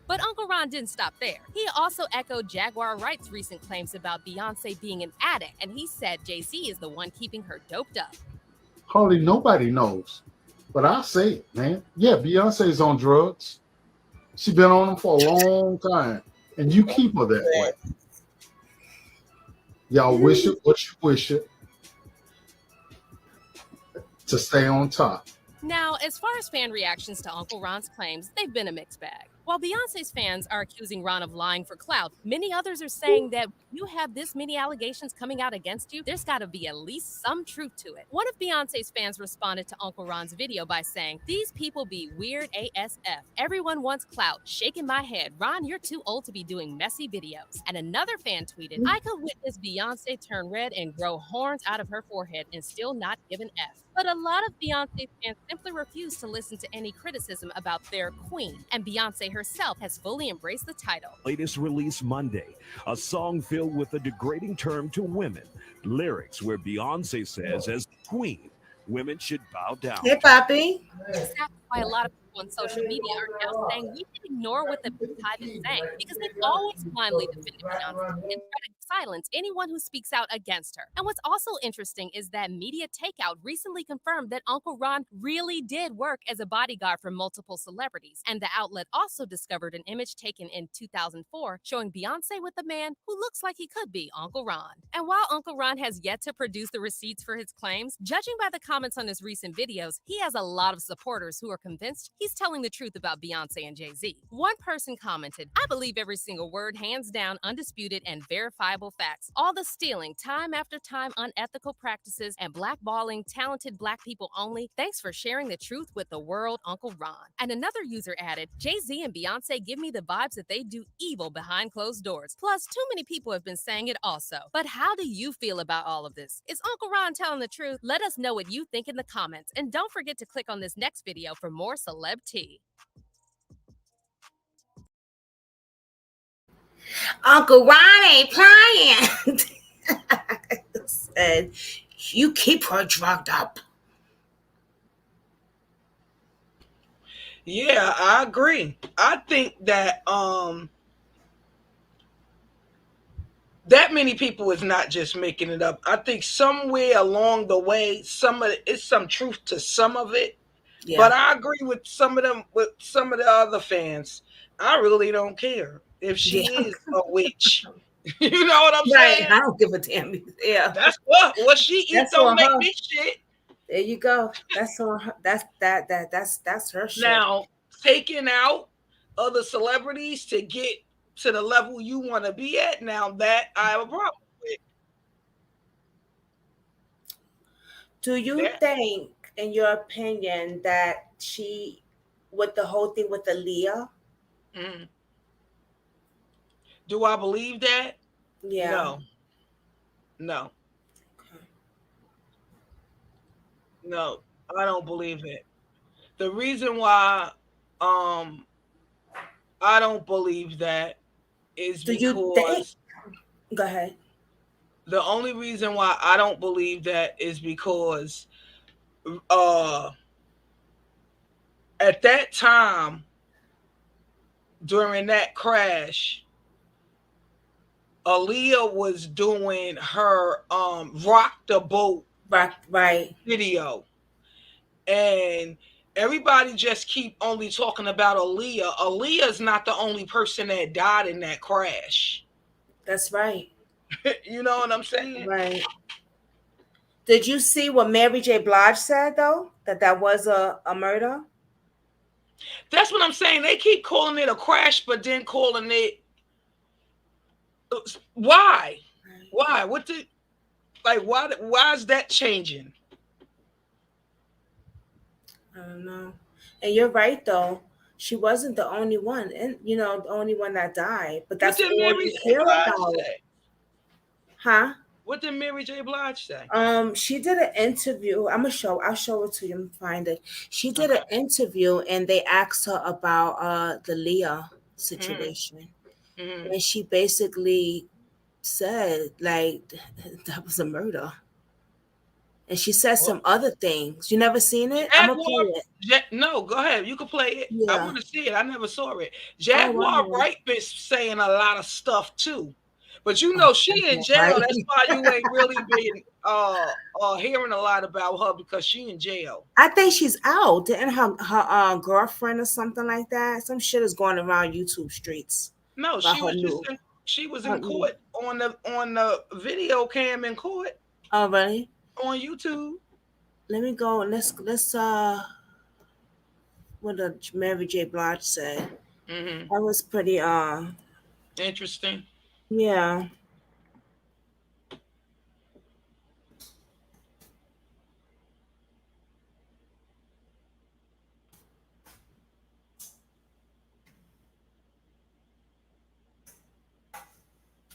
But Uncle Ron didn't stop there. He also echoed Jaguar Wright's recent claims about Beyonce being an addict, and he said Jay-Z is the one keeping her doped up. Hardly nobody knows, but I'll say it, man. Yeah, Beyonce's on drugs. She's been on them for a long time. And you keep her that way. Y'all wish it what you wish it to stay on top. Now, as far as fan reactions to Uncle Ron's claims, they've been a mixed bag. While Beyonce's fans are accusing Ron of lying for clout, many others are saying that when you have this many allegations coming out against you, there's got to be at least some truth to it. One of Beyonce's fans responded to Uncle Ron's video by saying, "These people be weird ASF. Everyone wants clout. Shaking my head. Ron, you're too old to be doing messy videos." And another fan tweeted, "I could witness Beyonce turn red and grow horns out of her forehead and still not give an F." But a lot of Beyonce fans simply refuse to listen to any criticism about their queen, and Beyonce herself has fully embraced the title. Latest release Monday, a song filled with a degrading term to women. Lyrics where Beyonce says, as queen, women should bow down. Hey, Papi. That's why a lot of people on social media are now saying we should ignore what the Beehive is saying because they've always blindly defended Beyonce and try to silence anyone who speaks out against her. And what's also interesting is that Media Takeout recently confirmed that Uncle Ron really did work as a bodyguard for multiple celebrities. And the outlet also discovered an image taken in 2004 showing Beyonce with a man who looks like he could be Uncle Ron. And while Uncle Ron has yet to produce the receipts for his claims, judging by the comments on his recent videos, he has a lot of supporters who are convinced he's telling the truth about Beyonce and Jay-Z. One person commented, "I believe every single word, hands down, undisputed and verifiable verifiable facts. All the stealing, time after time, unethical practices, and blackballing talented Black people only. Thanks for sharing the truth with the world, Uncle Ron. And another user added, Jay-Z and Beyonce give me the vibes that they do evil behind closed doors. Plus, too many people have been saying it also. But how do you feel about all of this? Is Uncle Ron telling the truth? Let us know what you think in the comments. And don't forget to click on this next video for more celeb tea. Uncle Ron ain't playing. Said, you keep her drugged up. Yeah, I agree. I think that that many people is not just making it up. I think somewhere along the way, it's some truth to some of it. Yeah. But I agree with some of them, with some of the other fans. I really don't care if she is a witch. You know what I'm saying? I don't give a damn. Yeah, that's what she eats. Don't make me shit. There you go. That's on her. That's her shit. Now, taking out other celebrities to get to the level you want to be at, now that I have a problem with. Do you think, in your opinion, that she, with the whole thing with Aaliyah? Do I believe that? Yeah. No. No, I don't believe it. The reason why I don't believe that is because go ahead. The only reason why I don't believe that is because at that time during that crash, Aaliyah was doing her rock the boat video, and everybody just keep only talking about Aaliyah. Aaliyah is not the only person that died in that crash. That's right. You know what I'm saying? Right. Did you see what Mary J. Blige said, though? That was a murder? That's what I'm saying. They keep calling it a crash, but then calling it... Why? Why? Why is that changing? I don't know. And you're right, though. She wasn't the only one, and the only one that died. But that's all you hear about. Huh? What did Mary J. Blige say? She did an interview. I'll show it to you and find it. She did an interview, and they asked her about the Leah situation. Mm-hmm. And she basically said, like, that was a murder. And she said some other things. You never seen it? I'm gonna play it. No, go ahead. You can play it. Yeah. I want to see it. I never saw it. Jaguar Wright been saying a lot of stuff too. But she in jail. That's why you ain't really been hearing a lot about her, because she in jail. I think she's out. Didn't her girlfriend or something like that? Some shit is going around YouTube streets. No, she was in court on the video cam in court. Oh, really? On YouTube. Let me go. Let's what did Mary J. Blige said? Mm-hmm. That was pretty interesting. Yeah.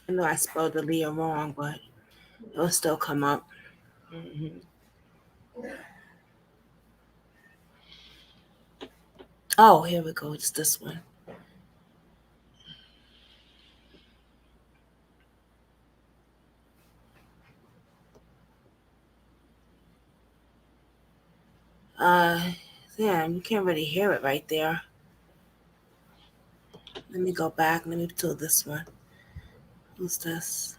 I know I spelled Aaliyah wrong, but it'll still come up. Mm-hmm. Oh, here we go. It's this one. Yeah, you can't really hear it right there. Let me go back. Let me do this one. Who's this?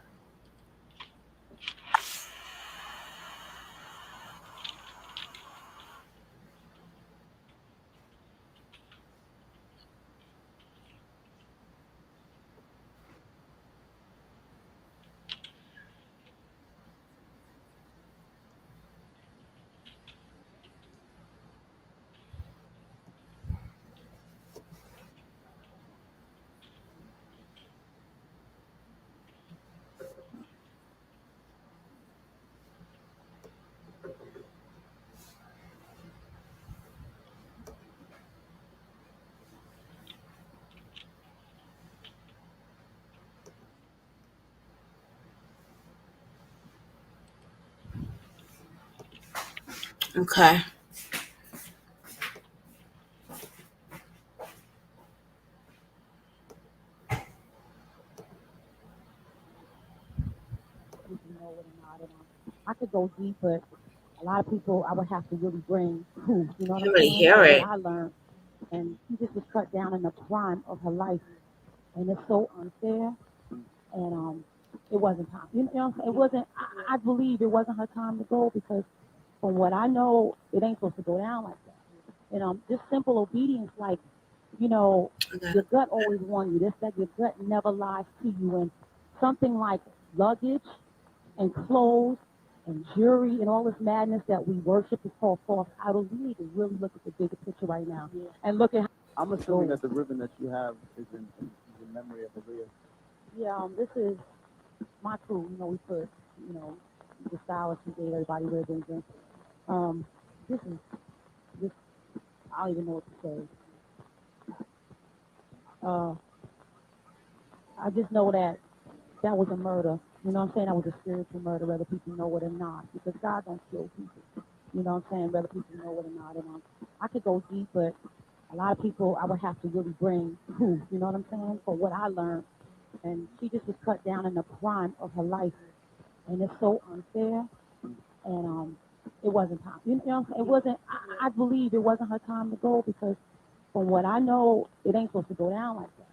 Okay. I could go deep, but a lot of people I would have to really bring who, you know what You I'm really saying? hear Like it. what I learned. And she just was cut down in the prime of her life. And it's so unfair. And it wasn't time. You know what I'm saying? It wasn't, I believe it wasn't her time to go because from what I know, it ain't supposed to go down like that. And just simple obedience, like, you know, your gut always warns you. This, that your gut never lies to you. And something like luggage and clothes and jewelry and all this madness that we worship is called false idols. We need to really look at the bigger picture right now and look at. I'm assuming that the ribbon that you have is in memory of Aaliyah. Yeah, this is my crew. You know, we put, you know, the stylist who gave everybody ribbons and this. I don't even know what to say. I just know that was a murder. You know what I'm saying? That was a spiritual murder, whether people know it or not. Because God don't kill people. You know what I'm saying? Whether people know it or not. And I could go deep, but a lot of people I would have to really bring who, you know what I'm saying? For what I learned. And she just was cut down in the prime of her life. And it's so unfair. And it wasn't time. You know what I'm saying? It wasn't, I believe it wasn't her time to go because from what I know, it ain't supposed to go down like that.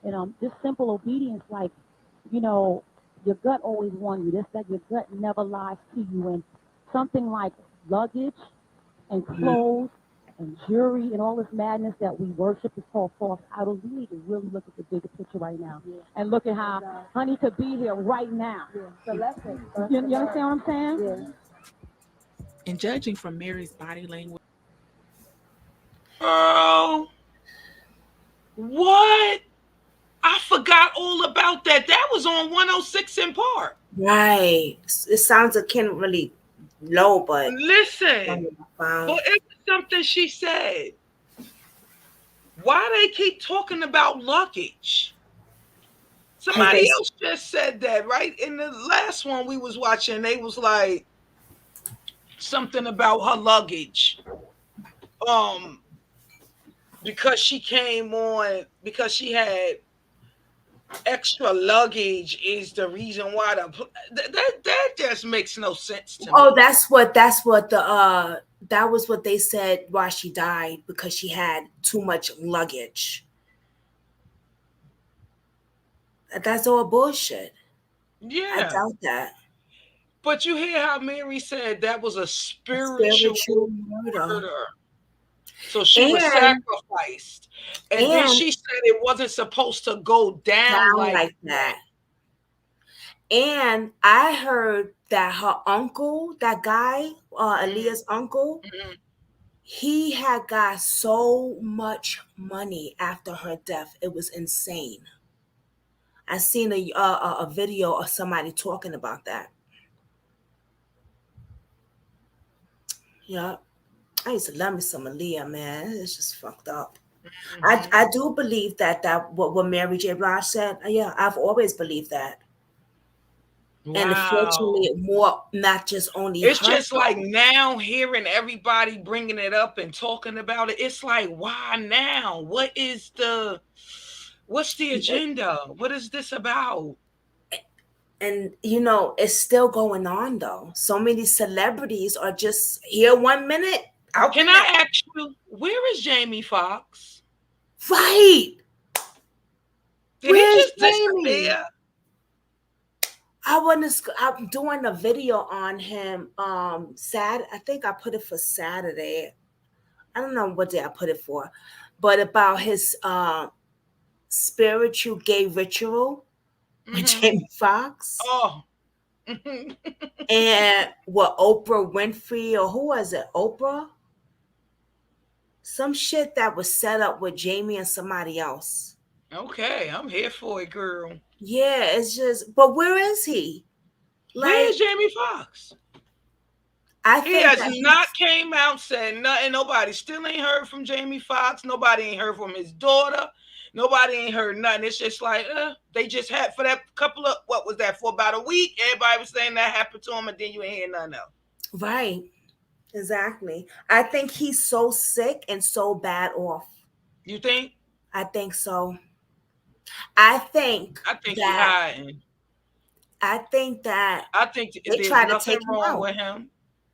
And just simple obedience, like, you know, your gut always warns you. This, that your gut never lies to you. And something like luggage and clothes and jewelry and all this madness that we worship is called false idols. We need to really look at the bigger picture right now and look at how honey could be here right now. You understand what I'm saying? And judging from Mary's body language. Girl, what? I forgot all about that. That was on 106 in Park. Right. It sounds akin really low, but listen, but it was something she said. Why they keep talking about luggage? Somebody else just said that, right? In the last one we was watching, they was like something about her luggage. Because she came on, because she had extra luggage is the reason why that just makes no sense to me. Oh, that's what the that was what they said why she died, because she had too much luggage. That's all bullshit. Yeah, I doubt that. But you hear how Mary said that was a spiritual murder. So she was sacrificed. And then she said it wasn't supposed to go down like that. And I heard that her uncle, that guy, Aaliyah's uncle, he had got so much money after her death. It was insane. I seen a video of somebody talking about that. Yeah. I used to love me some Aaliyah, man. It's just fucked up. I do believe that what Mary J. Blige said. Yeah, I've always believed that. Wow. And unfortunately, more not just only. It's just like now hearing everybody bringing it up and talking about it. It's like, why now? What's the agenda? What is this about? And you know, it's still going on though. So many celebrities are just here 1 minute. Can I ask you, where is Jamie Foxx? Right. Did he just disappear? I'm doing a video on him. I think I put it for Saturday. I don't know what day I put it for, but about his spiritual gay ritual with Jamie Foxx. Oh. And what Oprah Winfrey, or who was it? Oprah? Some shit that was set up with Jamie and somebody else. Okay, I'm here for it, girl. Yeah, it's just, but where is he? Where is Jamie Foxx? He has not came out, said nothing. Nobody still ain't heard from Jamie Foxx. Nobody ain't heard from his daughter. Nobody ain't heard nothing. It's just like, they just had for that couple of, what was that, for about a week? Everybody was saying that happened to him, and then you ain't hear nothing else. Right. Exactly. I think he's so sick and so bad off. You think? I think so. I think he's that hiding. I think that I think they there's try to nothing take him wrong out. with him.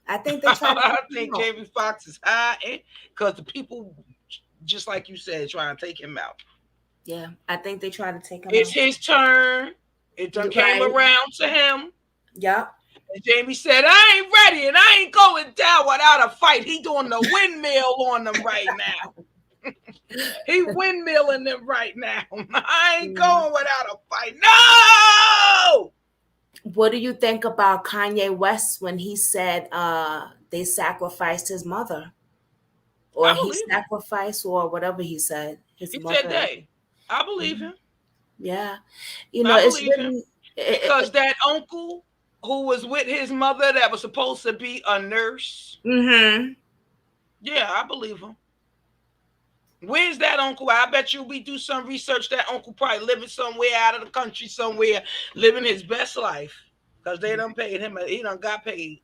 I think they try to I take think him out. Jamie Foxx is hiding because the people, just like you said, trying to take him out. Yeah, I think they try to take him It's out. his turn. It done came Right. around to him. Yep. And Jamie said, I ain't ready and I ain't going down without a fight. He doing the windmill on them right now. He windmilling them right now. I ain't going without a fight. No! What do you think about Kanye West when he said they sacrificed his mother? Or he sacrificed, or whatever he said. His He mother. said they. I believe him. Yeah. You know, it's really because that uncle who was with his mother that was supposed to be a nurse. Mm-hmm. Yeah, I believe him. Where's that uncle? I bet you we do some research. That uncle probably living somewhere out of the country somewhere, living his best life. Because they done paid him. He done got paid.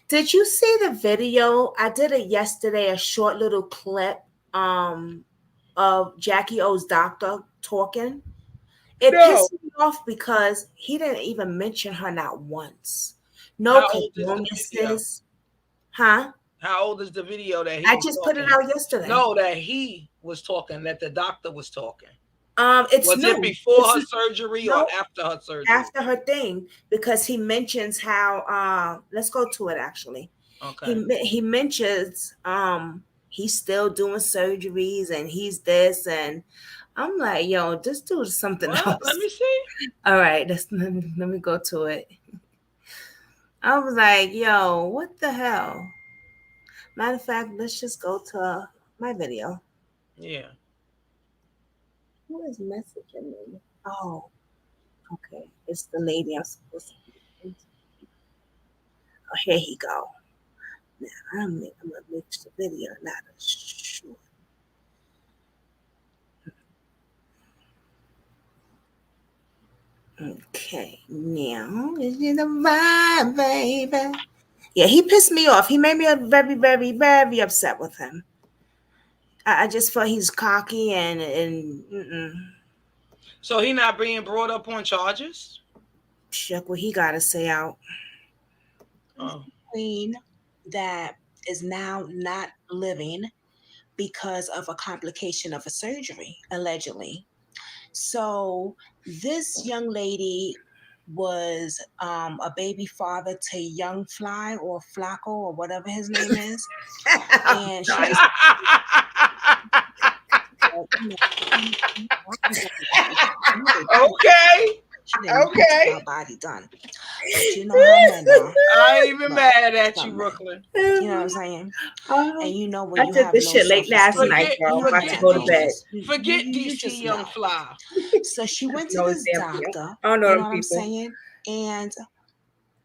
Did you see the video? I did it yesterday, a short little clip of Jackie O's doctor talking. It pissed me off because he didn't even mention her not once. No condolences. Huh? How old is the video that he I was just talking? put it out yesterday. No, that he was talking, that the doctor was talking. It's was new. it before her surgery or after her surgery? After her thing, because he mentions how let's go to it actually. Okay. He mentions he's still doing surgeries and he's this, and I'm like, yo, just do something else. Let me see. All right, let me go to it. I was like, yo, what the hell? Matter of fact, let's just go to my video. Yeah. Who is messaging me? Oh, okay. It's the lady I'm supposed to be. Oh, here he go. Now, I'm going to mix the video, not a short. Okay, now is it the vibe, baby? Yeah, he pissed me off. He made me very, very, very upset with him. I just felt he's cocky and So he not being brought up on charges? Check what he got to say out. Oh. Queen that is now not living because of a complication of a surgery, allegedly. So this young lady was a baby father to Young Fly or Flacco or whatever his name is. And she's okay. Her body done. But you know how men are. I ain't even mad at you, Brooklyn. You know what I'm saying? And you know when you have this no shit late last night, bro. I'm about to go to bed. Forget You DC just Young know. Fly. So she went to this doctor. I don't know you them know what I'm people. saying? And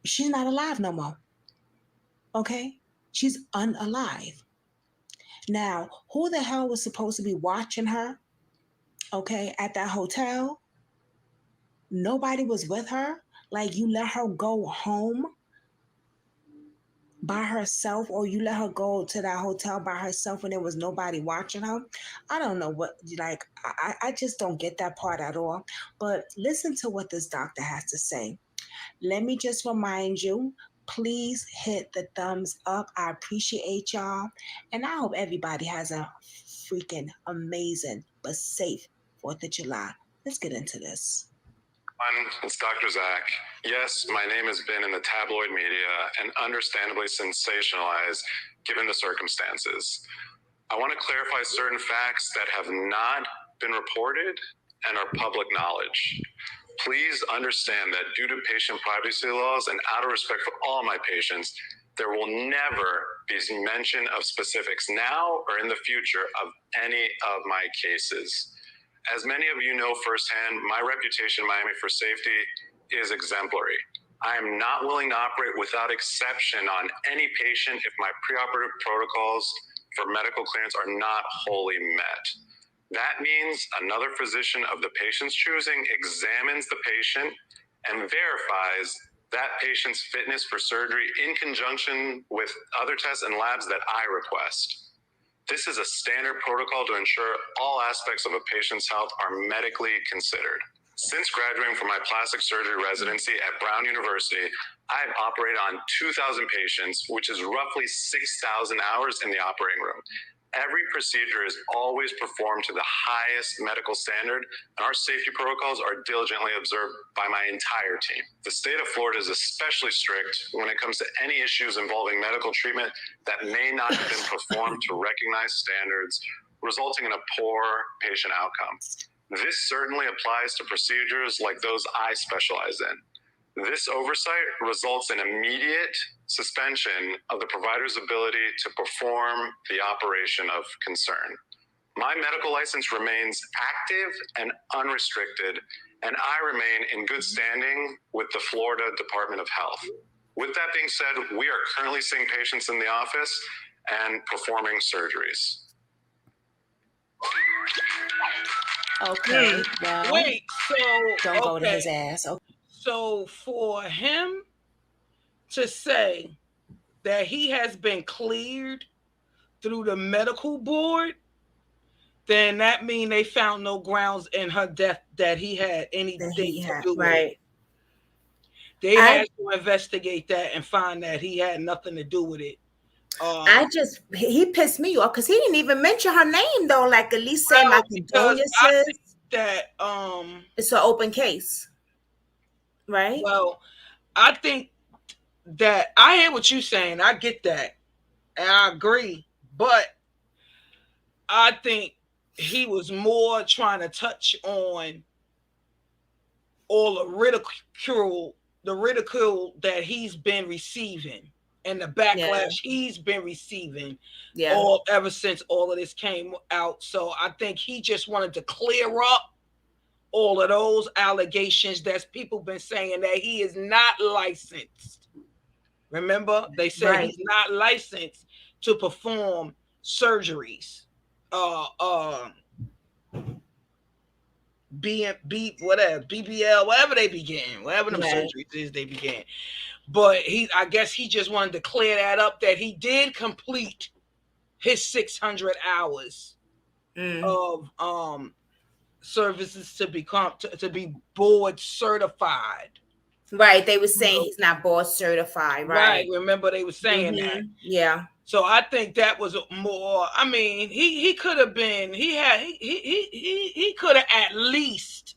she's not alive no more. Okay? She's unalive. Now, who the hell was supposed to be watching her? Okay, at that hotel? Nobody was with her. Like, you let her go home by herself, or you let her go to that hotel by herself and there was nobody watching her. I don't know what, like, I just don't get that part at all. But listen to what this doctor has to say. Let me just remind you, please hit the thumbs up. I appreciate y'all. And I hope everybody has a freaking amazing but safe 4th of July. Let's get into this. It's Dr. Zach. Yes, my name has been in the tabloid media and understandably sensationalized given the circumstances. I want to clarify certain facts that have not been reported and are public knowledge. Please understand that due to patient privacy laws and out of respect for all my patients, there will never be mention of specifics now or in the future of any of my cases. As many of you know firsthand, my reputation in Miami for safety is exemplary. I am not willing to operate without exception on any patient if my preoperative protocols for medical clearance are not wholly met. That means another physician of the patient's choosing examines the patient and verifies that patient's fitness for surgery in conjunction with other tests and labs that I request. This is a standard protocol to ensure all aspects of a patient's health are medically considered. Since graduating from my plastic surgery residency at Brown University, I've operated on 2,000 patients, which is roughly 6,000 hours in the operating room. Every procedure is always performed to the highest medical standard, and our safety protocols are diligently observed by my entire team. The state of Florida is especially strict when it comes to any issues involving medical treatment that may not have been performed to recognized standards, resulting in a poor patient outcome. This certainly applies to procedures like those I specialize in. This oversight results in immediate suspension of the provider's ability to perform the operation of concern. My medical license remains active and unrestricted, and I remain in good standing with the Florida Department of Health. With that being said, we are currently seeing patients in the office and performing surgeries. Okay. Well, Wait, so don't go to his ass. Okay. So for him to say that he has been cleared through the medical board, then that means they found no grounds in her death that he had anything to do with it. They had to investigate that and find that he had nothing to do with it. He pissed me off because he didn't even mention her name though. Like at least say my condolences. That it's an open case, right? Well, I think that I hear what you're saying. I get that, and I agree. But I think he was more trying to touch on all the ridicule that he's been receiving and the backlash he's been receiving ever since all of this came out. So I think he just wanted to clear up all of those allegations that people been saying that he is not licensed. Remember, they said he's not licensed to perform surgeries. BBL, whatever they began, whatever them surgeries is they began. But I guess he just wanted to clear that up, that he did complete his 600 hours of services to be board certified. Right. They were saying he's not board certified. Right. Remember they were saying that. Yeah. So I think that was more. I mean, he could have been. He could have at least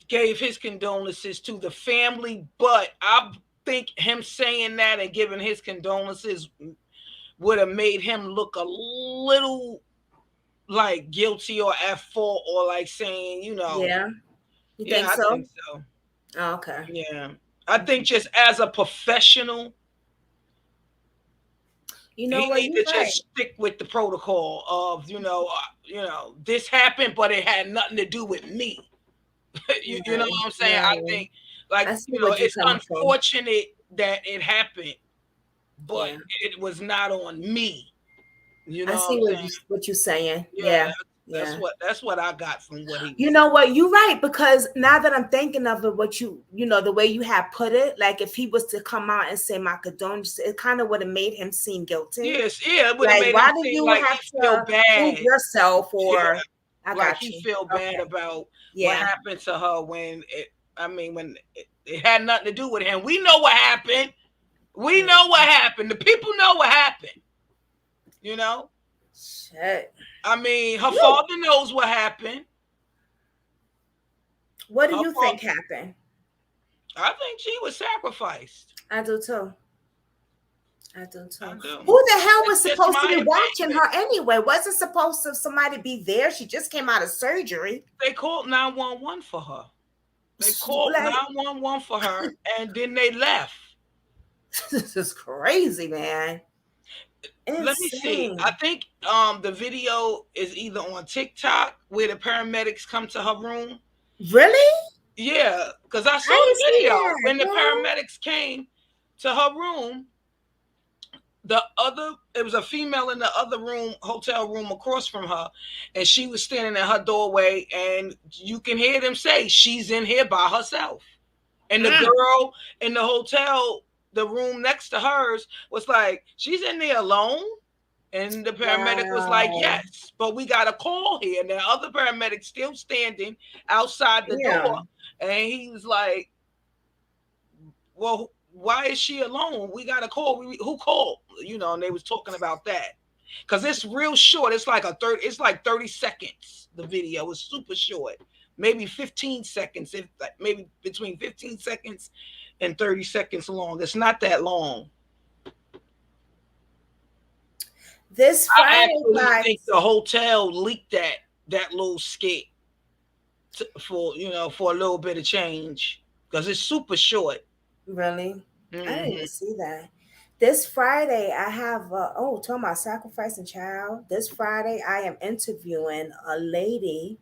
gave his condolences to the family, but I think him saying that and giving his condolences would have made him look a little like guilty or at fault, or like saying, you know. Yeah. You think so? I think so. Oh, okay. Yeah. I think just as a professional, you know, he need to just stick with the protocol of, this happened, but it had nothing to do with me. you know what I'm saying? Yeah. I think, like, it's unfortunate that it happened, but it was not on me. You know, I see what you're saying. Yeah. That's what I got from what he. You know what? You're right, because now that I'm thinking of it, the way you have put it, like if he was to come out and say my condolences, it kind of would have made him seem guilty. Yes, yeah. It would have made him seem like he feel bad yourself, or yeah. I like got you you. feel bad about what happened to her when it had nothing to do with him. We know what happened. We know what happened. The people know what happened. You know. Shit. I mean, her father knows what happened. What do you think happened? I think she was sacrificed. I do too. I do. Who the hell was supposed to be watching her anyway? Wasn't supposed to somebody be there? She just came out of surgery. They called 911 for her. They called 911 for her, and then they left. This is crazy, man. Insane. Let me see. I think the video is either on TikTok where the paramedics come to her room. Really? Yeah, because I saw the video when the paramedics came to her room. It was a female in the other room, hotel room across from her, and she was standing in her doorway, and you can hear them say she's in here by herself. And the girl in the hotel, the room next to hers, was like, she's in there alone. And the paramedic was like, yes, but we got a call here. And the other paramedic still standing outside the door. And he was like, well, why is she alone? We got a call. Who called? You know, and they was talking about that. Because it's real short. It's like 30 seconds. The video is super short. Maybe 15 seconds. Maybe between 15 seconds and 30 seconds long. It's not that long. This Friday, I think the hotel leaked that little skit for a little bit of change because it's super short. Really? I didn't even see that. This Friday, I have talking about sacrificing child. This Friday, I am interviewing a lady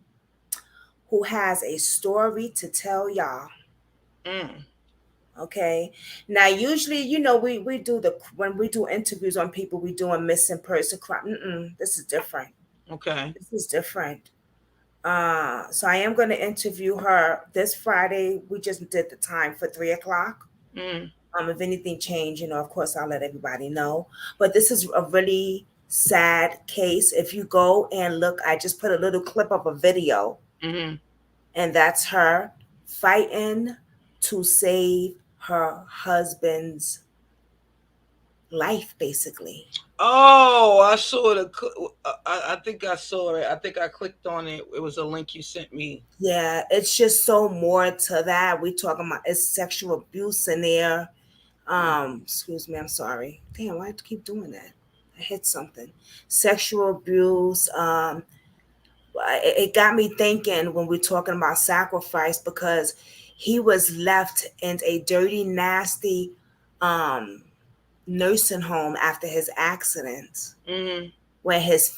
who has a story to tell y'all. Okay. Now, usually, we do when we do interviews on people, we do a missing person crime. This is different. Okay. This is different. So I am going to interview her this Friday. We just did the time for 3:00. If anything changed, of course, I'll let everybody know. But this is a really sad case. If you go and look, I just put a little clip of a video, and that's her fighting to save her husband's life, basically. Oh, I saw I think I saw it. I think I clicked on it. It was a link you sent me. Yeah, it's just so more to that. We talking about it's sexual abuse in there. Excuse me, I'm sorry. Damn, why do I keep doing that? I hit something. Sexual abuse. It got me thinking when we're talking about sacrifice, because he was left in a dirty, nasty nursing home after his accident, where his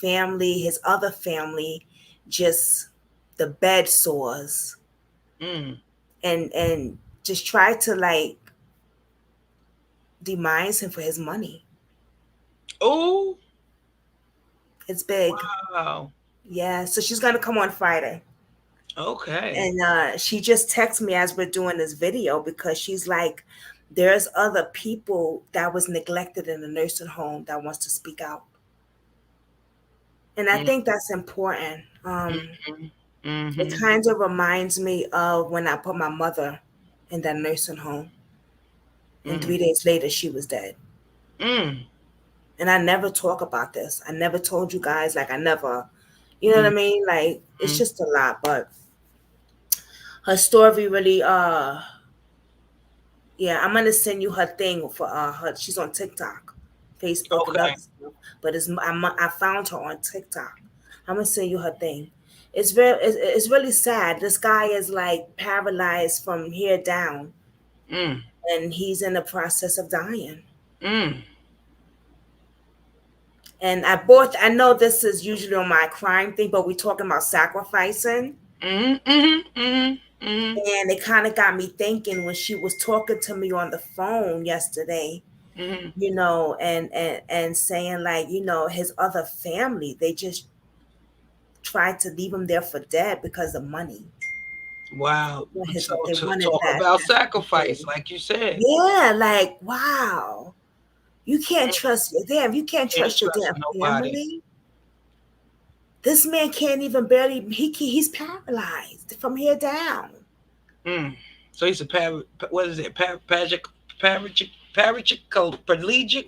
other family, just the bed sores, and just tried to demise him for his money. Oh, it's big. Wow. Yeah, so she's gonna come on Friday. Okay. And she just texted me as we're doing this video, because she's like, there's other people that was neglected in the nursing home that wants to speak out. And I think that's important. It kind of reminds me of when I put my mother in that nursing home, and 3 days later she was dead. And I never talk about this. I never told you guys, I never, you know what I mean? It's just a lot. But her story really, I'm gonna send you her thing for her. She's on TikTok, Facebook, and other stuff. But I found her on TikTok. I'm gonna send you her thing. It's really sad. This guy is paralyzed from here down, and he's in the process of dying. And I know this is usually on my crime thing, but we're talking about sacrificing. And it kind of got me thinking when she was talking to me on the phone yesterday, and saying his other family, they just tried to leave him there for dead because of money. Wow. Talk about sacrifice, like you said. Yeah, wow. You can't trust your damn family. This man can't even he's paralyzed from here down. So he's paraplegic?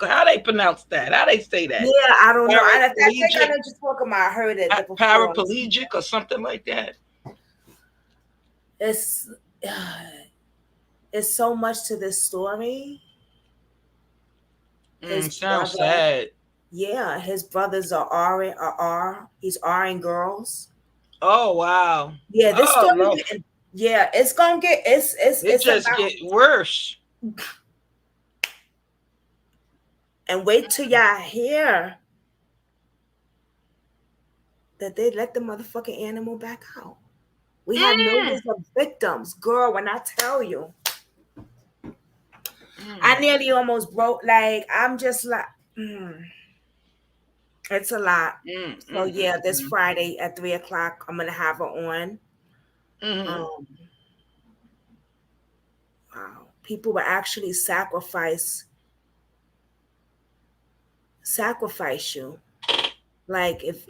How they pronounce that? How they say that? Yeah, I don't know. I think I know just talking about. I heard it. Paraplegic or something like that. It's so much to this story. Sounds sad. Yeah, his brothers are he's RN girls. Oh wow. Yeah, this story. Yeah, it's gonna get it's just get worse. And wait till y'all hear that they let the motherfucking animal back out. We have millions of victims, girl. When I tell you, I nearly almost broke. I'm just it's a lot. So yeah, this Friday at 3:00, I'm gonna have her on. people will actually sacrifice you. Like if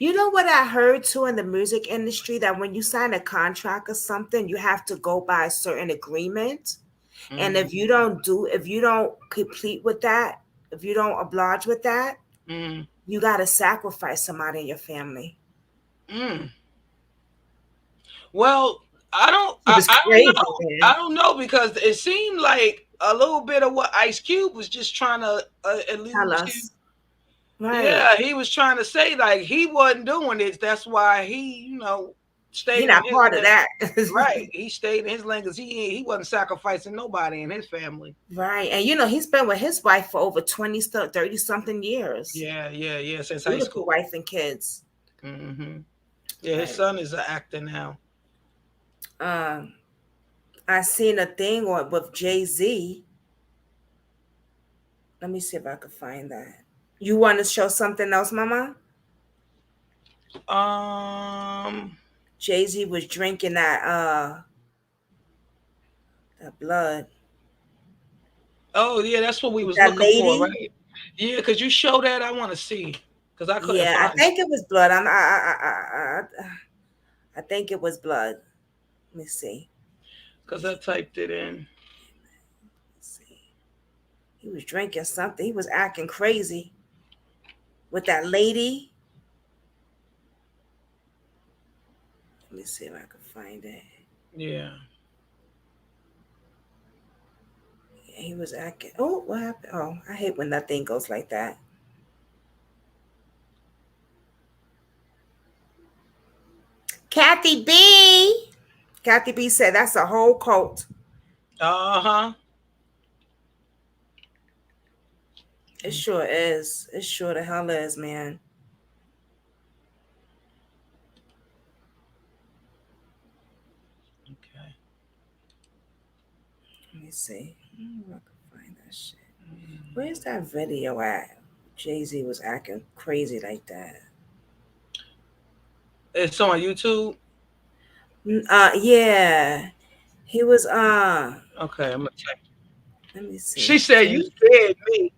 you know what I heard too in the music industry, that when you sign a contract or something, you have to go by a certain agreement. And if you don't complete with that, if you don't oblige with that, you got to sacrifice somebody in your family. Well, I don't know, because it seemed like a little bit of what Ice Cube was just trying to allude to. Right. Yeah, he was trying to say like he wasn't doing it. That's why he, stayed. He's not part of that. Right. He stayed in his lane because he wasn't sacrificing nobody in his family. Right. And he's been with his wife for over 30 something years. Yeah. Since Beautiful high school. Wife and kids. Mm-hmm. Yeah, his son is an actor now. I seen a thing with Jay-Z. Let me see if I can find that. You want to show something else, Mama? Jay-Z was drinking that blood. Oh yeah, that's what we was looking for, right? Yeah, because you show that, I want to see, because I couldn't. Yeah, I think it was blood. I think it was blood. Let me see. Because I typed it in. Let's see. He was drinking something. He was acting crazy with that lady. Let me see if I can find it. Yeah. He was acting. Oh, what happened? Oh, I hate when that thing goes like that. Kathy B said that's a whole cult. It sure is. It sure the hell is, man. Okay. Let me see. I don't know if I can find that shit. Where's that video at? Jay-Z was acting crazy like that. It's on YouTube? Yeah. He was Okay, I'm gonna check. Let me see. She said you scared me.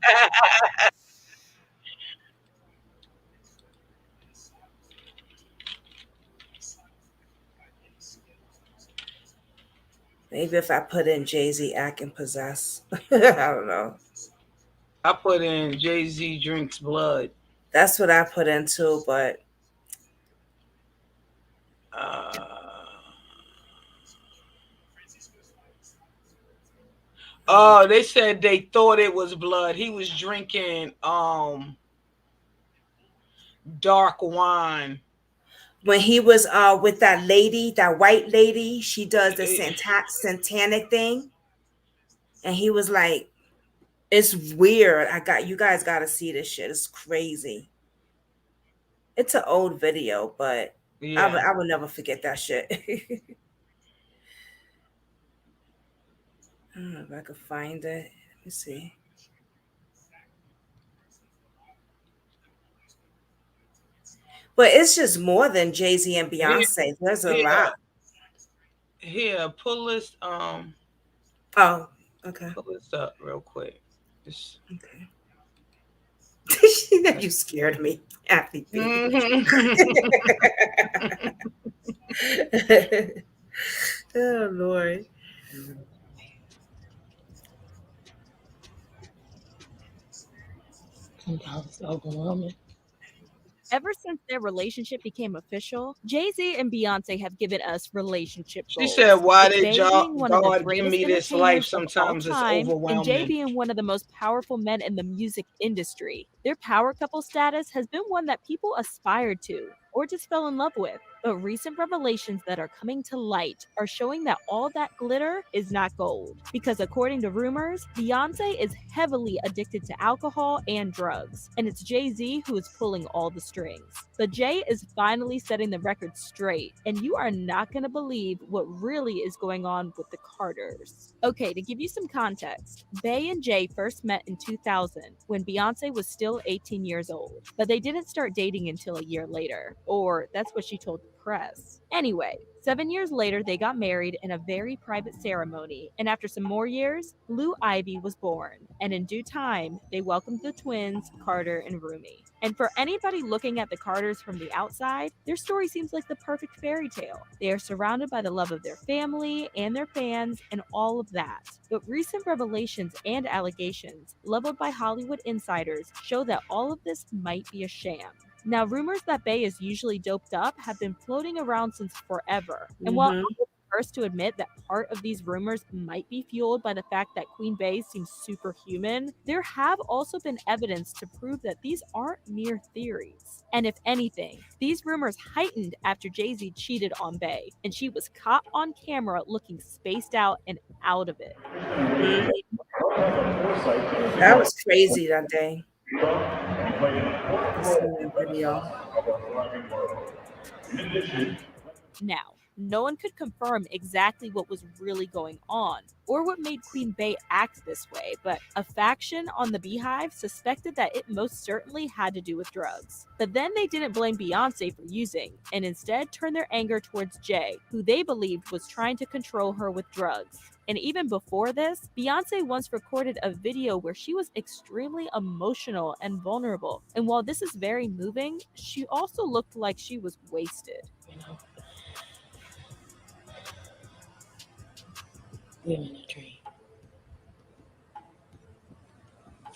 Maybe if I put in Jay-Z acting possessed. I don't know. I put in Jay-Z drinks blood. That's what I put in too, but oh, they said they thought it was blood. He was drinking dark wine. When he was with that lady, that white lady, she does the satanic thing. And he was like, it's weird. You guys gotta see this shit. It's crazy. It's an old video, but yeah. I will never forget that shit. I don't know if I could find it. Let me see. But it's just more than Jay-Z and Beyonce. There's a lot. Here, pull this. Oh, okay. Pull this up real quick. Okay. You scared me, Happy. Oh Lord. Sometimes it's overwhelming. Ever since their relationship became official, Jay-Z and Beyonce have given us relationship She goals. said, why With did Jay God being one of the give greatest me this entertainers life? of all Sometimes it's time, overwhelming. and Jay being one of the most powerful men in the music industry. Their power couple status has been one that people aspired to or just fell in love with. But recent revelations that are coming to light are showing that all that glitter is not gold. Because according to rumors, Beyonce is heavily addicted to alcohol and drugs, and it's Jay-Z who is pulling all the strings. But Jay is finally setting the record straight, and you are not going to believe what really is going on with the Carters. Okay, to give you some context, Bey and Jay first met in 2000 when Beyonce was still 18 years old, but they didn't start dating until a year later, or that's what she told the press. Anyway, 7 years later, they got married in a very private ceremony, and after some more years, Blue Ivy was born, and in due time, they welcomed the twins, Carter and Rumi. And for anybody looking at the Carters from the outside, their story seems like the perfect fairy tale. They are surrounded by the love of their family and their fans and all of that. But recent revelations and allegations leveled by Hollywood insiders show that all of this might be a sham. Now, rumors that Bey is usually doped up have been floating around since forever. And while I'm the first to admit that part of these rumors might be fueled by the fact that Queen Bey seems superhuman, there have also been evidence to prove that these aren't mere theories. And if anything, these rumors heightened after Jay-Z cheated on Bey, and she was caught on camera looking spaced out and out of it. That was crazy that day. Now, no one could confirm exactly what was really going on or what made Queen Bey act this way, but a faction on the Beehive suspected that it most certainly had to do with drugs. But then they didn't blame Beyonce for using, and instead turned their anger towards Jay, who they believed was trying to control her with drugs. And even before this, Beyonce once recorded a video where she was extremely emotional and vulnerable. And while this is very moving, she also looked like she was wasted. Living a dream.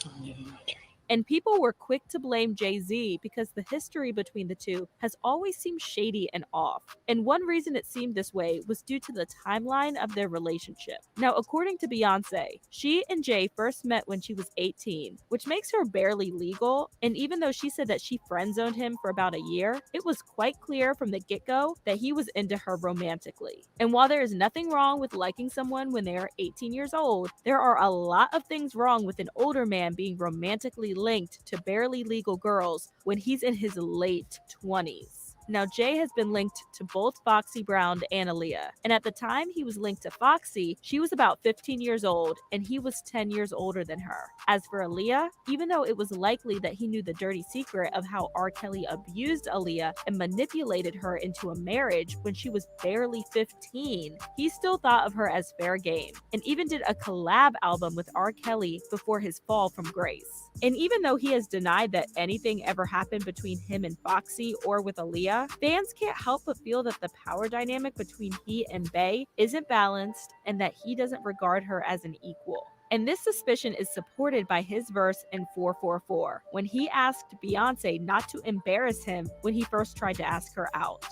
I'm living my dream. And people were quick to blame Jay-Z because the history between the two has always seemed shady and off. And one reason it seemed this way was due to the timeline of their relationship. Now, according to Beyonce, she and Jay first met when she was 18, which makes her barely legal. And even though she said that she friend-zoned him for about a year, it was quite clear from the get-go that he was into her romantically. And while there is nothing wrong with liking someone when they are 18 years old, there are a lot of things wrong with an older man being romantically linked to barely legal girls when he's in his late 20s. Now, Jay has been linked to both Foxy Brown and Aaliyah. And at the time he was linked to Foxy, she was about 15 years old, and he was 10 years older than her. As for Aaliyah, even though it was likely that he knew the dirty secret of how R. Kelly abused Aaliyah and manipulated her into a marriage when she was barely 15, he still thought of her as fair game, and even did a collab album with R. Kelly before his fall from grace. And even though he has denied that anything ever happened between him and Foxy or with Aaliyah, fans can't help but feel that the power dynamic between he and Bey isn't balanced and that he doesn't regard her as an equal. And this suspicion is supported by his verse in 444, when he asked Beyonce not to embarrass him when he first tried to ask her out.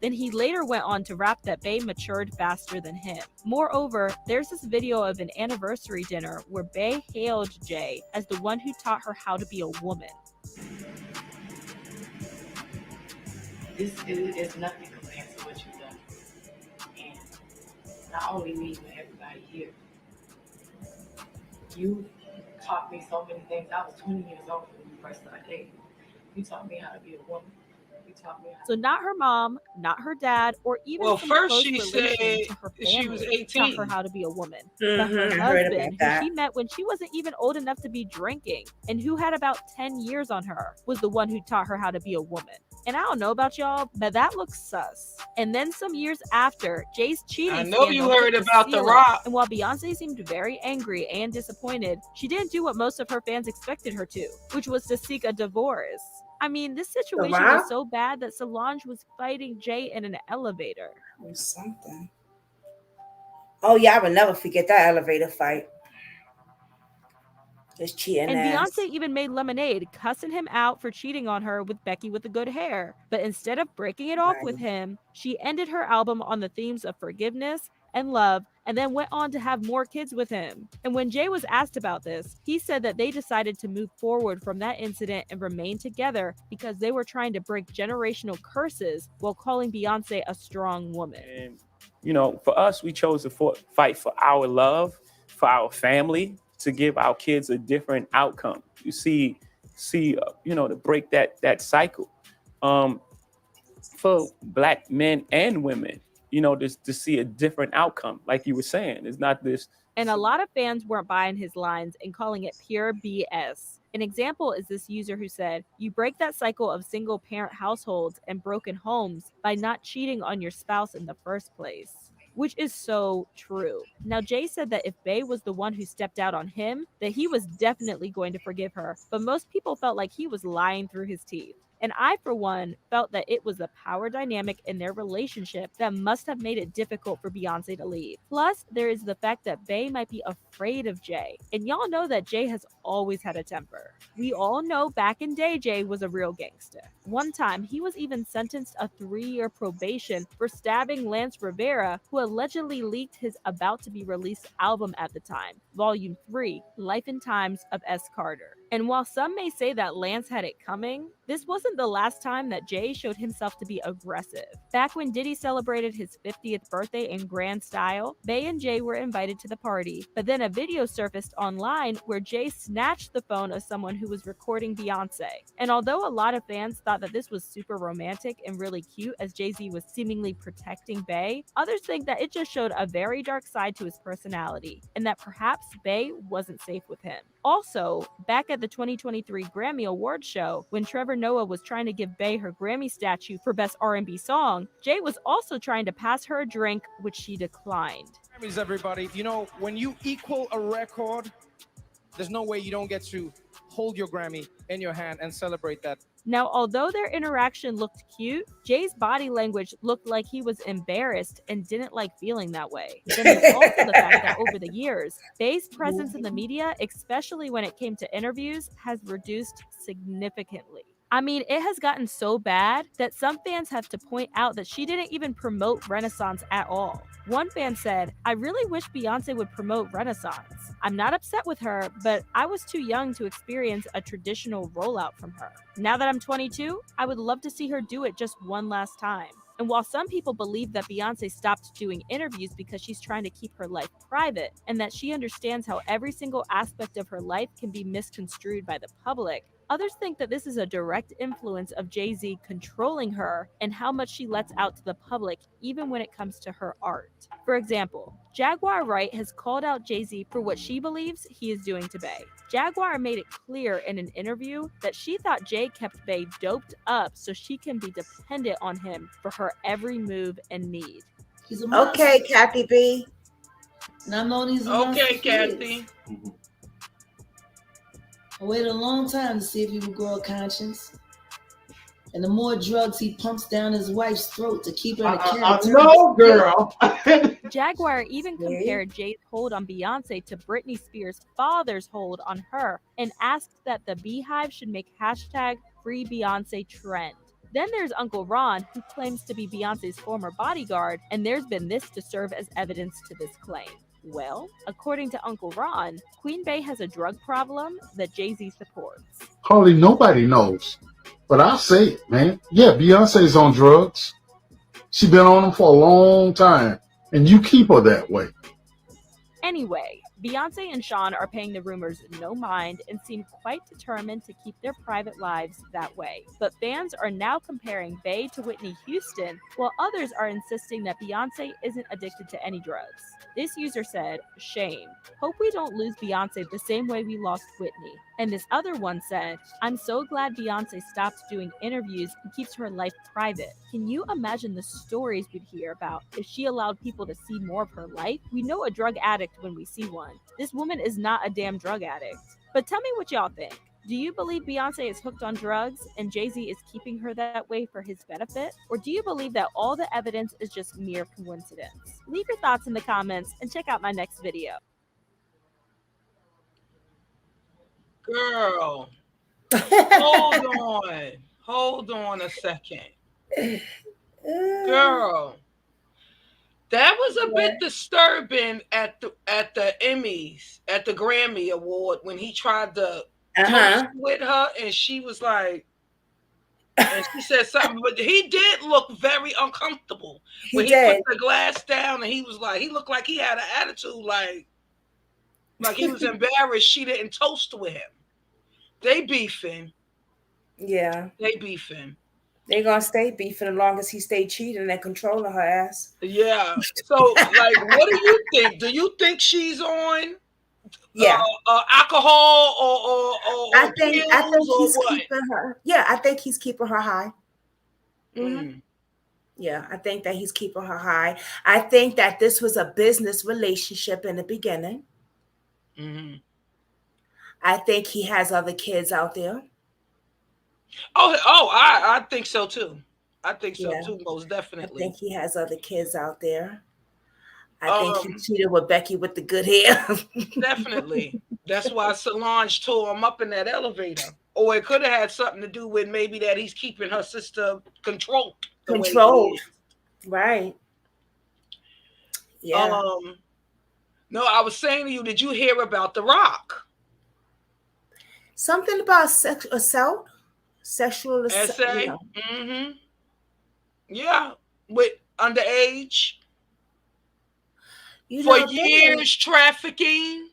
Then he later went on to rap that Bey matured faster than him. Moreover, there's this video of an anniversary dinner where Bey hailed Jay as the one who taught her how to be a woman. This is nothing compared to what you've done. And not only me, but everybody here. You taught me so many things. I was 20 years old when we first started dating. You taught me how to be a woman. You taught me how So not her mom, not her dad, or even Well, some first close she relation said to her she was family taught 18. her how to be a woman. But Mhm, her I heard about husband, who that. she met when she wasn't even old enough to be drinking, and who had about 10 years on her, was the one who taught her how to be a woman. And I don't know about y'all, but that looks sus. And then some years after, Jay's cheating I know you scandal heard hit the about The ceiling, Rock. and while Beyonce seemed very angry and disappointed, she didn't do what most of her fans expected her to, which was to seek a divorce. I mean, this situation Rock? was so bad that Solange was fighting Jay in an elevator. Or something. Oh yeah, I would never forget that elevator fight. His cheating And ass. Beyonce even made lemonade, cussing him out for cheating on her with Becky with the good hair. But instead of breaking it off with him, she ended her album on the themes of forgiveness and love, and then went on to have more kids with him. And when Jay was asked about this, he said that they decided to move forward from that incident and remain together because they were trying to break generational curses while calling Beyonce a strong woman. And, you know, for us, we chose to fight for our love, for our family, to give our kids a different outcome. You see, you know, to break that cycle. For Black men and women, you know, to see a different outcome, like you were saying. It's not this. And a lot of fans weren't buying his lines and calling it pure BS. An example is this user who said, "You break that cycle of single parent households and broken homes by not cheating on your spouse in the first place." Which is so true. Now, Jay said that if Bey was the one who stepped out on him, that he was definitely going to forgive her, but most people felt like he was lying through his teeth. And I, for one, felt that it was the power dynamic in their relationship that must have made it difficult for Beyonce to leave. Plus, there is the fact that Bey might be afraid of Jay. And y'all know that Jay has always had a temper. We all know back in day, Jay was a real gangster. One time, he was even sentenced a 3-year probation for stabbing Lance Rivera, who allegedly leaked his about-to-be-released album at the time, Volume 3, Life and Times of S. Carter. And while some may say that Lance had it coming, this wasn't the last time that Jay showed himself to be aggressive. Back when Diddy celebrated his 50th birthday in grand style, Bey and Jay were invited to the party, but then a video surfaced online where Jay snatched the phone of someone who was recording Beyonce. And although a lot of fans thought that this was super romantic and really cute as Jay-Z was seemingly protecting Bey, others think that it just showed a very dark side to his personality, and that perhaps Bey wasn't safe with him. Also, back at the 2023 Grammy Awards show, when Trevor Noah was trying to give Bey her Grammy statue for Best R&B Song, Jay was also trying to pass her a drink, which she declined. Grammys, everybody. You know, when you equal a record, there's no way you don't get to hold your Grammy in your hand and celebrate that. Now, although their interaction looked cute, Jay's body language looked like he was embarrassed and didn't like feeling that way. Then there's also the fact that over the years, Bey's presence in the media, especially when it came to interviews, has reduced significantly. I mean, it has gotten so bad that some fans have to point out that she didn't even promote Renaissance at all. One fan said, "I really wish Beyonce would promote Renaissance. I'm not upset with her, but I was too young to experience a traditional rollout from her. Now that I'm 22, I would love to see her do it just one last time." And while some people believe that Beyonce stopped doing interviews because she's trying to keep her life private and that she understands how every single aspect of her life can be misconstrued by the public, others think that this is a direct influence of Jay-Z controlling her and how much she lets out to the public, even when it comes to her art. For example, Jaguar Wright has called out Jay-Z for what she believes he is doing to Bey. Jaguar made it clear in an interview that she thought Jay kept Bey doped up so she can be dependent on him for her every move and need. Okay, Kathy B. Not known these. Okay, Kathy. I waited a long time to see if he would grow a conscience. And the more drugs he pumps down his wife's throat to keep her in a character. No, girl. Jaguar even compared Jay's hold on Beyonce to Britney Spears' father's hold on her and asked that the Beehive should make #FreeBeyonce trend. Then there's Uncle Ron, who claims to be Beyonce's former bodyguard, and there's been this to serve as evidence to this claim. Well, according to Uncle Ron, Queen Bey has a drug problem that Jay-Z supports. Hardly nobody knows. But I'll say it, man. Yeah, Beyonce's on drugs. She's been on them for a long time. And you keep her that way. Anyway, Beyonce and Sean are paying the rumors no mind and seem quite determined to keep their private lives that way. But fans are now comparing Bey to Whitney Houston, while others are insisting that Beyonce isn't addicted to any drugs. This user said, "Shame. Hope we don't lose Beyonce the same way we lost Whitney." And this other one said, "I'm so glad Beyonce stopped doing interviews and keeps her life private. Can you imagine the stories we'd hear about if she allowed people to see more of her life? We know a drug addict when we see one. This woman is not a damn drug addict." But tell me what y'all think. Do you believe Beyonce is hooked on drugs and Jay-Z is keeping her that way for his benefit? Or do you believe that all the evidence is just mere coincidence? Leave your thoughts in the comments and check out my next video. Girl, hold on a second. Girl, that was a bit disturbing at the Emmys, at the Grammy Award, when he tried to toast with her and she was like, and she said something, but he did look very uncomfortable when he put the glass down, and he was like, he looked like he had an attitude, like he was embarrassed she didn't toast with him. They beefing. Yeah. They beefing. They're gonna stay beefing as long as he stay cheating and controlling her ass. Yeah. So, like, what do you think? Do you think she's on? Yeah. Alcohol or I think pills or he's what? keeping her. Yeah, I think he's keeping her high. Mm. Yeah, I think that he's keeping her high. I think that this was a business relationship in the beginning. Mm-hmm. I think he has other kids out there. I think so too. I think so Yeah. too, most I definitely. think he has other kids out there. I think he cheated with Becky with the good hair. Definitely. That's why Solange tore him up in that elevator. Or it could have had something to do with maybe that he's keeping her sister controlled. Controlled. Right. Yeah. No, I was saying to you, did you hear about The Rock? Something about sexual assault. SA? Mm-hmm. Yeah. With underage. For years, trafficking.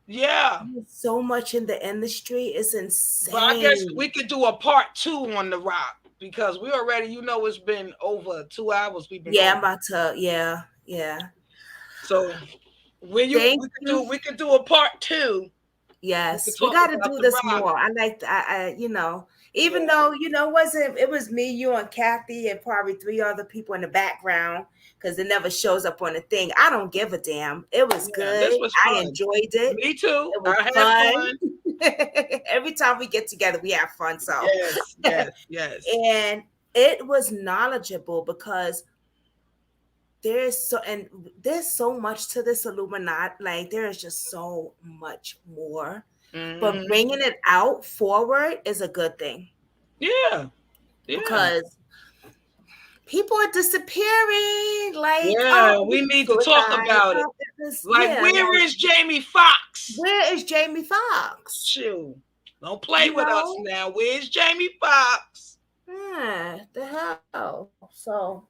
Yeah. So much in the industry is insane. But I guess we could do a part 2 on The Rock because we already, it's been over 2 hours. We've been I'm about to. Yeah. So when we could do a part 2. Yes, we got to do this more. I like, even though it was me, you, and Kathy, and probably 3 other people in the background because it never shows up on the thing. I don't give a damn. It was good. This was fun. I enjoyed it. Me too. It was fun. Every time we get together, we have fun. So yes. And it was knowledgeable because there's so much to this Illuminati. Like there is just so much more. But bringing it out forward is a good thing. Yeah. Because people are disappearing. Like, we need to talk about it. Where is Jamie Foxx? Where is Jamie Foxx? Shoot. Don't play with us now. Where's Jamie Foxx? The hell. So.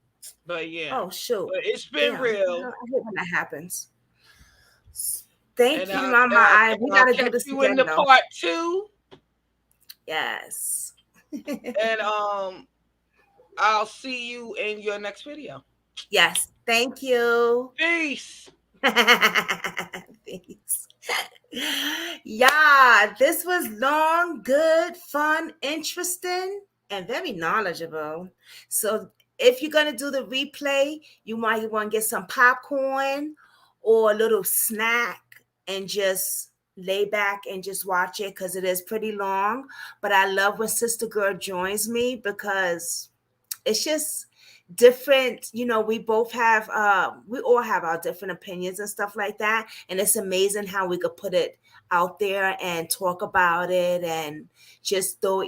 But yeah. Oh shoot. But it's been real. I hate when that happens. Thank you, Mama. We gotta do this again. In the part 2. Yes. And I'll see you in your next video. Yes. Thank you. Peace. Peace. Yeah, this was long, good, fun, interesting, and very knowledgeable. So if you're going to do the replay, you might want to get some popcorn or a little snack and just lay back and just watch it because it is pretty long. But I love when Sister Girl joins me because it's just different. We all have our different opinions and stuff like that. And it's amazing how we could put it out there and talk about it and just throw,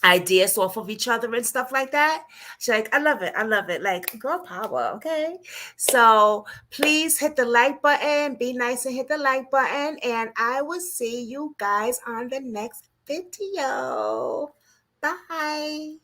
ideas off of each other and stuff like that. She's like, I love it. Like, girl power. Okay, so please hit the like button, be nice and hit the like button, and I will see you guys on the next video. Bye.